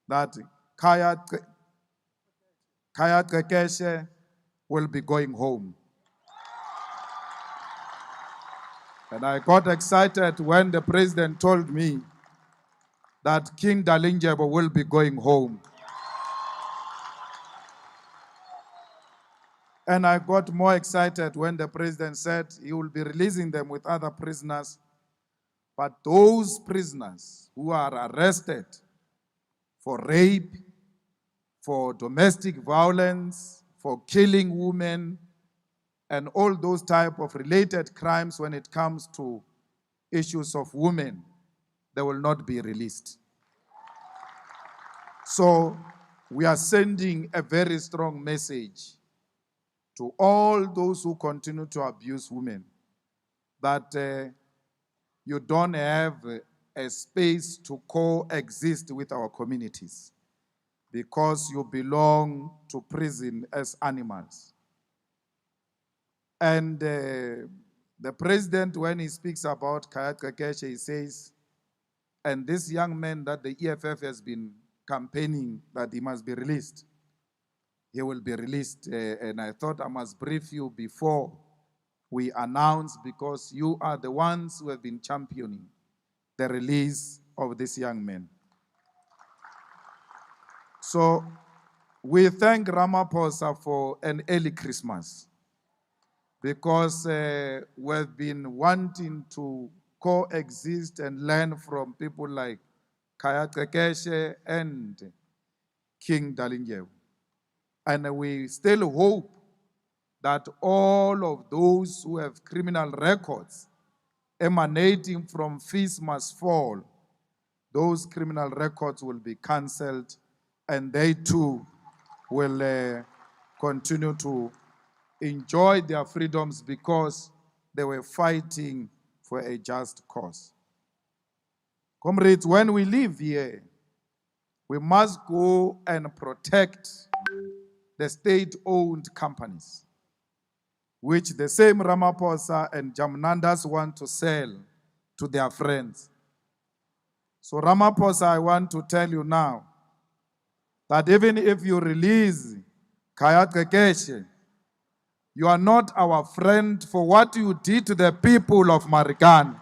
that Kaya Kekeshe will be going home. And I got excited when the president told me that King Dalindyebo will be going home. And I got more excited when the president said he will be releasing them with other prisoners. But those prisoners who are arrested for rape, for domestic violence, for killing women, and all those type of related crimes when it comes to issues of women, they will not be released. So we are sending a very strong message to all those who continue to abuse women that you don't have a space to coexist with our communities because you belong to prison as animals. And the president, when he speaks about Kaya Kekeshe, he says, and this young man that the EFF has been campaigning that he must be released, he will be released. And I thought I must brief you before we announce, because you are the ones who have been championing the release of this young man. So we thank Ramaphosa for an early Christmas, because we've been wanting to coexist and learn from people like Kaya Kekeshe and King Dalindyebo. And we still hope that all of those who have criminal records emanating from fees must fall, those criminal records will be cancelled and they too will continue to enjoyed their freedoms because they were fighting for a just cause. Comrades, when we live here, we must go and protect the state-owned companies, which the same Ramaphosa and Jamnandas want to sell to their friends. So Ramaphosa, I want to tell you now that even if you release Kayat Gekeshe, you are not our friend for what you did to the people of Marigan.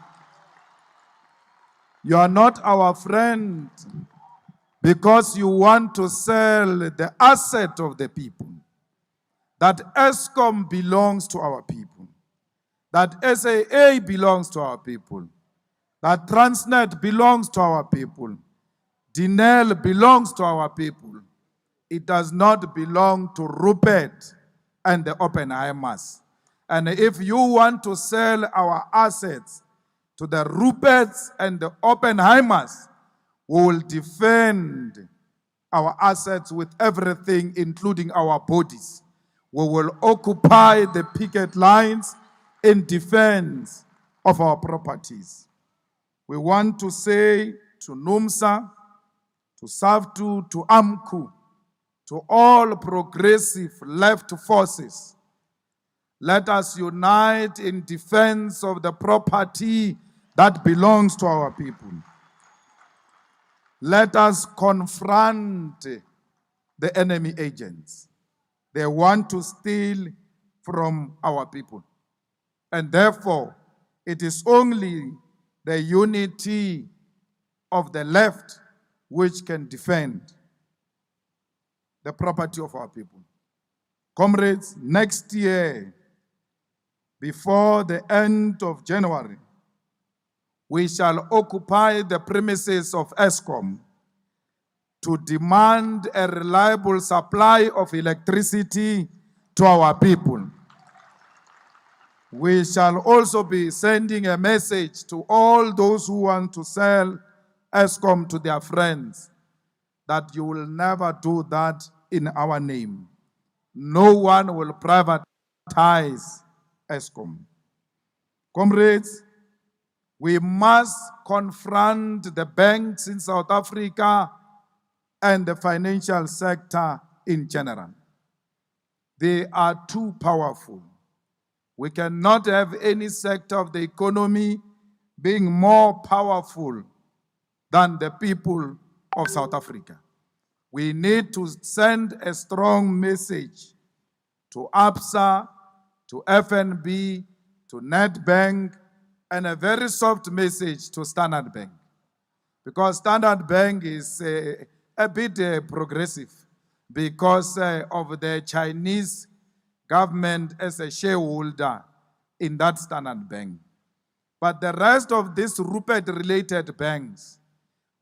You are not our friend because you want to sell the asset of the people. That ESCOM belongs to our people. That SAA belongs to our people. That Transnet belongs to our people. Dinel belongs to our people. It does not belong to Rupert and the Oppenheimers. And if you want to sell our assets to the Ruperts and the Oppenheimers, we will defend our assets with everything, including our bodies. We will occupy the picket lines in defense of our properties. We want to say to NUMSA, to SAFTU, to AMKU, to all progressive left forces, let us unite in defense of the property that belongs to our people. Let us confront the enemy agents. They want to steal from our people. And therefore, it is only the unity of the left which can defend the property of our people. Comrades, next year, before the end of January, we shall occupy the premises of ESCOM to demand a reliable supply of electricity to our people. We shall also be sending a message to all those who want to sell ESCOM to their friends that you will never do that in our name. No one will privatize ESCOM. Comrades, we must confront the banks in South Africa and the financial sector in general. They are too powerful. We cannot have any sector of the economy being more powerful than the people of South Africa. We need to send a strong message to ABSA, to FNB, to Nedbank, and a very soft message to Standard Bank. Because Standard Bank is a bit progressive because of the Chinese government as a shareholder in that Standard Bank. But the rest of these Rupert-related banks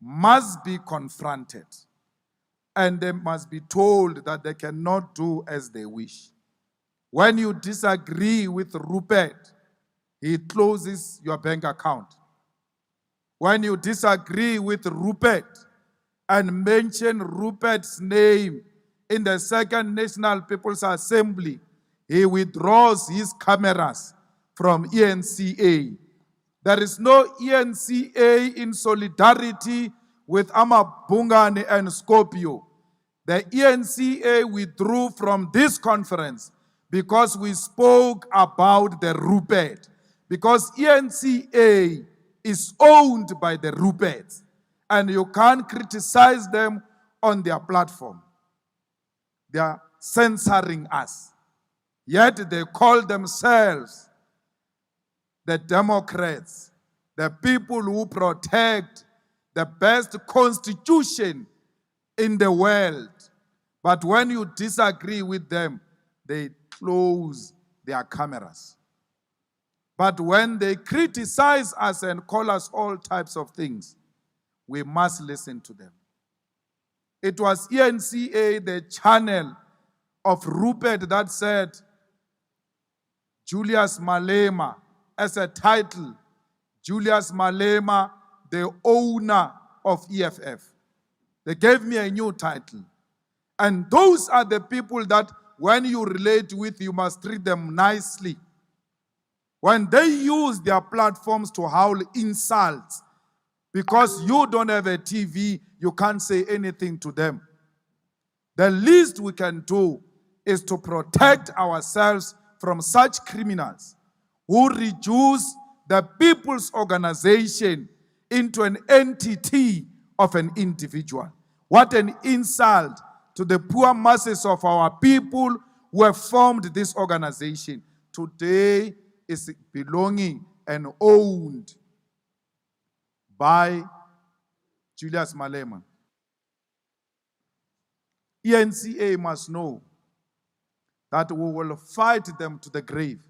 must be confronted, and they must be told that they cannot do as they wish. When you disagree with Rupert, he closes your bank account. When you disagree with Rupert and mention Rupert's name in the Second National People's Assembly, he withdraws his cameras from ENCA. There is no ENCA in solidarity with Amabungane and Scorpio. The ENCA withdrew from this conference because we spoke about the Rupert. Because ENCA is owned by the Ruperts, and you can't criticize them on their platform. They are censoring us. Yet they call themselves the Democrats, the people who protect the best constitution in the world. But when you disagree with them, they close their cameras. But when they criticize us and call us all types of things, we must listen to them. It was ENCA, the channel of Rupert, that said, Julius Malema, as a title, Julius Malema, the owner of EFF. They gave me a new title. And those are the people that when you relate with, you must treat them nicely. When they use their platforms to howl insults, because you don't have a TV, you can't say anything to them. The least we can do is to protect ourselves from such criminals who reduce the people's organization into an entity of an individual. What an insult to the poor masses of our people who have formed this organization. Today is belonging and owned by Julius Malema. ENCA must know that we will fight them to the grave.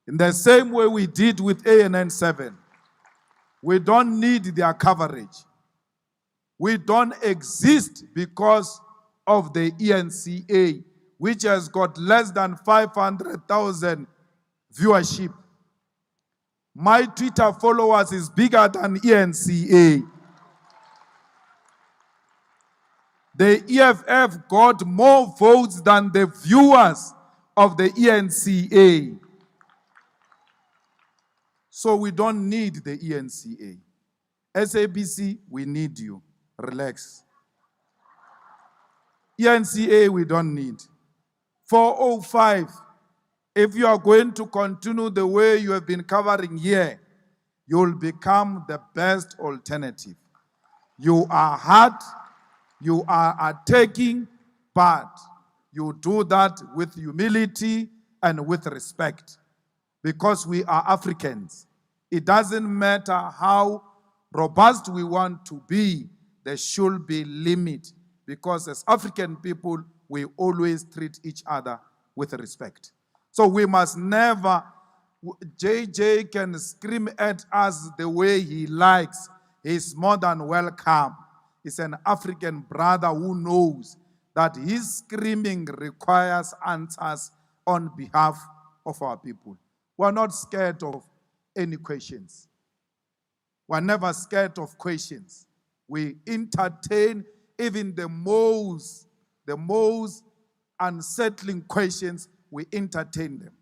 In the same way we did with ANN 7. We don't need their coverage. We don't exist because of the ENCA, which has got less than 500,000 viewership. My Twitter followers is bigger than ENCA. The EFF got more votes than the viewers of the ENCA. So we don't need the ENCA. SABC, we need you. Relax. ENCA, we don't need. 405, if you are going to continue the way you have been covering here, you will become the best alternative. You are hard, you are attacking, but you do that with humility and with respect. Because we are Africans. It doesn't matter how robust we want to be, there should be limit. Because as African people, we always treat each other with respect. So we must never, JJ can scream at us the way he likes. He's more than welcome. He's an African brother who knows that his screaming requires answers on behalf of our people. We're not scared of any questions. We're never scared of questions. We entertain even the most unsettling questions, we entertain them.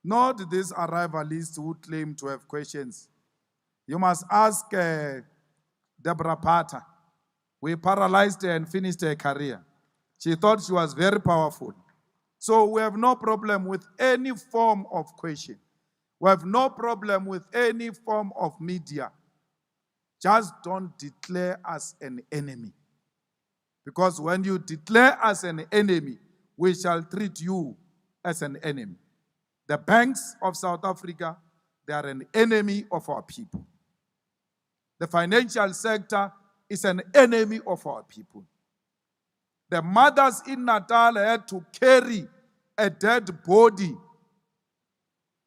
Not these arrivalists who claim to have questions. You must ask Deborah Pater. We paralyzed her and finished her career. She thought she was very powerful. So we have no problem with any form of question. We have no problem with any form of media. Just don't declare us an enemy. Because when you declare us an enemy, we shall treat you as an enemy. The banks of South Africa, they are an enemy of our people. The financial sector is an enemy of our people. The mothers in Natal had to carry a dead body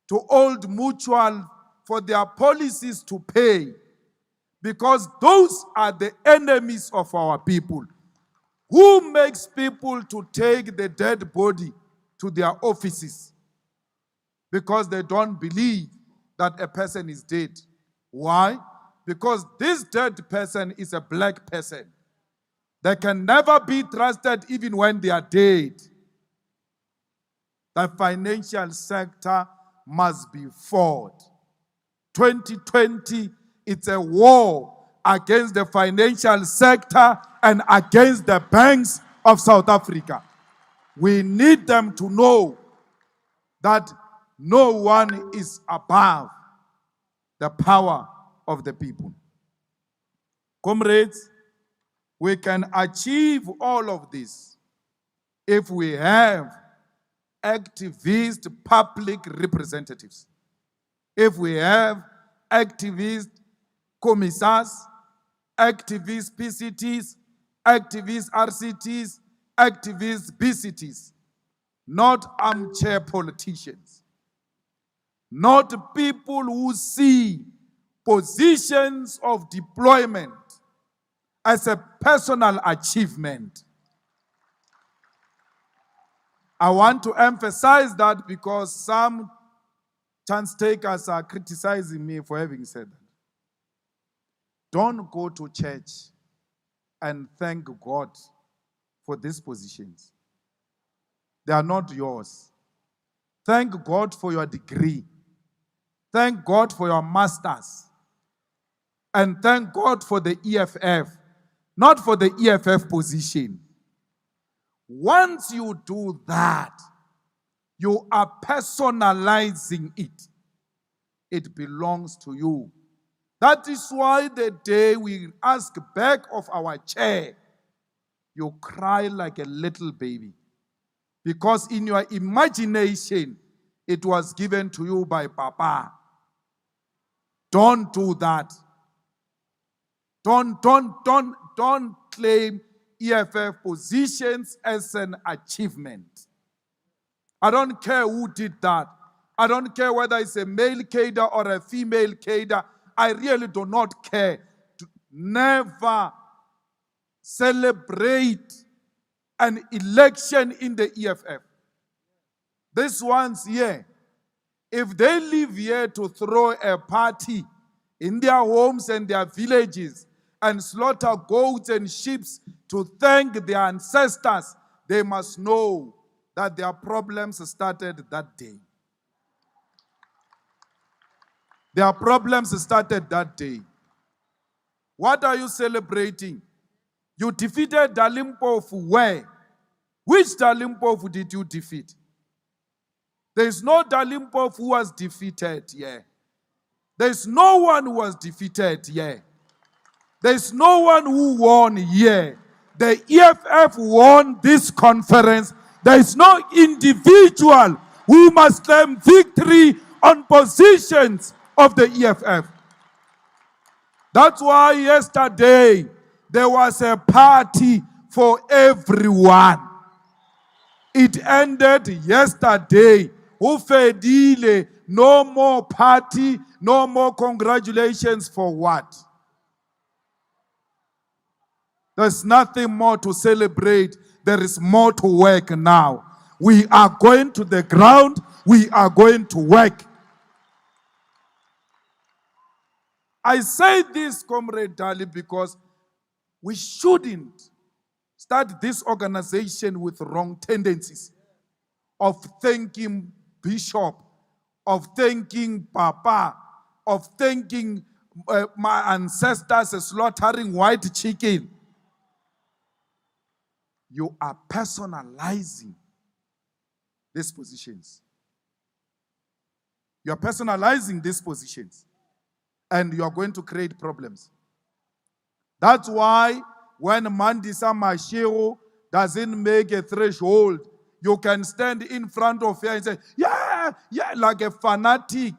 to Old Mutual for their policies to pay, because those are the enemies of our people. Who makes people to take the dead body to their offices? Because they don't believe that a person is dead. Why? Because this dead person is a black person. They can never be trusted even when they are dead. The financial sector must be fought. 2020, it's a war against the financial sector and against the banks of South Africa. We need them to know that no one is above the power of the people. Comrades, we can achieve all of this if we have activist public representatives, if we have activist commissars, activist PCTs, activist RCTs, activist BCTs, not armchair politicians, not people who see positions of deployment as a personal achievement. I want to emphasize that because some chance takers are criticizing me for having said that. Don't go to church and thank God for these positions. They are not yours. Thank God for your degree. Thank God for your masters. And thank God for the EFF, not for the EFF position. Once you do that, you are personalizing it. It belongs to you. That is why the day we ask back of our chair, you cry like a little baby. Because in your imagination, it was given to you by Papa. Don't do that. Don't claim EFF positions as an achievement. I don't care who did that. I don't care whether it's a male cadre or a female cadre. I really do not care. Never celebrate an election in the EFF. These ones here, if they live here to throw a party in their homes and their villages and slaughter goats and sheep to thank their ancestors, they must know that their problems started that day. Their problems started that day. What are you celebrating? You defeated Dalimpofu where? Which Dalimpofu did you defeat? There is no Dalimpofu who was defeated here. There is no one who was defeated here. There is no one who won here. The EFF won this conference. There is no individual who must claim victory on positions of the EFF. That's why yesterday there was a party for everyone. It ended yesterday. Ufedile, no more party, no more congratulations for what? There's nothing more to celebrate. There is more to work now. We are going to the ground. We are going to work. I say this, Comrade Dali, because we shouldn't start this organization with wrong tendencies of thanking Bishop, of thanking Papa, of thanking my ancestors slaughtering white chicken. You are personalizing these positions. You are personalizing these positions. And you are going to create problems. That's why when Mandisa Mashiro doesn't make a threshold, you can stand in front of her and say, yeah, like a fanatic.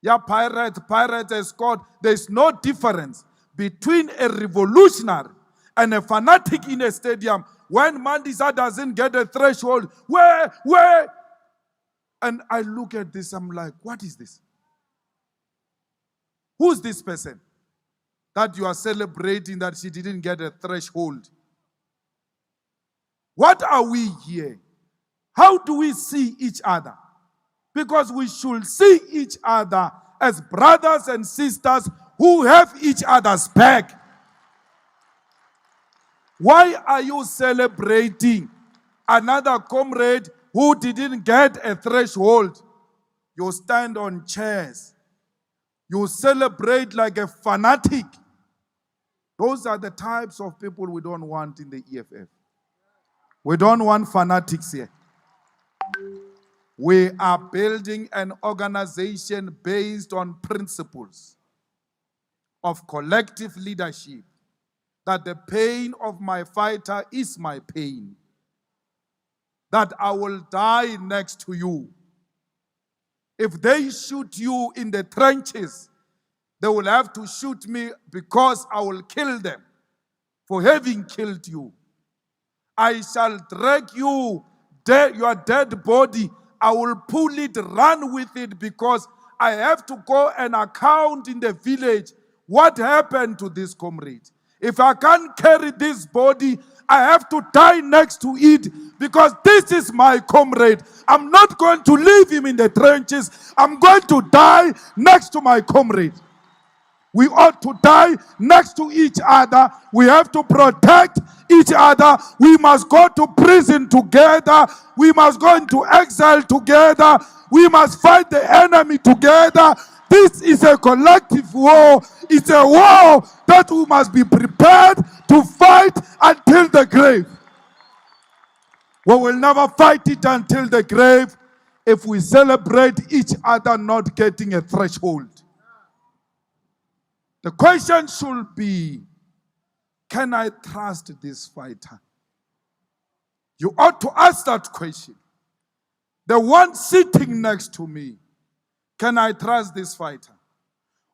Yeah, pirate has scored. There's no difference between a revolutionary and a fanatic in a stadium. When Mandisa doesn't get a threshold, where? And I look at this, I'm like, what is this? Who's this person that you are celebrating that she didn't get a threshold? What are we here? How do we see each other? Because we should see each other as brothers and sisters who have each other's back. Why are you celebrating another comrade who didn't get a threshold? You stand on chairs. You celebrate like a fanatic. Those are the types of people we don't want in the EFF. We don't want fanatics here. We are building an organization based on principles of collective leadership, that the pain of my fighter is my pain, that I will die next to you. If they shoot you in the trenches, they will have to shoot me because I will kill them for having killed you. I shall drag you, your dead body. I will pull it, run with it, because I have to go and account in the village what happened to this comrade. If I can't carry this body, I have to die next to it, because this is my comrade. I'm not going to leave him in the trenches. I'm going to die next to my comrade. We ought to die next to each other. We have to protect each other. We must go to prison together. We must go into exile together. We must fight the enemy together. This is a collective war. It's a war that we must be prepared to fight until the grave. We will never fight it until the grave if we celebrate each other not getting a threshold. The question should be, can I trust this fighter? You ought to ask that question. The one sitting next to me, can I trust this fighter?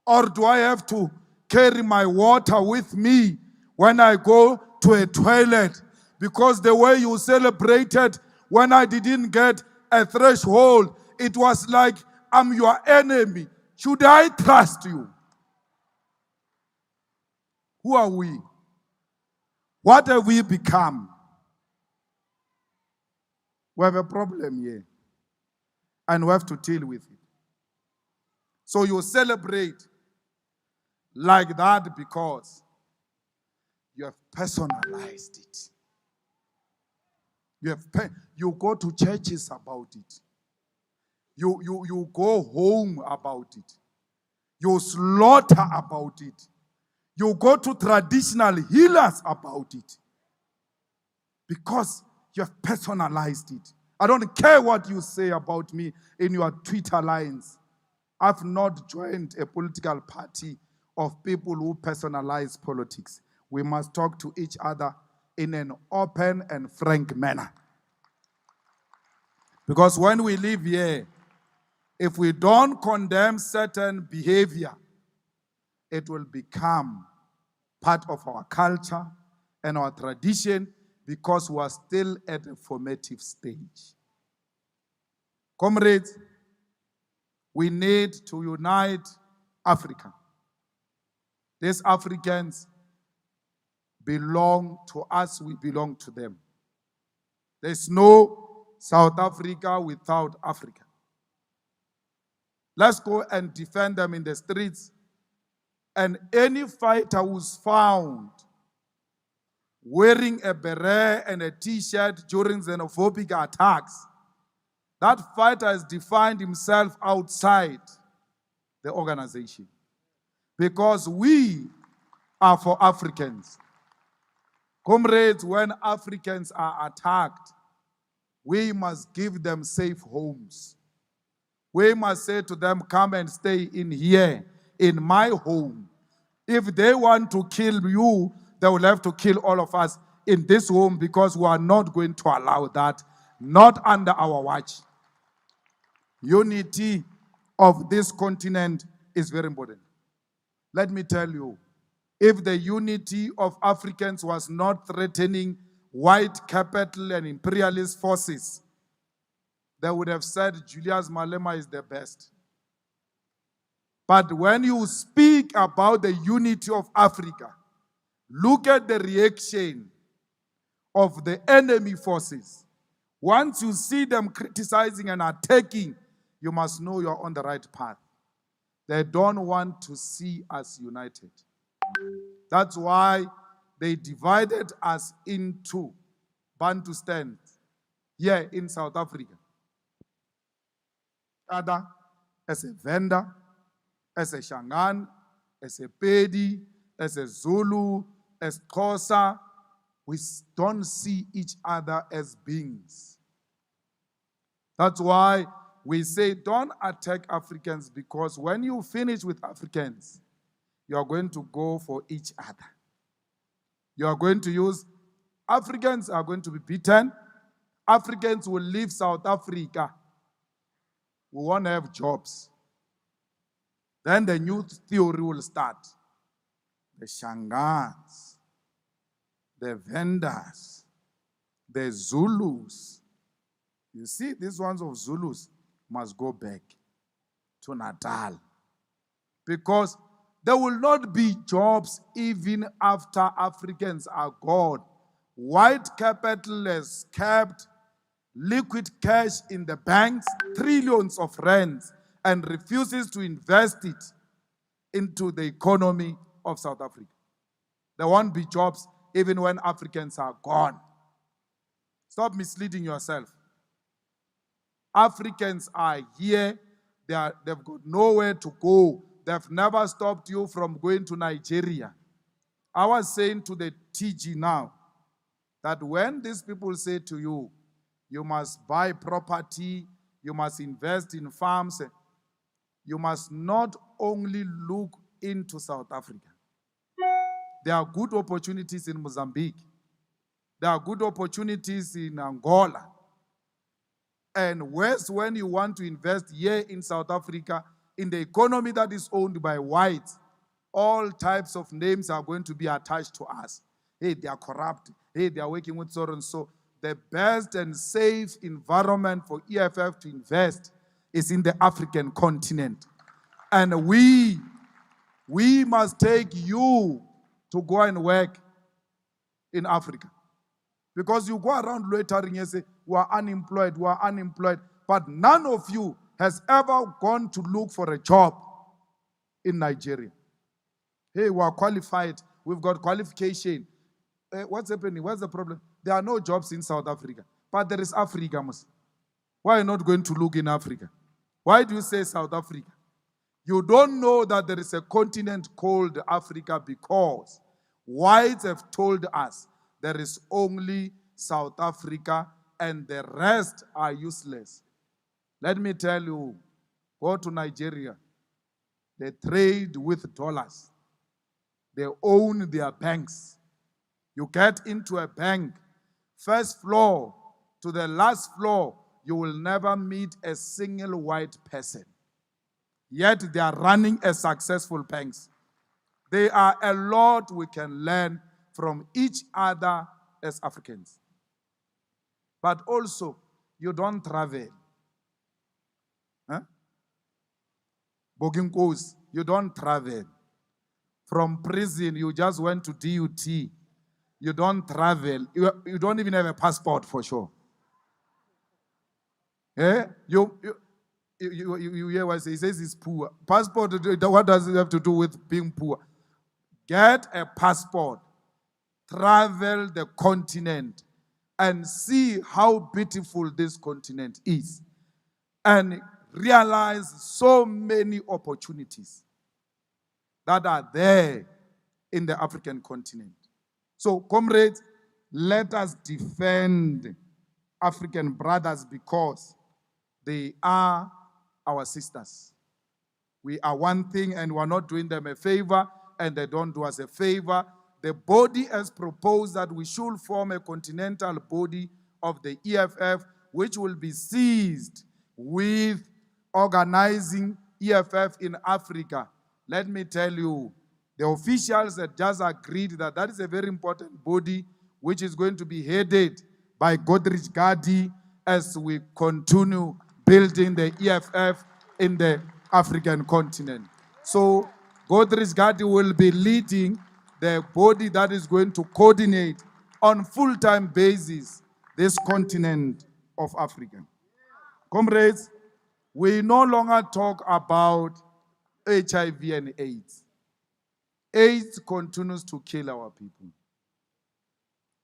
Or do I have to carry my water with me when I go to a toilet? Because the way you celebrated when I didn't get a threshold, it was like I'm your enemy. Should I trust you? Who are we? What have we become? We have a problem here, and we have to deal with it. So you celebrate like that because you have personalized it. You go to churches about it. You go home about it. You slaughter about it. You go to traditional healers about it. Because you have personalized it. I don't care what you say about me in your Twitter lines. I've not joined a political party of people who personalize politics. We must talk to each other in an open and frank manner. Because when we live here, if we don't condemn certain behavior, it will become part of our culture and our tradition because we are still at a formative stage. Comrades, we need to unite Africa. These Africans belong to us, we belong to them. There's no South Africa without Africa. Let's go and defend them in the streets. And any fighter who's found wearing a beret and a t-shirt during xenophobic attacks, that fighter has defined himself outside the organization. Because we are for Africans. Comrades, when Africans are attacked, we must give them safe homes. We must say to them, come and stay in here, in my home. If they want to kill you, they will have to kill all of us in this home because we are not going to allow that, not under our watch. Unity of this continent is very important. Let me tell you, if the unity of Africans was not threatening white capital and imperialist forces, they would have said Julius Malema is the best. But when you speak about the unity of Africa, look at the reaction of the enemy forces. Once you see them criticizing and attacking, you must know you're on the right path. They don't want to see us united. That's why they divided us into Bantustan here in South Africa. Other as a Venda, as a Shangaan, as a Pedi, as a Zulu, as Xhosa, we don't see each other as beings. That's why we say don't attack Africans, because when you finish with Africans, you are going to go for each other. You are going to use, Africans are going to be beaten. Africans will leave South Africa. We won't have jobs. Then the new theory will start. The Shangaans, the Vendas, the Zulus. You see, these ones of Zulus must go back to Natal. Because there will not be jobs even after Africans are gone. White capital has kept liquid cash in the banks, trillions of rands, and refuses to invest it into the economy of South Africa. There won't be jobs even when Africans are gone. Stop misleading yourself. Africans are here. They've got nowhere to go. They've never stopped you from going to Nigeria. I was saying to the TG now that when these people say to you, you must buy property, you must invest in farms, you must not only look into South Africa. There are good opportunities in Mozambique. There are good opportunities in Angola. And worse, when you want to invest here in South Africa, in the economy that is owned by whites, all types of names are going to be attached to us. Hey, they are corrupt. Hey, they are working with so and so. The best and safe environment for EFF to invest is in the African continent. And we must take you to go and work in Africa. Because you go around loitering and say, we are unemployed, but none of you has ever gone to look for a job in Nigeria. Hey, we are qualified, we've got qualification. What's happening? What's the problem? There are no jobs in South Africa, but there is Africa. Why are you not going to look in Africa? Why do you say South Africa? You don't know that there is a continent called Africa because whites have told us there is only South Africa and the rest are useless. Let me tell you, go to Nigeria. They trade with dollars. They own their banks. You get into a bank, first floor to the last floor, you will never meet a single white person. Yet they are running a successful banks. There are a lot we can learn from each other as Africans. But also, you don't travel. Boginkos, you don't travel. From prison, you just went to DUT. You don't travel. You don't even have a passport for sure. You hear what I say? He says he's poor. Passport, what does it have to do with being poor? Get a passport. Travel the continent and see how beautiful this continent is. And realize so many opportunities that are there in the African continent. So, comrades, let us defend African brothers because they are our sisters. We are one thing and we are not doing them a favor and they don't do us a favor. The body has proposed that we should form a continental body of the EFF which will be seized with organizing EFF in Africa. Let me tell you, the officials have just agreed that that is a very important body which is going to be headed by Godrich Gadi as we continue building the EFF in the African continent. So Godrich Gadi will be leading the body that is going to coordinate on full-time basis this continent of Africa. Comrades, we no longer talk about HIV and AIDS. AIDS continues to kill our people.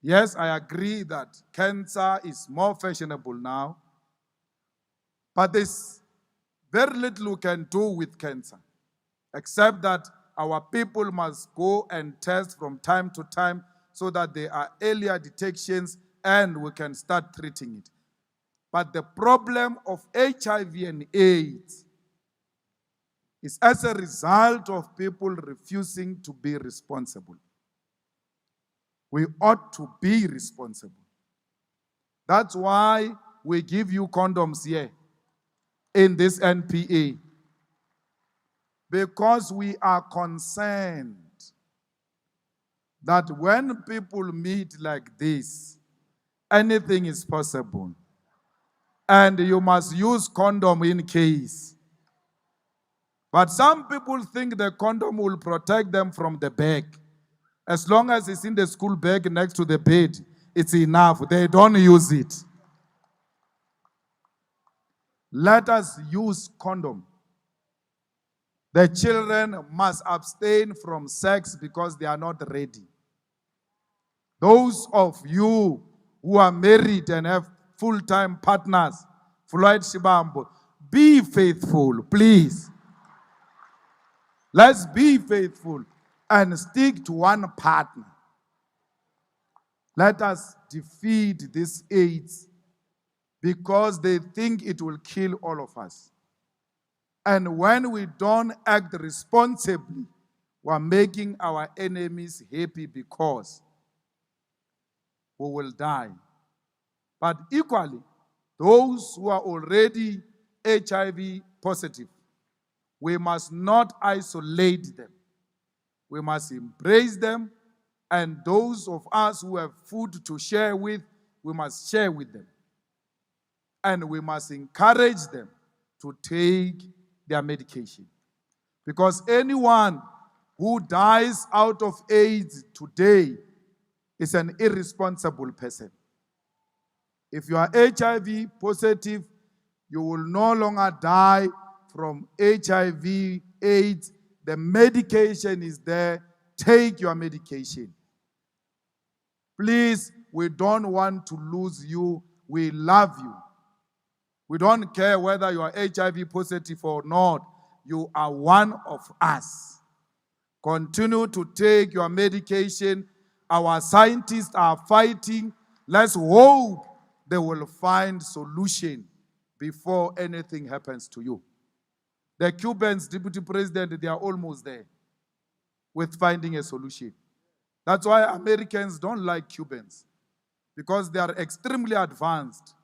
Yes, I agree that cancer is more fashionable now, but there's very little we can do with cancer, except that our people must go and test from time to time so that there are earlier detections and we can start treating it. But the problem of HIV and AIDS is as a result of people refusing to be responsible. We ought to be responsible. That's why we give you condoms here in this NPA. Because we are concerned that when people meet like this, anything is possible. And you must use condom in case. But some people think the condom will protect them from the bag. As long as it's in the school bag next to the bed, it's enough. They don't use it. Let us use condom. The children must abstain from sex because they are not ready. Those of you who are married and have full-time partners, Floyd Shibambo, be faithful, please. Let's be faithful and stick to one partner. Let us defeat this AIDS because they think it will kill all of us. And when we don't act responsibly, we are making our enemies happy because we will die. But equally, those who are already HIV positive, we must not isolate them. We must embrace them, and those of us who have food to share with, we must share with them. And we must encourage them to take their medication. Because anyone who dies out of AIDS today is an irresponsible person. If you are HIV positive, you will no longer die from HIV, AIDS. The medication is there. Take your medication. Please, we don't want to lose you. We love you. We don't care whether you are HIV positive or not. You are one of us. Continue to take your medication. Our scientists are fighting. Let's hope they will find solution before anything happens to you. The Cubans, Deputy President, they are almost there with finding a solution. That's why Americans don't like Cubans, because they are extremely advanced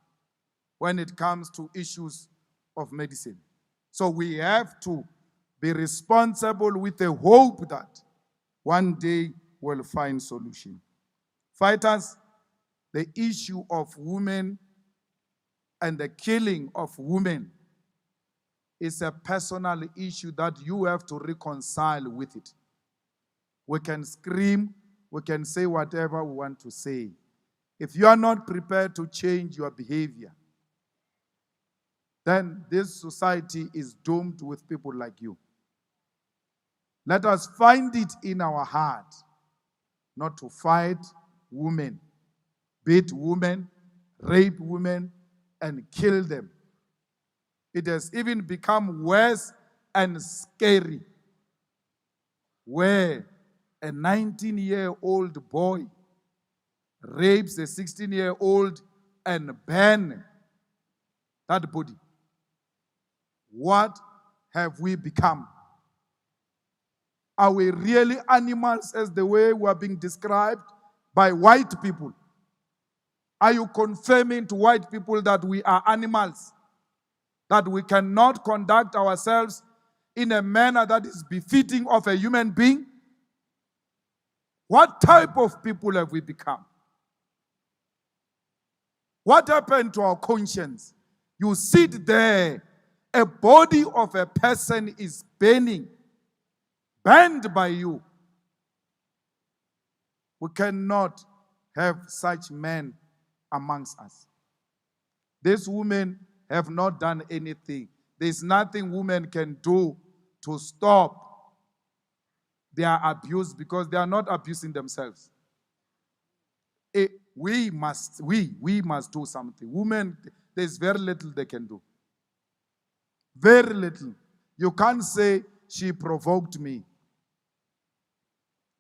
when it comes to issues of medicine. So we have to be responsible with the hope that one day we'll find solution. Fighters, the issue of women and the killing of women is a personal issue that you have to reconcile with it. We can scream, we can say whatever we want to say. If you are not prepared to change your behavior, then this society is doomed with people like you. Let us find it in our heart not to fight women, beat women, rape women, and kill them. It has even become worse and scary, where a 19-year-old boy rapes a 16-year-old and burns that body. What have we become? Are we really animals as the way we are being described by white people? Are you confirming to white people that we are animals? That we cannot conduct ourselves in a manner that is befitting of a human being? What type of people have we become? What happened to our conscience? You sit there, a body of a person is burning, burned by you. We cannot have such men amongst us. These women have not done anything. There's nothing women can do to stop their abuse, because they are not abusing themselves. We must do something. Women, there's very little they can do. Very little. You can't say she provoked me.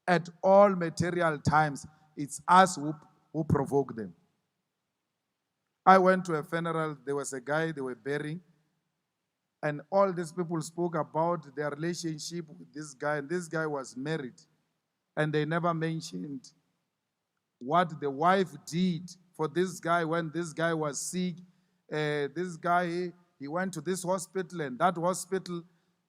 At all material times, it's us who provoke them. I went to a funeral. There was a guy they were burying, and all these people spoke about their relationship with this guy, and this guy was married, and they never mentioned what the wife did for this guy when this guy was sick. This guy, he went to this hospital, and that hospital,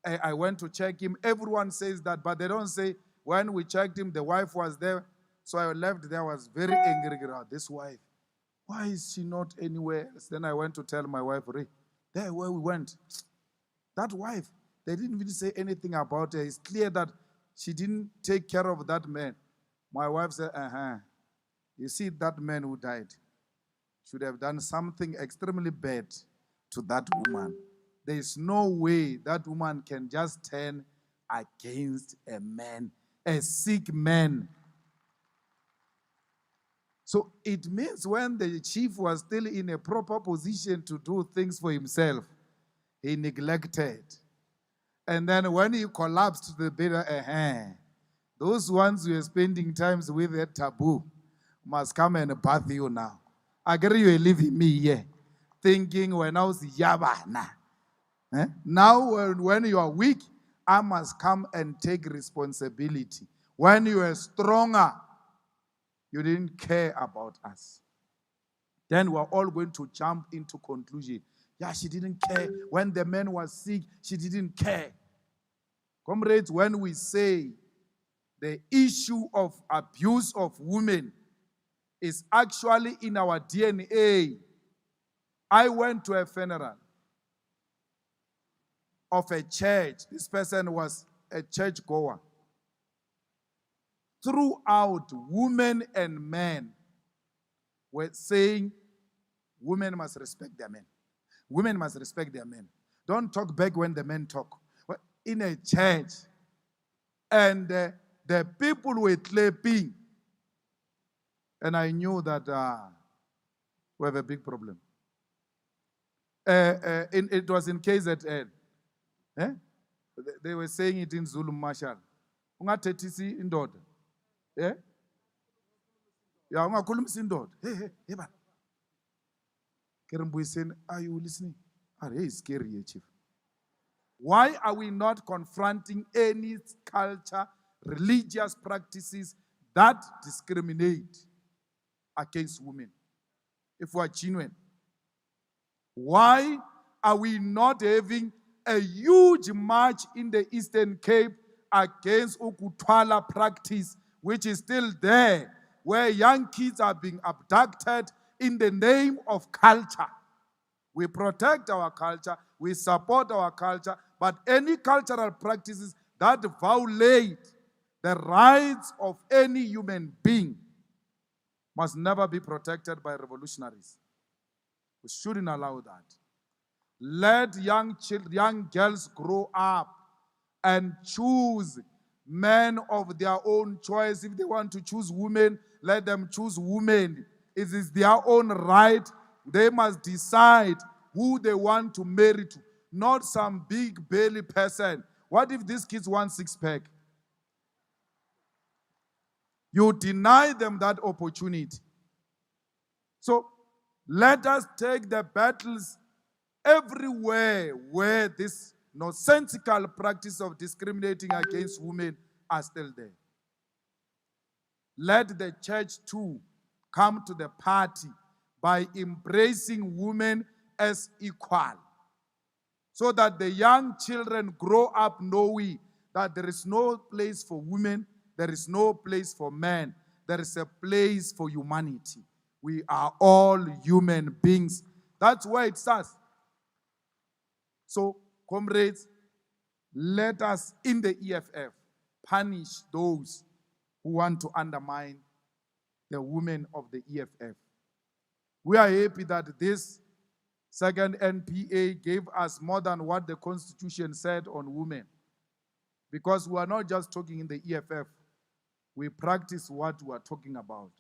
I went to check him. Everyone says that, but they don't say, when we checked him, the wife was there. So I left there, I was very angry about this wife. Why is she not anywhere else? Then I went to tell my wife, Ray, there where we went, that wife, they didn't really say anything about her. It's clear that she didn't take care of that man. My wife said, you see, that man who died should have done something extremely bad to that woman. there is no way that woman can just turn against a man, a sick man. So it means when the chief was still in a proper position to do things for himself, he neglected. And then when he collapsed, the better, those ones who are spending times with a taboo must come and bath you now. I agree you are leaving me here, thinking when I was Yabana. Now when you are weak, I must come and take responsibility. When you are stronger, you didn't care about us. Then we're all going to jump into conclusion. Yeah, she didn't care. When the man was sick, she didn't care. Comrades, when we say the issue of abuse of women is actually in our DNA. I went to a funeral of a church. This person was a church goer. Throughout, women and men were saying women must respect their men. Women must respect their men. Don't talk back when the men talk. In a church, and the people were clapping. And I knew that we have a big problem. It was in KZN. They were saying it in Zulu Marshal. Ungathethisi indoda. Yeah? Yeah, ungakhulumisa indoda. Hey, man. Kerembuyiseni, are you listening? It's scary, Chief. Why are we not confronting any culture, religious practices that discriminate against women? If we are genuine. Why are we not having a huge march in the Eastern Cape against Ukuthwala practice, which is still there, where young kids are being abducted in the name of culture? We protect our culture, we support our culture, but any cultural practices that violate the rights of any human being must never be protected by revolutionaries. We shouldn't allow that. Let young girls grow up and choose men of their own choice. If they want to choose women, let them choose women. It is their own right. They must decide who they want to marry to, not some big belly person. What if these kids want six-pack? You deny them that opportunity. So let us take the battles everywhere where this nonsensical practice of discriminating against women are still there. Let the church too come to the party by embracing women as equal, so that the young children grow up knowing that there is no place for women, there is no place for men, there is a place for humanity. We are all human beings. That's where it starts. So, comrades, let us in the EFF punish those who want to undermine the women of the EFF. We are happy that this second NPA gave us more than what the Constitution said on women, because we are not just talking in the EFF, we practice what we are talking about.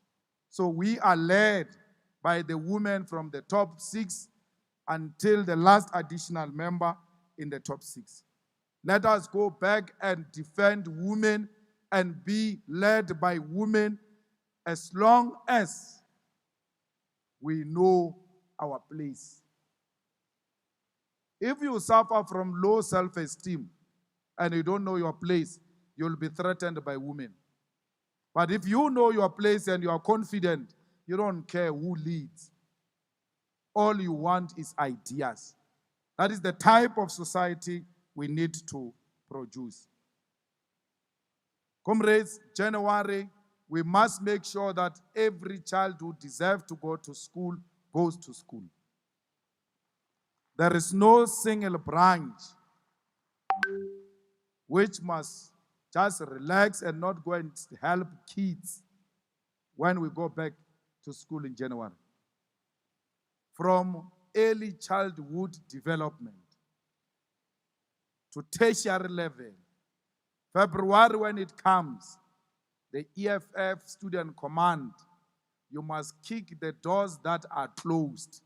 So we are led by the women from the top 6 until the last additional member in the top 6. Let us go back and defend women and be led by women as long as we know our place. If you suffer from low self-esteem and you don't know your place, you'll be threatened by women. But if you know your place and you are confident, you don't care who leads. All you want is ideas. That is the type of society we need to produce. Comrades, January, we must make sure that every child who deserves to go to school goes to school. There is no single branch which must just relax and not go and help kids when we go back to school in January. From early childhood development, to tertiary level. February, when it comes, the EFF Student Command, you must kick the doors that are closed.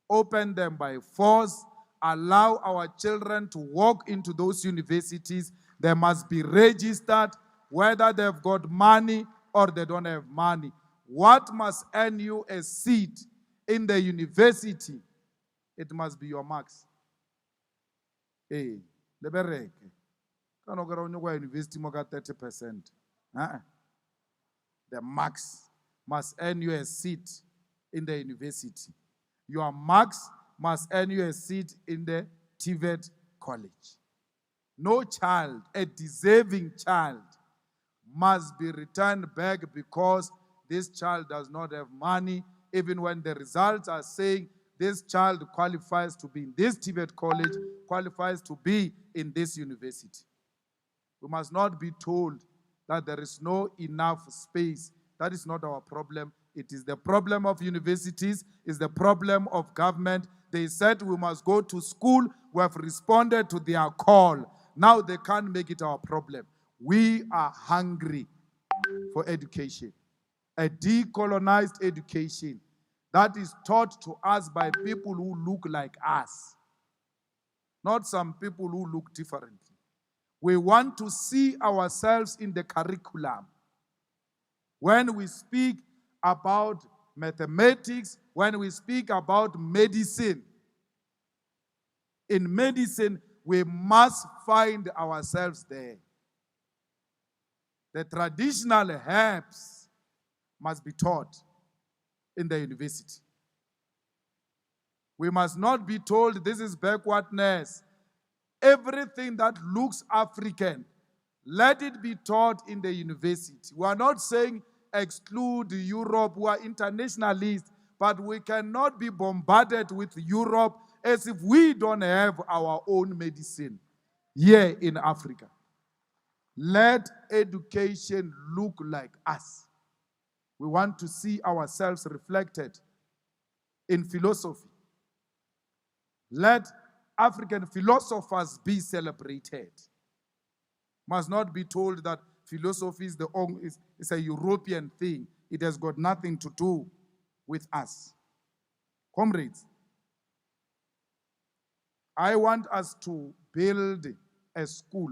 Open them by force. Allow our children to walk into those universities. They must be registered, whether they've got money or they don't have money. What must earn you a seat in the university? It must be your marks. Hey, lebereke. Kano kara unyokwa university moka 30%. The marks must earn you a seat in the university. Your marks must earn you a seat in the TVET college. No child, a deserving child, must be returned back because this child does not have money, even when the results are saying this child qualifies to be in this TVET college, qualifies to be in this university. We must not be told that there is no enough space. That is not our problem. It is the problem of universities, it's the problem of government. They said we must go to school. We have responded to their call. Now they can't make it our problem. We are hungry for education. A decolonized education that is taught to us by people who look like us, not some people who look differently. We want to see ourselves in the curriculum. When we speak about mathematics, when we speak about medicine, in medicine, we must find ourselves there. The traditional herbs must be taught in the university. We must not be told this is backwardness. Everything that looks African, let it be taught in the university. We are not saying exclude Europe, we are internationalists, but we cannot be bombarded with Europe as if we don't have our own medicine here in Africa. Let education look like us. We want to see ourselves reflected in philosophy. Let African philosophers be celebrated. Must not be told that philosophy is a European thing. It has got nothing to do with us. Comrades, I want us to build a school,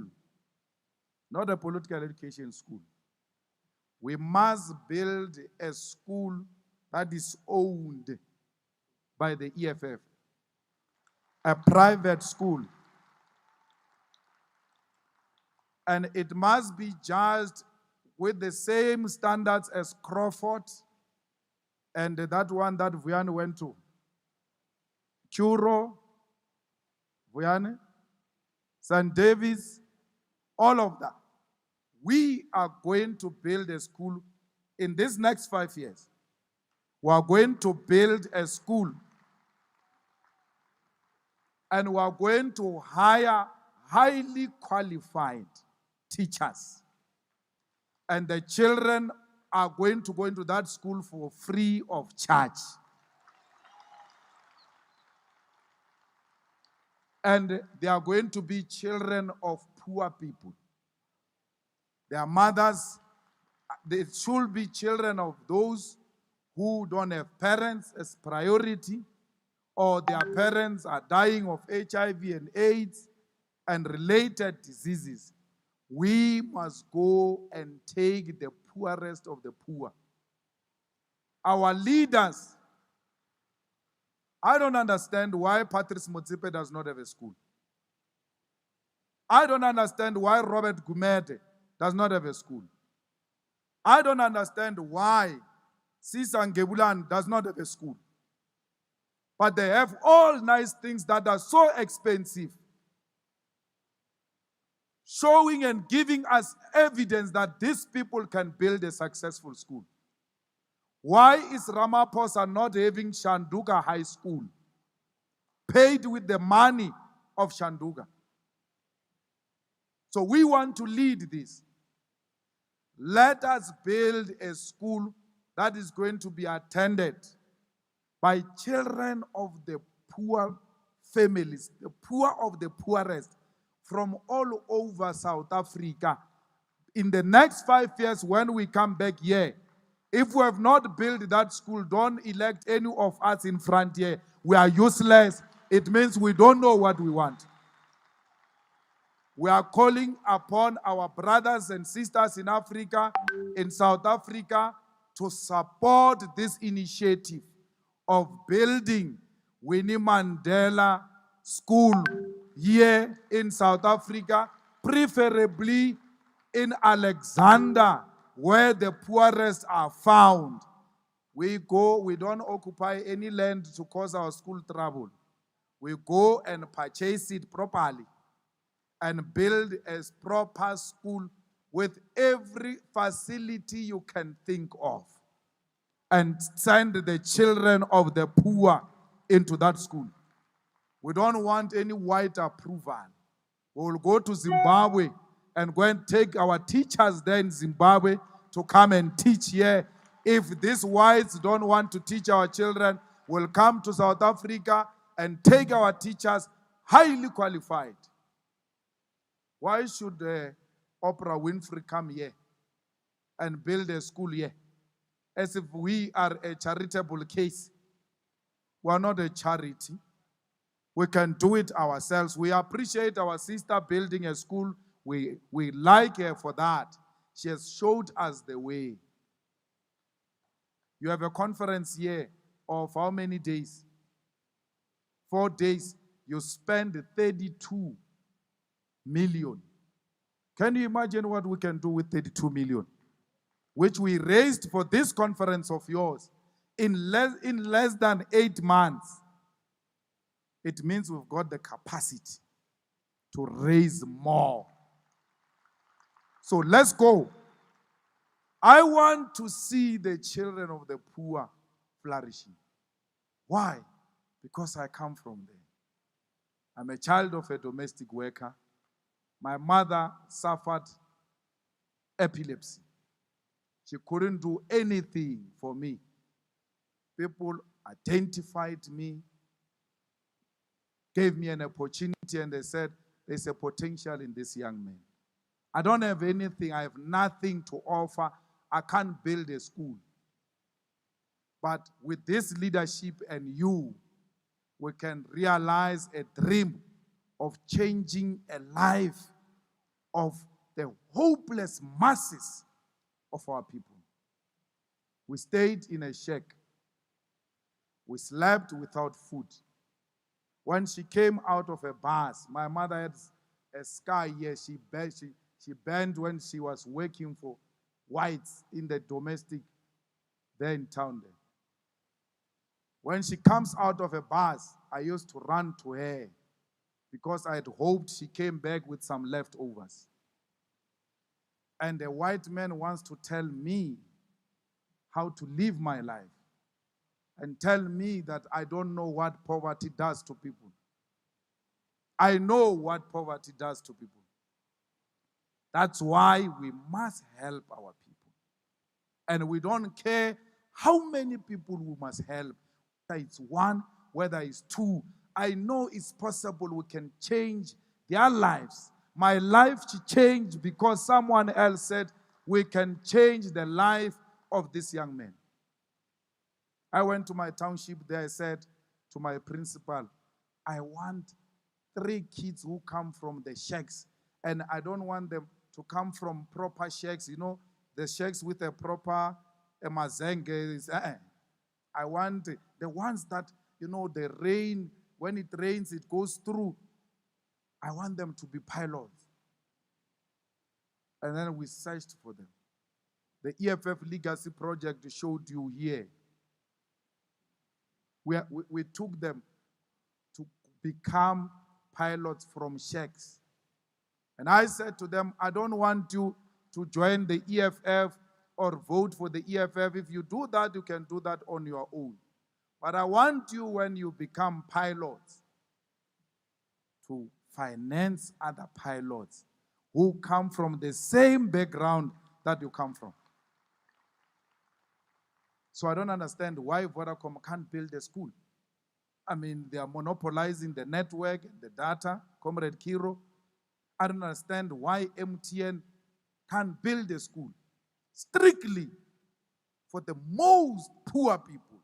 not a political education school. We must build a school that is owned by the EFF, a private school. And it must be judged with the same standards as Crawford and that one that Vuyan went to. Curo, Vuyan, St. Davis, all of that. We are going to build a school in these next 5 years. We are going to build a school and we are going to hire highly qualified teachers. And the children are going to go into that school for free of charge. And they are going to be children of poor people. Their mothers, they should be children of those who don't have parents as priority, or their parents are dying of HIV and AIDS and related diseases. We must go and take the poorest of the poor. Our leaders, I don't understand why Patrice Motsepe does not have a school. I don't understand why Robert Gumede does not have a school. I don't understand why Sisa Ngebulan does not have a school. But they have all nice things that are so expensive, showing and giving us evidence that these people can build a successful school. Why is Ramaphosa not having Shanduga High School, paid with the money of Shanduga? So we want to lead this. Let us build a school that is going to be attended by children of the poor families, the poor of the poorest, from all over South Africa. In the next 5 years, when we come back here, if we have not built that school, don't elect any of us in front here. We are useless. It means we don't know what we want. We are calling upon our brothers and sisters in Africa, in South Africa, to support this initiative of building Winnie Mandela School here in South Africa, preferably in Alexander, where the poorest are found. We don't occupy any land to cause our school trouble. We go and purchase it properly and build a proper school with every facility you can think of, and send the children of the poor into that school. We don't want any white approval. We will go to Zimbabwe and go and take our teachers there in Zimbabwe to come and teach here. If these whites don't want to teach our children, we'll come to South Africa and take our teachers, highly qualified. Why should Oprah Winfrey come here and build a school here? As if we are a charitable case. We are not a charity. We can do it ourselves. We appreciate our sister building a school. We like her for that. She has showed us the way. You have a conference here of how many days? 4 days. You spend 32 million. Can you imagine what we can do with 32 million? Which we raised for this conference of yours in less than 8 months. It means we've got the capacity to raise more. So let's go. I want to see the children of the poor flourishing. Why? Because I come from there. I'm a child of a domestic worker. My mother suffered epilepsy. She couldn't do anything for me. People identified me, gave me an opportunity, and they said, there's a potential in this young man. I don't have anything. I have nothing to offer. I can't build a school. But with this leadership and you, we can realize a dream of changing a life of the hopeless masses of our people. We stayed in a shack. We slept without food. When she came out of a bus, my mother had a scar here. She burned when she was working for whites in the domestic there in town there. When she comes out of a bus, I used to run to her because I had hoped she came back with some leftovers. And the white man wants to tell me how to live my life and tell me that I don't know what poverty does to people. I know what poverty does to people. That's why we must help our people. And we don't care how many people we must help. Whether it's one, whether it's two. I know it's possible we can change their lives. My life changed because someone else said we can change the life of this young man. I went to my township there. I said to my principal, I want 3 kids who come from the shacks. And I don't want them to come from proper shacks. You know, the shacks with a proper mazenge. I want the ones that, you know, the rain, when it rains, it goes through. I want them to be pilots. And then we searched for them. The EFF Legacy Project showed you here. We took them to become pilots from shacks. And I said to them, I don't want you to join the EFF or vote for the EFF. If you do that, you can do that on your own. But I want you, when you become pilots, to finance other pilots who come from the same background that you come from. So I don't understand why Vodacom can't build a school. I mean, they are monopolizing the network, the data, Comrade Kiro. I don't understand why MTN can build a school strictly for the most poor people,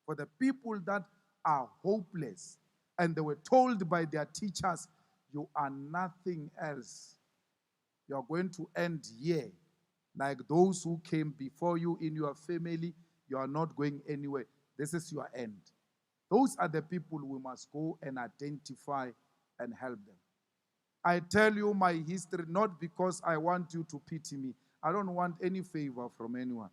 for the people that are hopeless. And they were told by their teachers, you are nothing else. You are going to end here. Like those who came before you in your family, you are not going anywhere. This is your end. Those are the people we must go and identify and help them. I tell you my history not because I want you to pity me. I don't want any favor from anyone.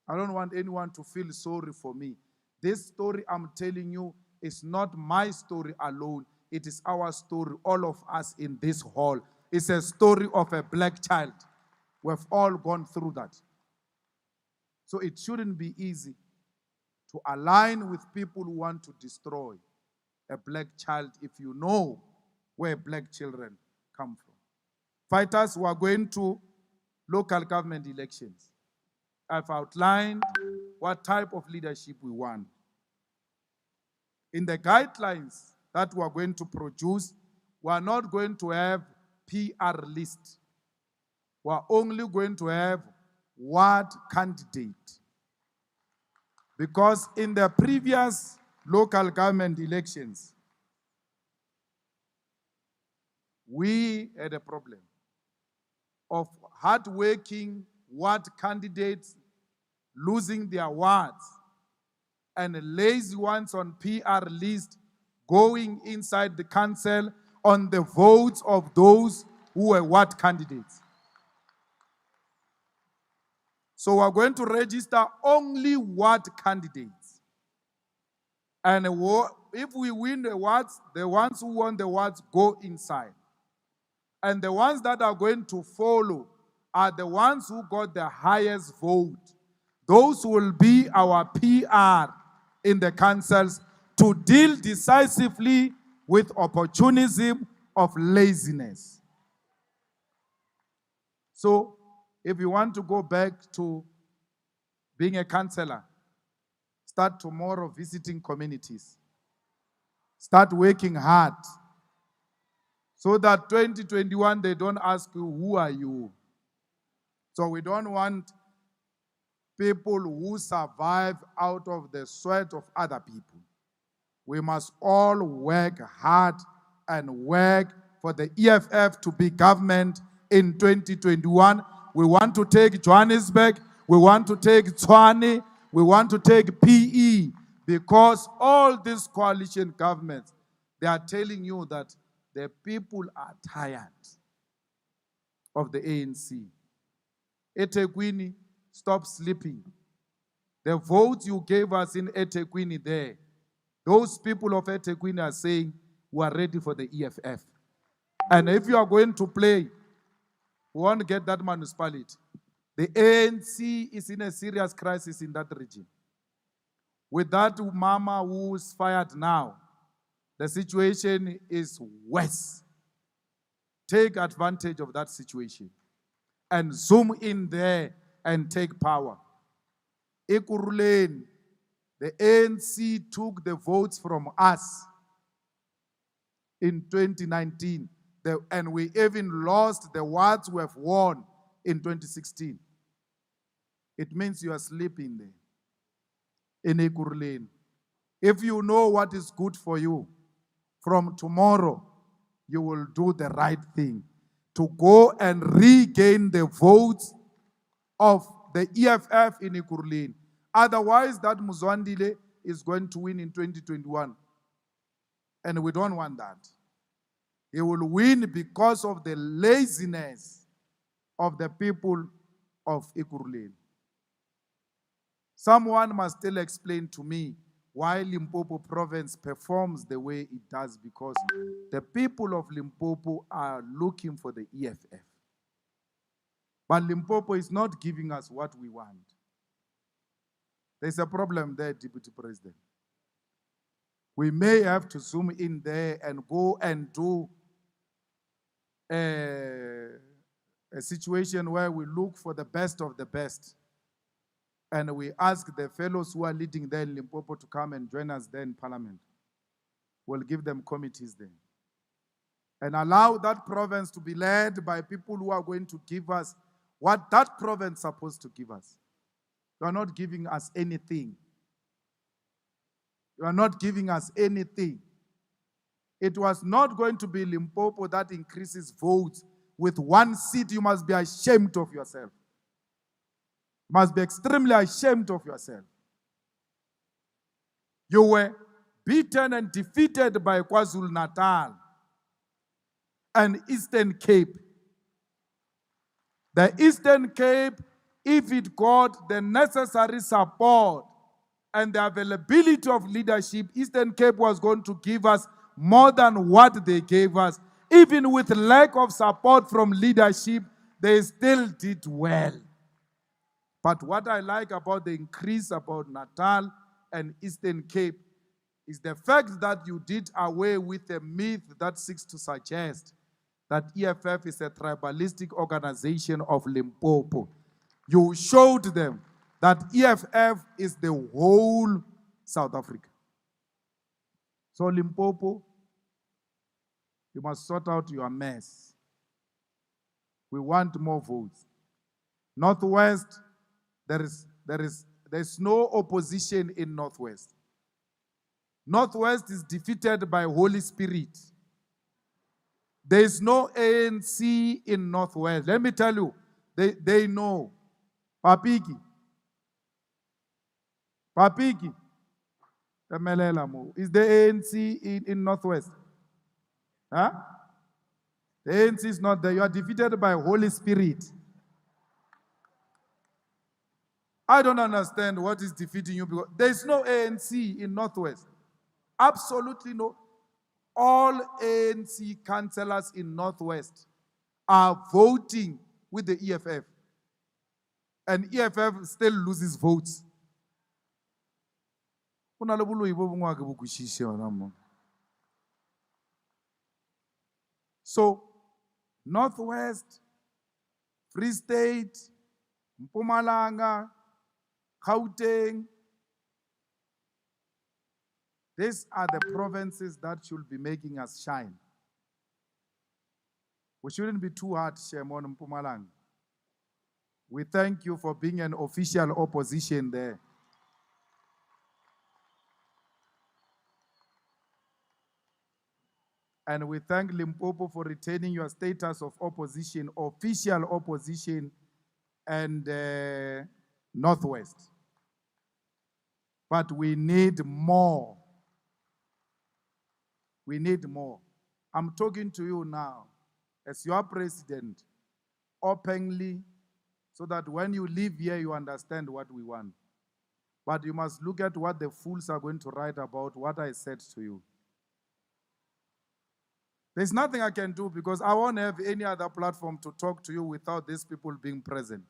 I don't want anyone to feel sorry for me. This story I'm telling you is not my story alone. It is our story, all of us in this hall. It's a story of a black child. We've all gone through that. So it shouldn't be easy to align with people who want to destroy a black child if you know where black children come from. Fighters who are going to local government elections. I've outlined what type of leadership we want. In the guidelines that we are going to produce, we are not going to have PR list. We are only going to have ward candidate. Because in the previous local government elections, we had a problem of hard-working ward candidates losing their wards and lazy ones on PR list going inside the council on the votes of those who were ward candidates. So we're going to register only ward candidates. And if we win the wards, the ones who won the wards go inside. And the ones that are going to follow are the ones who got the highest vote. Those will be our PR in the councils to deal decisively with opportunism of laziness. So, if you want to go back to being a councillor, start tomorrow visiting communities. Start working hard so that 2021 they don't ask you, who are you? So we don't want people who survive out of the sweat of other people. We must all work hard and work for the EFF to be government in 2021. We want to take Johannesburg, we want to take Tshwane, we want to take PE, because all these coalition governments, they are telling you that the people are tired of the ANC. eThekwini, stop sleeping. The votes you gave us in eThekwini there, those people of eThekwini are saying, we are ready for the EFF. And if you are going to play, we want to get that municipality. The ANC is in a serious crisis in that region. With that mama who's fired now, the situation is worse. Take advantage of that situation and zoom in there and take power. Ekurhuleni, the ANC took the votes from us in 2019, and we even lost the wards we have won in 2016. It means you are sleeping there in Ekurhuleni. If you know what is good for you, from tomorrow, you will do the right thing to go and regain the votes of the EFF in Ekurhuleni. Otherwise, that Muzwandile is going to win in 2021. And we don't want that. He will win because of the laziness of the people of Ekurhuleni. Someone must still explain to me why Limpopo province performs the way it does, because the people of Limpopo are looking for the EFF. But Limpopo is not giving us what we want. There's a problem there, Deputy President. We may have to zoom in there and go and do a situation where we look for the best of the best. And we ask the fellows who are leading there in Limpopo to come and join us there in Parliament. We'll give them committees there. and allow that province to be led by people who are going to give us what that province is supposed to give us. You are not giving us anything. You are not giving us anything. It was not going to be Limpopo that increases votes with one seat. You must be ashamed of yourself. You must be extremely ashamed of yourself. You were beaten and defeated by KwaZulu-Natal and Eastern Cape. The Eastern Cape, if it got the necessary support and the availability of leadership, Eastern Cape was going to give us more than what they gave us. Even with lack of support from leadership, they still did well. But what I like about the increase about Natal and Eastern Cape is the fact that you did away with the myth that seeks to suggest that EFF is a tribalistic organization of Limpopo. You showed them that EFF is the whole South Africa. So Limpopo, you must sort out your mess. We want more votes. Northwest, there's no opposition in Northwest. Northwest is defeated by Holy Spirit. There is no ANC in Northwest. Let me tell you, they know. Papiki. Is the ANC in Northwest? Huh? The ANC is not there. You are defeated by Holy Spirit. I don't understand what is defeating you because there is no ANC in Northwest. Absolutely no. All ANC councillors in Northwest are voting with the EFF. And EFF still loses votes. So, Northwest, Free State, Mpumalanga, Gauteng, these are the provinces that should be making us shine. We shouldn't be too hard, Shemon Mpumalanga. We thank you for being an official opposition there. And we thank Limpopo for retaining your status of opposition, official opposition, and Northwest. But we need more. We need more. I'm talking to you now as your president, openly, so that when you leave here, you understand what we want. But you must look at what the fools are going to write about what I said to you. There's nothing I can do because I won't have any other platform to talk to you without these people being present.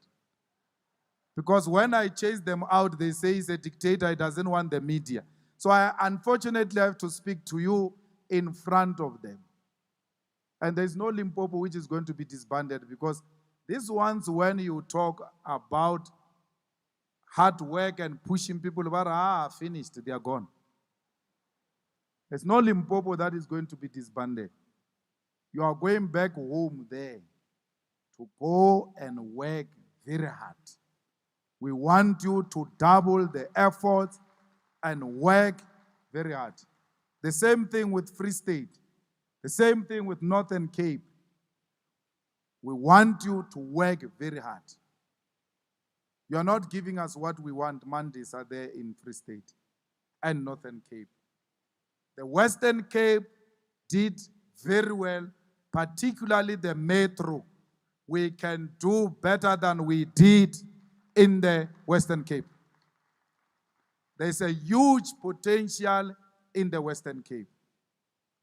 Because when I chase them out, they say he's a dictator, he doesn't want the media. So I unfortunately have to speak to you in front of them. And there's no Limpopo which is going to be disbanded because these ones, when you talk about hard work and pushing people, finished, they are gone. There's no Limpopo that is going to be disbanded. You are going back home there to go and work very hard. We want you to double the efforts and work very hard. The same thing with Free State. The same thing with Northern Cape. We want you to work very hard. You are not giving us what we want. Mondays are there in Free State and Northern Cape. The Western Cape did very well, particularly the metro. We can do better than we did in the Western Cape. There's a huge potential in the Western Cape.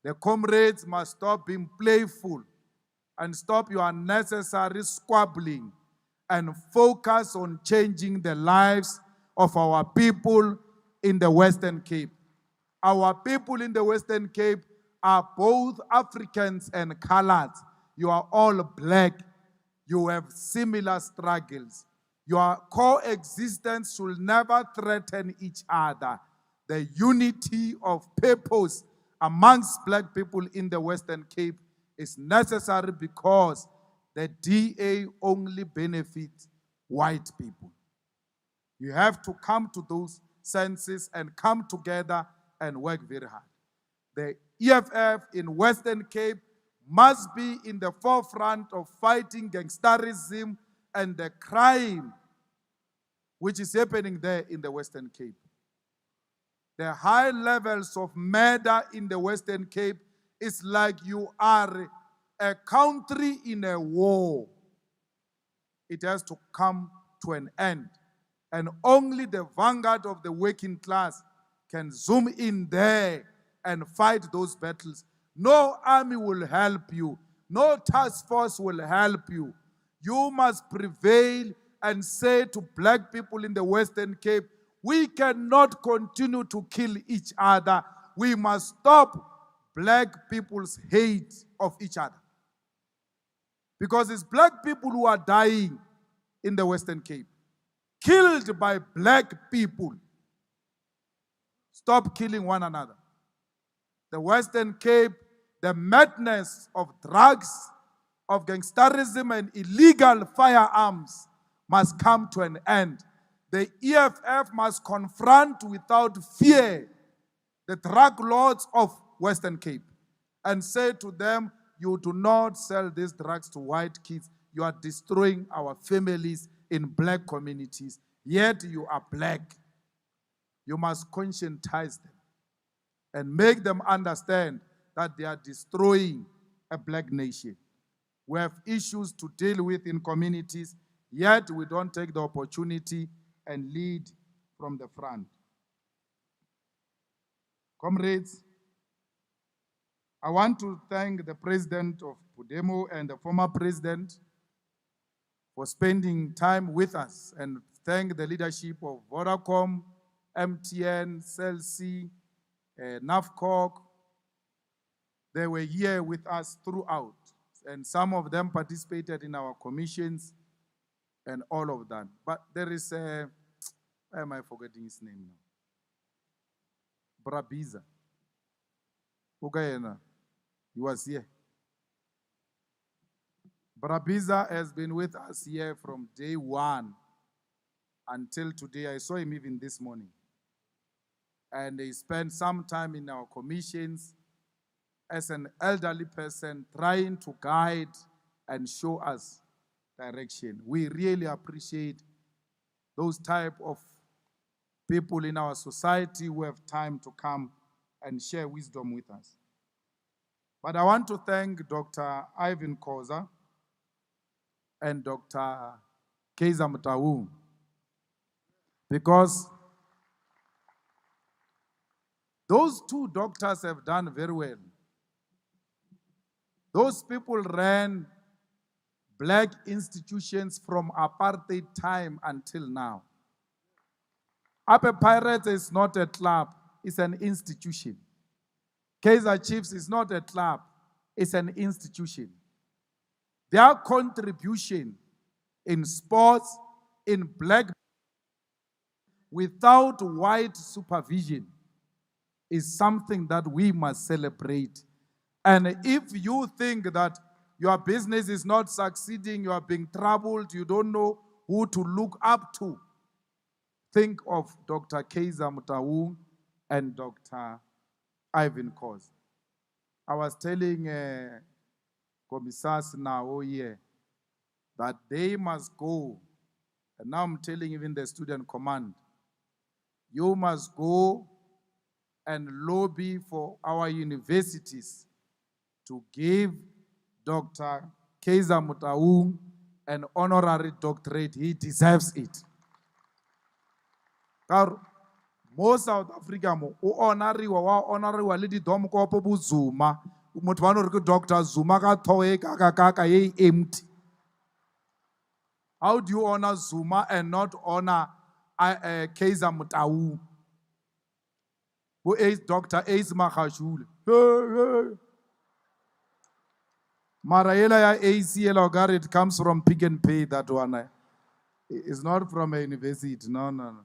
The comrades must stop being playful and stop your unnecessary squabbling and focus on changing the lives of our people in the Western Cape. Our people in the Western Cape are both Africans and coloreds. You are all black. You have similar struggles. Your coexistence should never threaten each other. The unity of purpose amongst black people in the Western Cape is necessary because the DA only benefits white people. You have to come to those senses and come together and work very hard. The EFF in Western Cape must be in the forefront of fighting gangsterism and the crime which is happening there in the Western Cape. The high levels of murder in the Western Cape is like you are a country in a war. It has to come to an end. And only the vanguard of the working class can zoom in there and fight those battles. No army will help you. No task force will help you. You must prevail and say to black people in the Western Cape, we cannot continue to kill each other. We must stop black people's hate of each other. Because it's black people who are dying in the Western Cape, killed by black people. Stop killing one another. The Western Cape, the madness of drugs, of gangsterism and illegal firearms must come to an end. The EFF must confront without fear the drug lords of Western Cape and say to them, you do not sell these drugs to white kids. You are destroying our families in black communities. Yet you are black. You must conscientize them and make them understand that they are destroying a black nation. We have issues to deal with in communities, yet we don't take the opportunity and lead from the front. Comrades, I want to thank the president of Pudemo and the former president for spending time with us, and thank the leadership of Vodacom, MTN, CELC, NAFCOC. They were here with us throughout, and some of them participated in our commissions and all of that. But there is a, why am I forgetting his name now? Brabiza. Ukayena, he was here. Brabiza has been with us here from day one until today. I saw him even this morning. And he spent some time in our commissions as an elderly person trying to guide and show us direction. We really appreciate those type of people in our society who have time to come and share wisdom with us. But I want to thank Dr. Ivan Koza and Dr. Keiza Mutawu, because those two doctors have done very well. Those people ran black institutions from apartheid time until now. Upper Pirates is not a club, it's an institution. Kaizer Chiefs is not a club, it's an institution. Their contribution in sports, in black, without white supervision, is something that we must celebrate. And if you think that your business is not succeeding, you are being troubled, you don't know who to look up to, think of Dr. Keiza Mutawu and Dr. Ivan Koza. I was telling Commissars now here that they must go, and now I'm telling even the student command, you must go and lobby for our universities to give Dr. Keiza Mutawu an honorary doctorate. He deserves it. Most South Africa, honorary le di dom ko po buzuma. Motho ba no re ke Dr. Zuma ka thoe ka ye empty. How do you honor Zuma and not honor Keiza Mutawu? Who is Dr. Ace Magashule? Maraela ya ACL, it comes from Pick and Pay, that one. It's not from a university, no.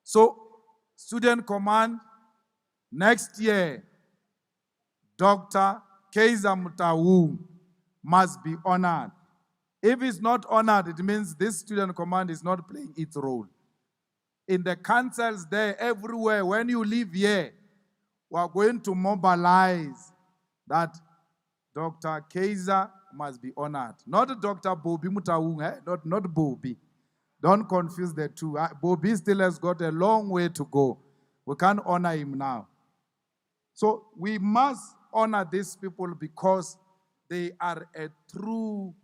So, Student Command, next year, Dr. Kaiser Mutawu must be honored. If it's not honored, it means this student command is not playing its role. In the councils there, everywhere, when you live here, we are going to mobilize that Dr. Kaiser must be honored. Not Dr. Bobby Mutawu, not Bobby. Don't confuse the two. Bobby still has got a long way to go. We can't honor him now. So we must honor these people because they are a true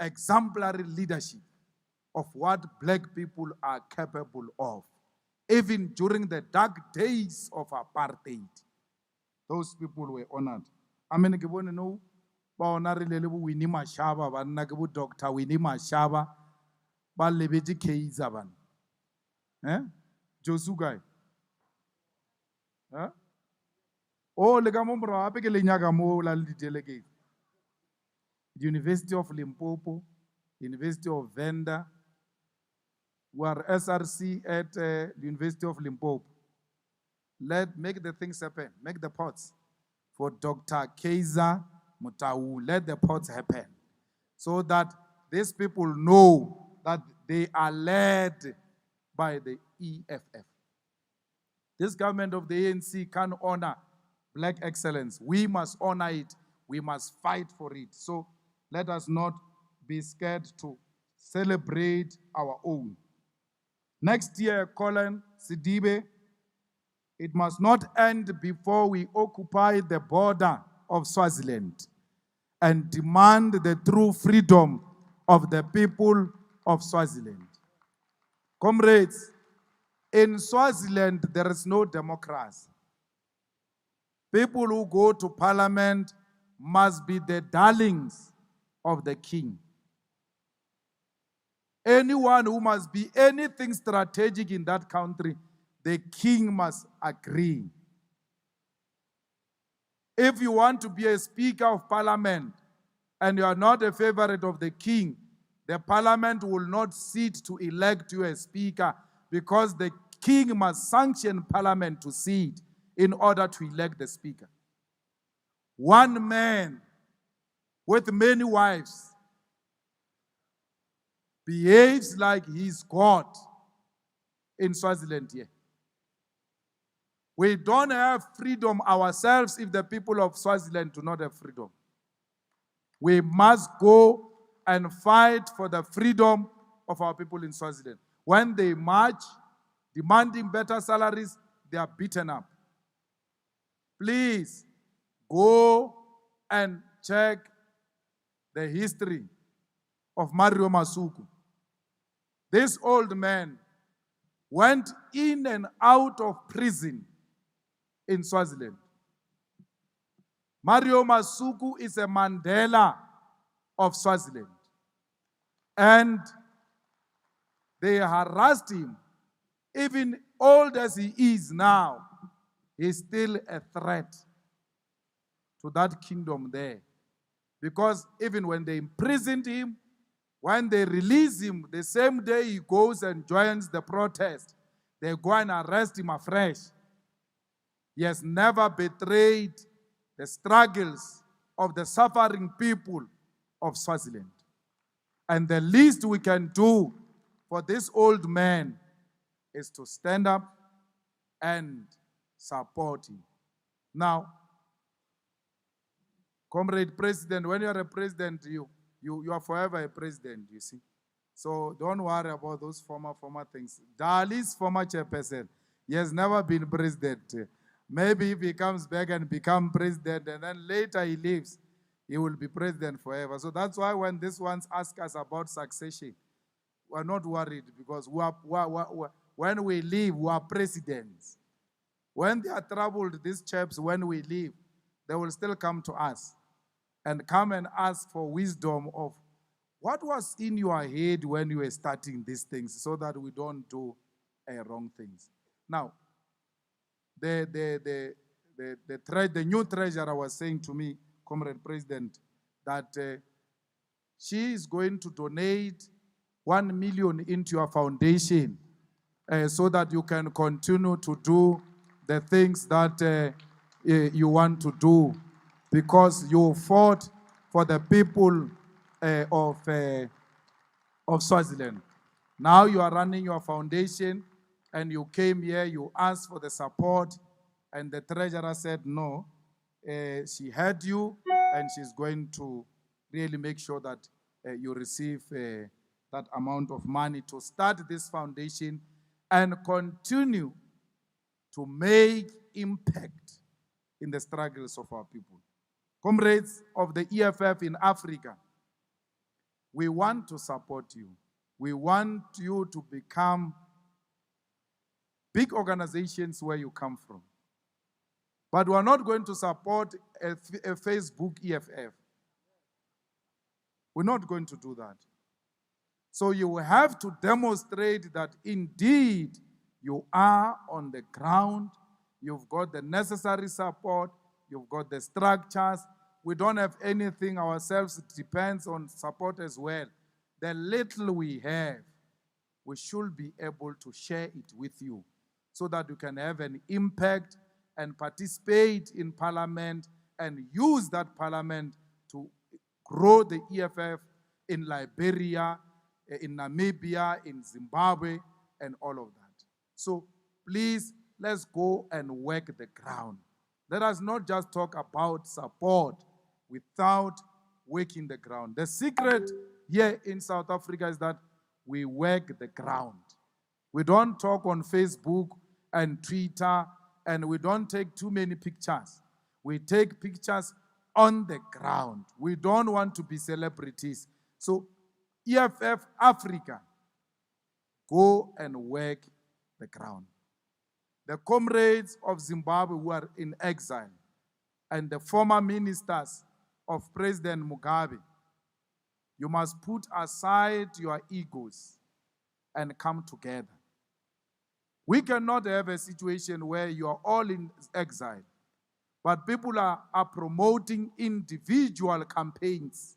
exemplary leadership of what black people are capable of. Even during the dark days of apartheid, those people were honored. I mean, ke bone no ba honorile le bo Winnie Mashaba, ba nna ke bo Dr. Winnie Mashaba, ba lebetse Kaiser bana. Josu guy. Oh, le ka mo mora hape ke le nyaka mo la le delegate. University of Limpopo, University of Venda, we are SRC at the University of Limpopo. Make the things happen, make the pots for Dr. Kaiser Mutawu. Let the pots happen so that these people know that they are led by the EFF. This government of the ANC can honor black excellence. We must honor it. We must fight for it. So let us not be scared to celebrate our own. Next year, Colin Sidibe, it must not end before we occupy the border of Swaziland and demand the true freedom of the people of Swaziland. Comrades, in Swaziland, there is no democracy. People who go to parliament must be the darlings of the king. Anyone who must be anything strategic in that country, the king must agree. If you want to be a speaker of parliament and you are not a favorite of the king, the parliament will not sit to elect you a speaker because the king must sanction parliament to sit in order to elect the speaker. One man with many wives behaves like he's God in Swaziland here. We don't have freedom ourselves if the people of Swaziland do not have freedom. We must go and fight for the freedom of our people in Swaziland. When they march, demanding better salaries, they are beaten up. Please go and check the history of Mario Masuku. This old man went in and out of prison in Swaziland. Mario Masuku is a Mandela of Swaziland. And they harassed him. Even old as he is now, he's still a threat to that kingdom there. Because even when they imprisoned him, when they release him, the same day he goes and joins the protest, they go and arrest him afresh. He has never betrayed the struggles of the suffering people of Swaziland. And the least we can do for this old man is to stand up and support him. Now, Comrade President, when you are a president, you are forever a president, you see. So don't worry about those former things. Dali's former chairperson, he has never been president. Maybe if he comes back and becomes president and then later he leaves, he will be president forever. So that's why when these ones ask us about succession, we're not worried because when we leave, we are presidents. When they are troubled, these chaps, when we leave, they will still come to us and come and ask for wisdom of what was in your head when you were starting these things so that we don't do wrong things. Now, the new treasurer was saying to me, Comrade President, that she is going to donate 1 million into your foundation so that you can continue to do the things that you want to do. because you fought for the people of Swaziland. Now you are running your foundation and you came here, you asked for the support, and the treasurer said no. She heard you and she's going to really make sure that you receive that amount of money to start this foundation and continue to make impact in the struggles of our people. Comrades of the EFF in Africa, we want to support you. We want you to become big organizations where you come from. But we are not going to support a Facebook EFF. We're not going to do that. So you have to demonstrate that indeed you are on the ground, you've got the necessary support, you've got the structures. We don't have anything ourselves, it depends on support as well. The little we have, we should be able to share it with you so that you can have an impact and participate in parliament and use that parliament to grow the EFF in Liberia, in Namibia, in Zimbabwe, and all of that. So please, let's go and work the ground. Let us not just talk about support without working the ground. The secret here in South Africa is that we work the ground. We don't talk on Facebook and Twitter, and we don't take too many pictures. We take pictures on the ground. We don't want to be celebrities. So EFF Africa, go and work the ground. The comrades of Zimbabwe who are in exile and the former ministers of President Mugabe, you must put aside your egos and come together. We cannot have a situation where you are all in exile, but people are promoting individual campaigns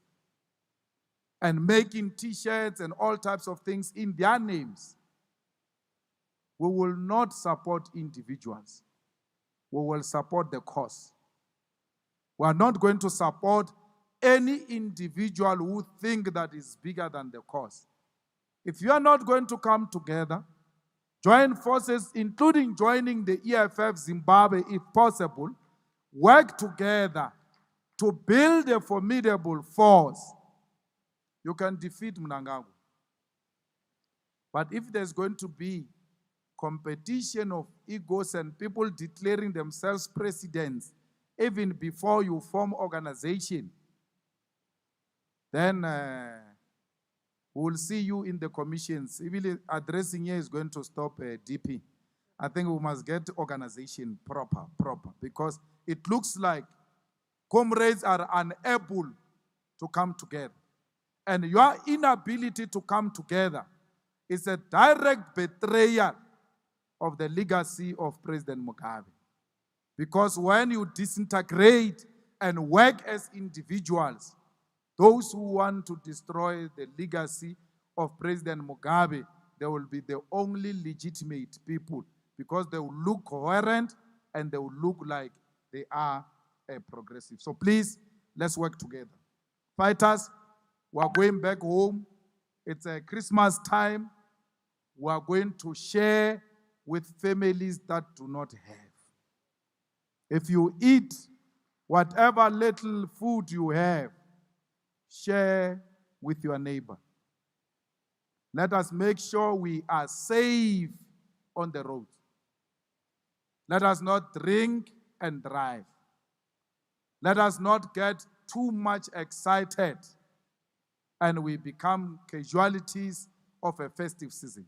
and making T-shirts and all types of things in their names. We will not support individuals. We will support the cause. We are not going to support any individual who think that is bigger than the cause. If you are not going to come together, join forces, including joining the EFF Zimbabwe if possible, work together to build a formidable force, you can defeat Mnangagwa. But if there's going to be competition of egos and people declaring themselves presidents even before you form organization, then we'll see you in the commissions. Even addressing here is going to stop DP. I think we must get organization proper, because it looks like comrades are unable to come together. And your inability to come together is a direct betrayal of the legacy of President Mugabe. Because when you disintegrate and work as individuals, those who want to destroy the legacy of President Mugabe, they will be the only legitimate people because they will look coherent and they will look like they are progressive. So please, let's work together. Fighters, we are going back home. It's a Christmas time. We are going to share with families that do not have. If you eat whatever little food you have, share with your neighbor. Let us make sure we are safe on the road. Let us not drink and drive. Let us not get too much excited and we become casualties of a festive season.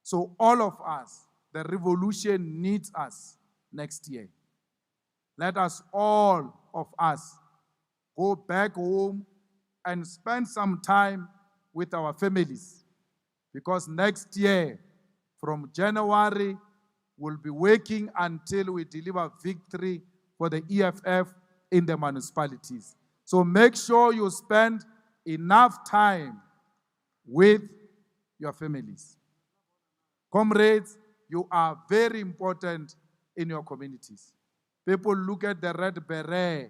So all of us, the revolution needs us next year. Let us, all of us, go back home and spend some time with our families. Because next year, from January, we'll be working until we deliver victory for the EFF in the municipalities. So make sure you spend enough time with your families. Comrades, you are very important in your communities. People look at the red beret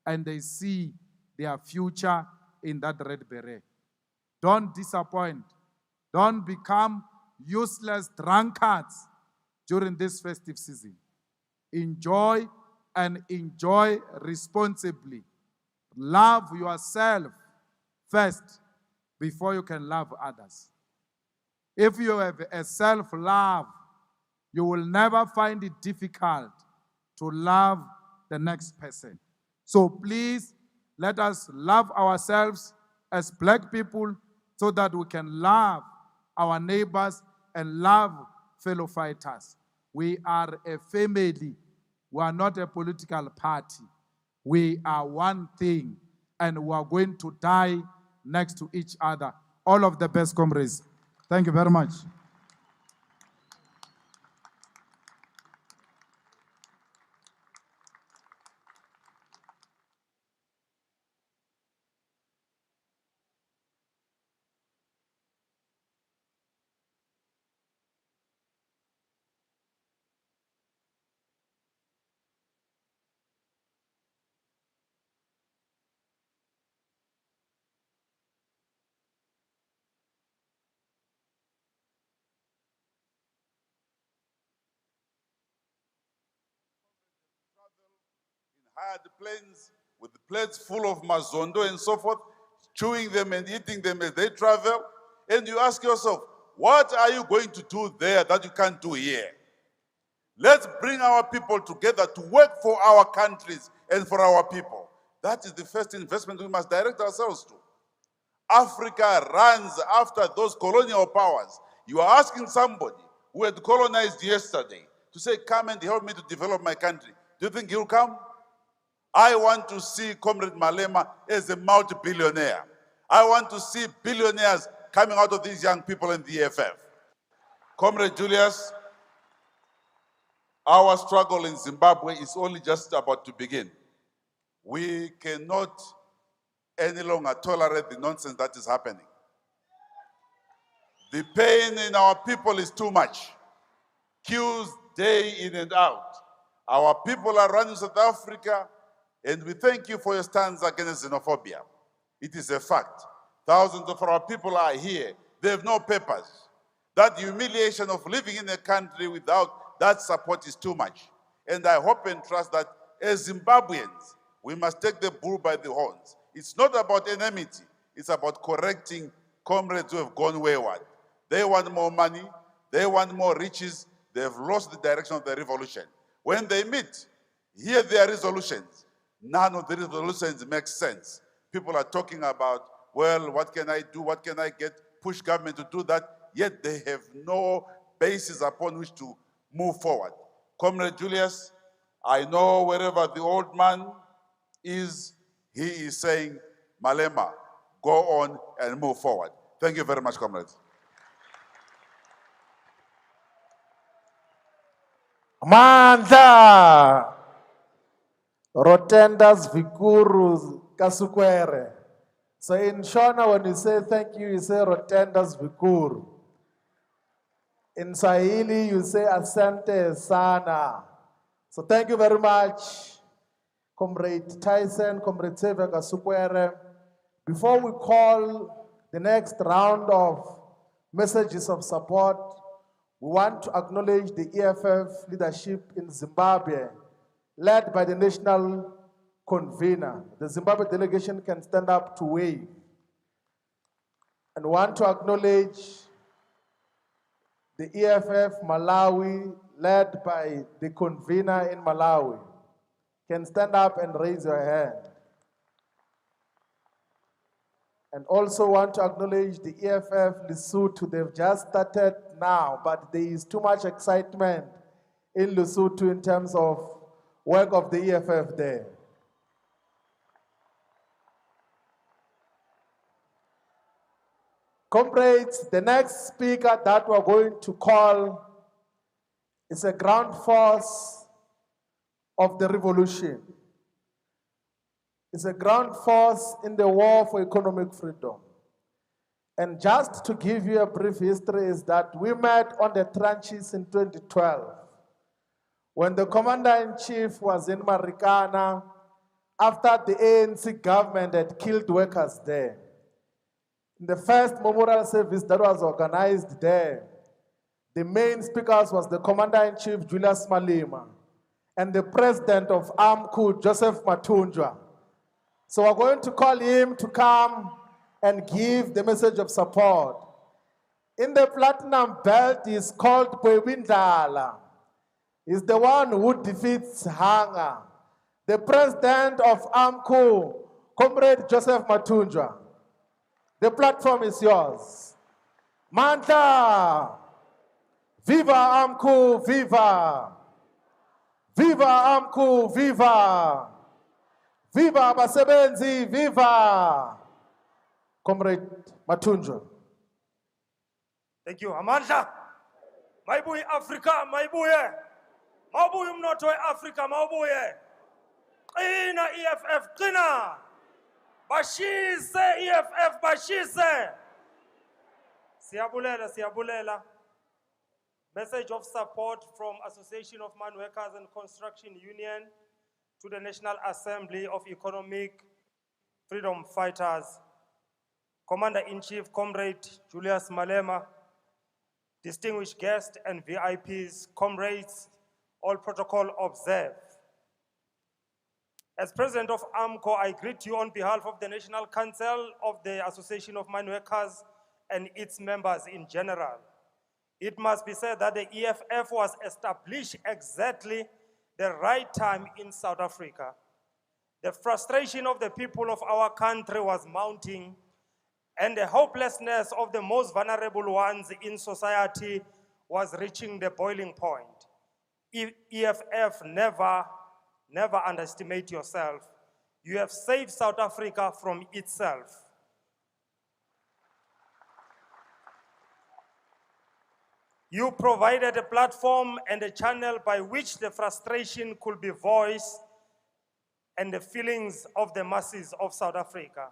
and they see their future in that red beret. Don't disappoint. Don't become useless drunkards during this festive season. Enjoy and enjoy responsibly. Love yourself first before you can love others. If you have a self-love, you will never find it difficult to love the next person. So please, let us love ourselves as black people so that we can love our neighbors and love fellow fighters. We are a family. We are not a political party. We are one thing, and we are going to die next to each other. All of the best, comrades. Thank you very much. Hired planes with plates full of mazondo and so forth, chewing them and eating them as they travel. And you ask yourself, what are you going to do there that you can't do here? Let's bring our people together to work for our countries and for our people. That is the first investment we must direct ourselves to. Africa runs after those colonial powers. You are asking somebody who had colonized yesterday to say, come and help me to develop my country. Do you think he'll come? I want to see Comrade Malema as a multi-billionaire. I want to see billionaires coming out of these young people in the EFF. Comrade Julius, our struggle in Zimbabwe is only just about to begin. We cannot any longer tolerate the nonsense that is happening. The pain in our people is too much. Queues day in and out. Our people are running South Africa, and we thank you for your stance against xenophobia. It is a fact. Thousands of our people are here. They have no papers. That humiliation of living in a country without that support is too much. And I hope and trust that as Zimbabweans, we must take the bull by the horns. It's not about enmity. It's about correcting comrades who have gone wayward. They want more money. They want more riches. They have lost the direction of the revolution. When they meet, hear their resolutions. None of the resolutions make sense. People are talking about, well, what can I do? What can I get? Push government to do that. Yet they have no basis upon which to move forward. Comrade Julius, I know wherever the old man is, he is saying, Malema, go on and move forward. Thank you very much, comrades. Mandla Rotendas Vikuru Kasukwere. So in Shona, when you say thank you, you say Rotendas Vikuru. In Swahili, you say Asante Sana. So thank you very much, Comrade Tyson, Comrade Xavier Kasukwere. Before we call the next round of messages of support, we want to acknowledge the EFF leadership in Zimbabwe, led by the national convener. The Zimbabwe delegation can stand up to wave. And want to acknowledge the EFF Malawi, led by the convener in Malawi. Can stand up and raise your hand. And also want to acknowledge the EFF Lesotho. They've just started now, but there is too much excitement in Lesotho in terms of work of the EFF there. Comrades, the next speaker that we're going to call is a ground force of the revolution. It's a ground force in the war for economic freedom. And just to give you a brief history is that we met on the trenches in 2012 when the commander-in-chief was in Marikana, after the ANC government had killed workers there. In the first memorial service that was organized there, the main speakers was the commander-in-chief, Julius Malema, and the president of AMCU, Joseph Matunjwa. So we're going to call him to come and give the message of support. In the platinum belt is called Pwebindala. He's the one who defeats hunger. The president of AMCU, Comrade Joseph Matunjwa. The platform is yours. Manta! Viva AMCU, viva! Viva AMCU, viva! Viva Basebenzi, viva! Comrade Matunjwa. Thank you. Amandla. Maibuye Africa, maibuye. Maubuye mnotho weAfrica, maubuye. Qina EFF, qina. Bashise EFF, bashise. Siyabulela, siyabulela. Message of support from Association of Mine Workers and Construction Union to the National Assembly of Economic Freedom Fighters. Commander-in-Chief, Comrade Julius Malema, distinguished guests and VIPs, comrades, all protocol observed. As President of AMCO, I greet you on behalf of the National Council of the Association of Mine Workers and its members in general. It must be said that the EFF was established exactly the right time in South Africa. The frustration of the people of our country was mounting, and the hopelessness of the most vulnerable ones in society was reaching the boiling point. EFF, never underestimate yourself. You have saved South Africa from itself. You provided a platform and a channel by which the frustration could be voiced and the feelings of the masses of South Africa.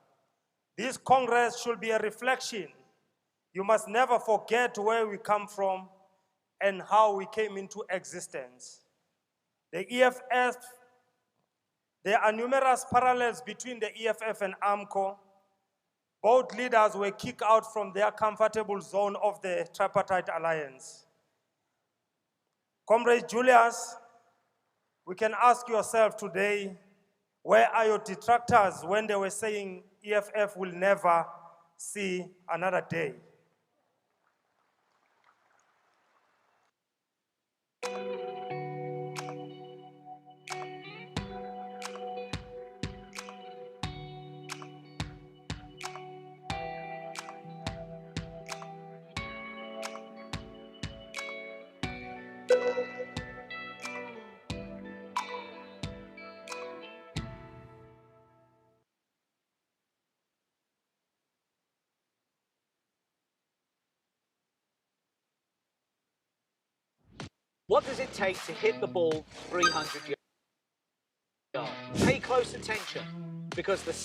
This Congress should be a reflection. You must never forget where we come from and how we came into existence. The EFF, there are numerous parallels between the EFF and AMCO. Both leaders were kicked out from their comfortable zone of the tripartite alliance. Comrade Julius, we can ask yourself today, where are your detractors when they were saying EFF will never see another day? What does it take to hit the ball 300 yards? Pay close attention, because the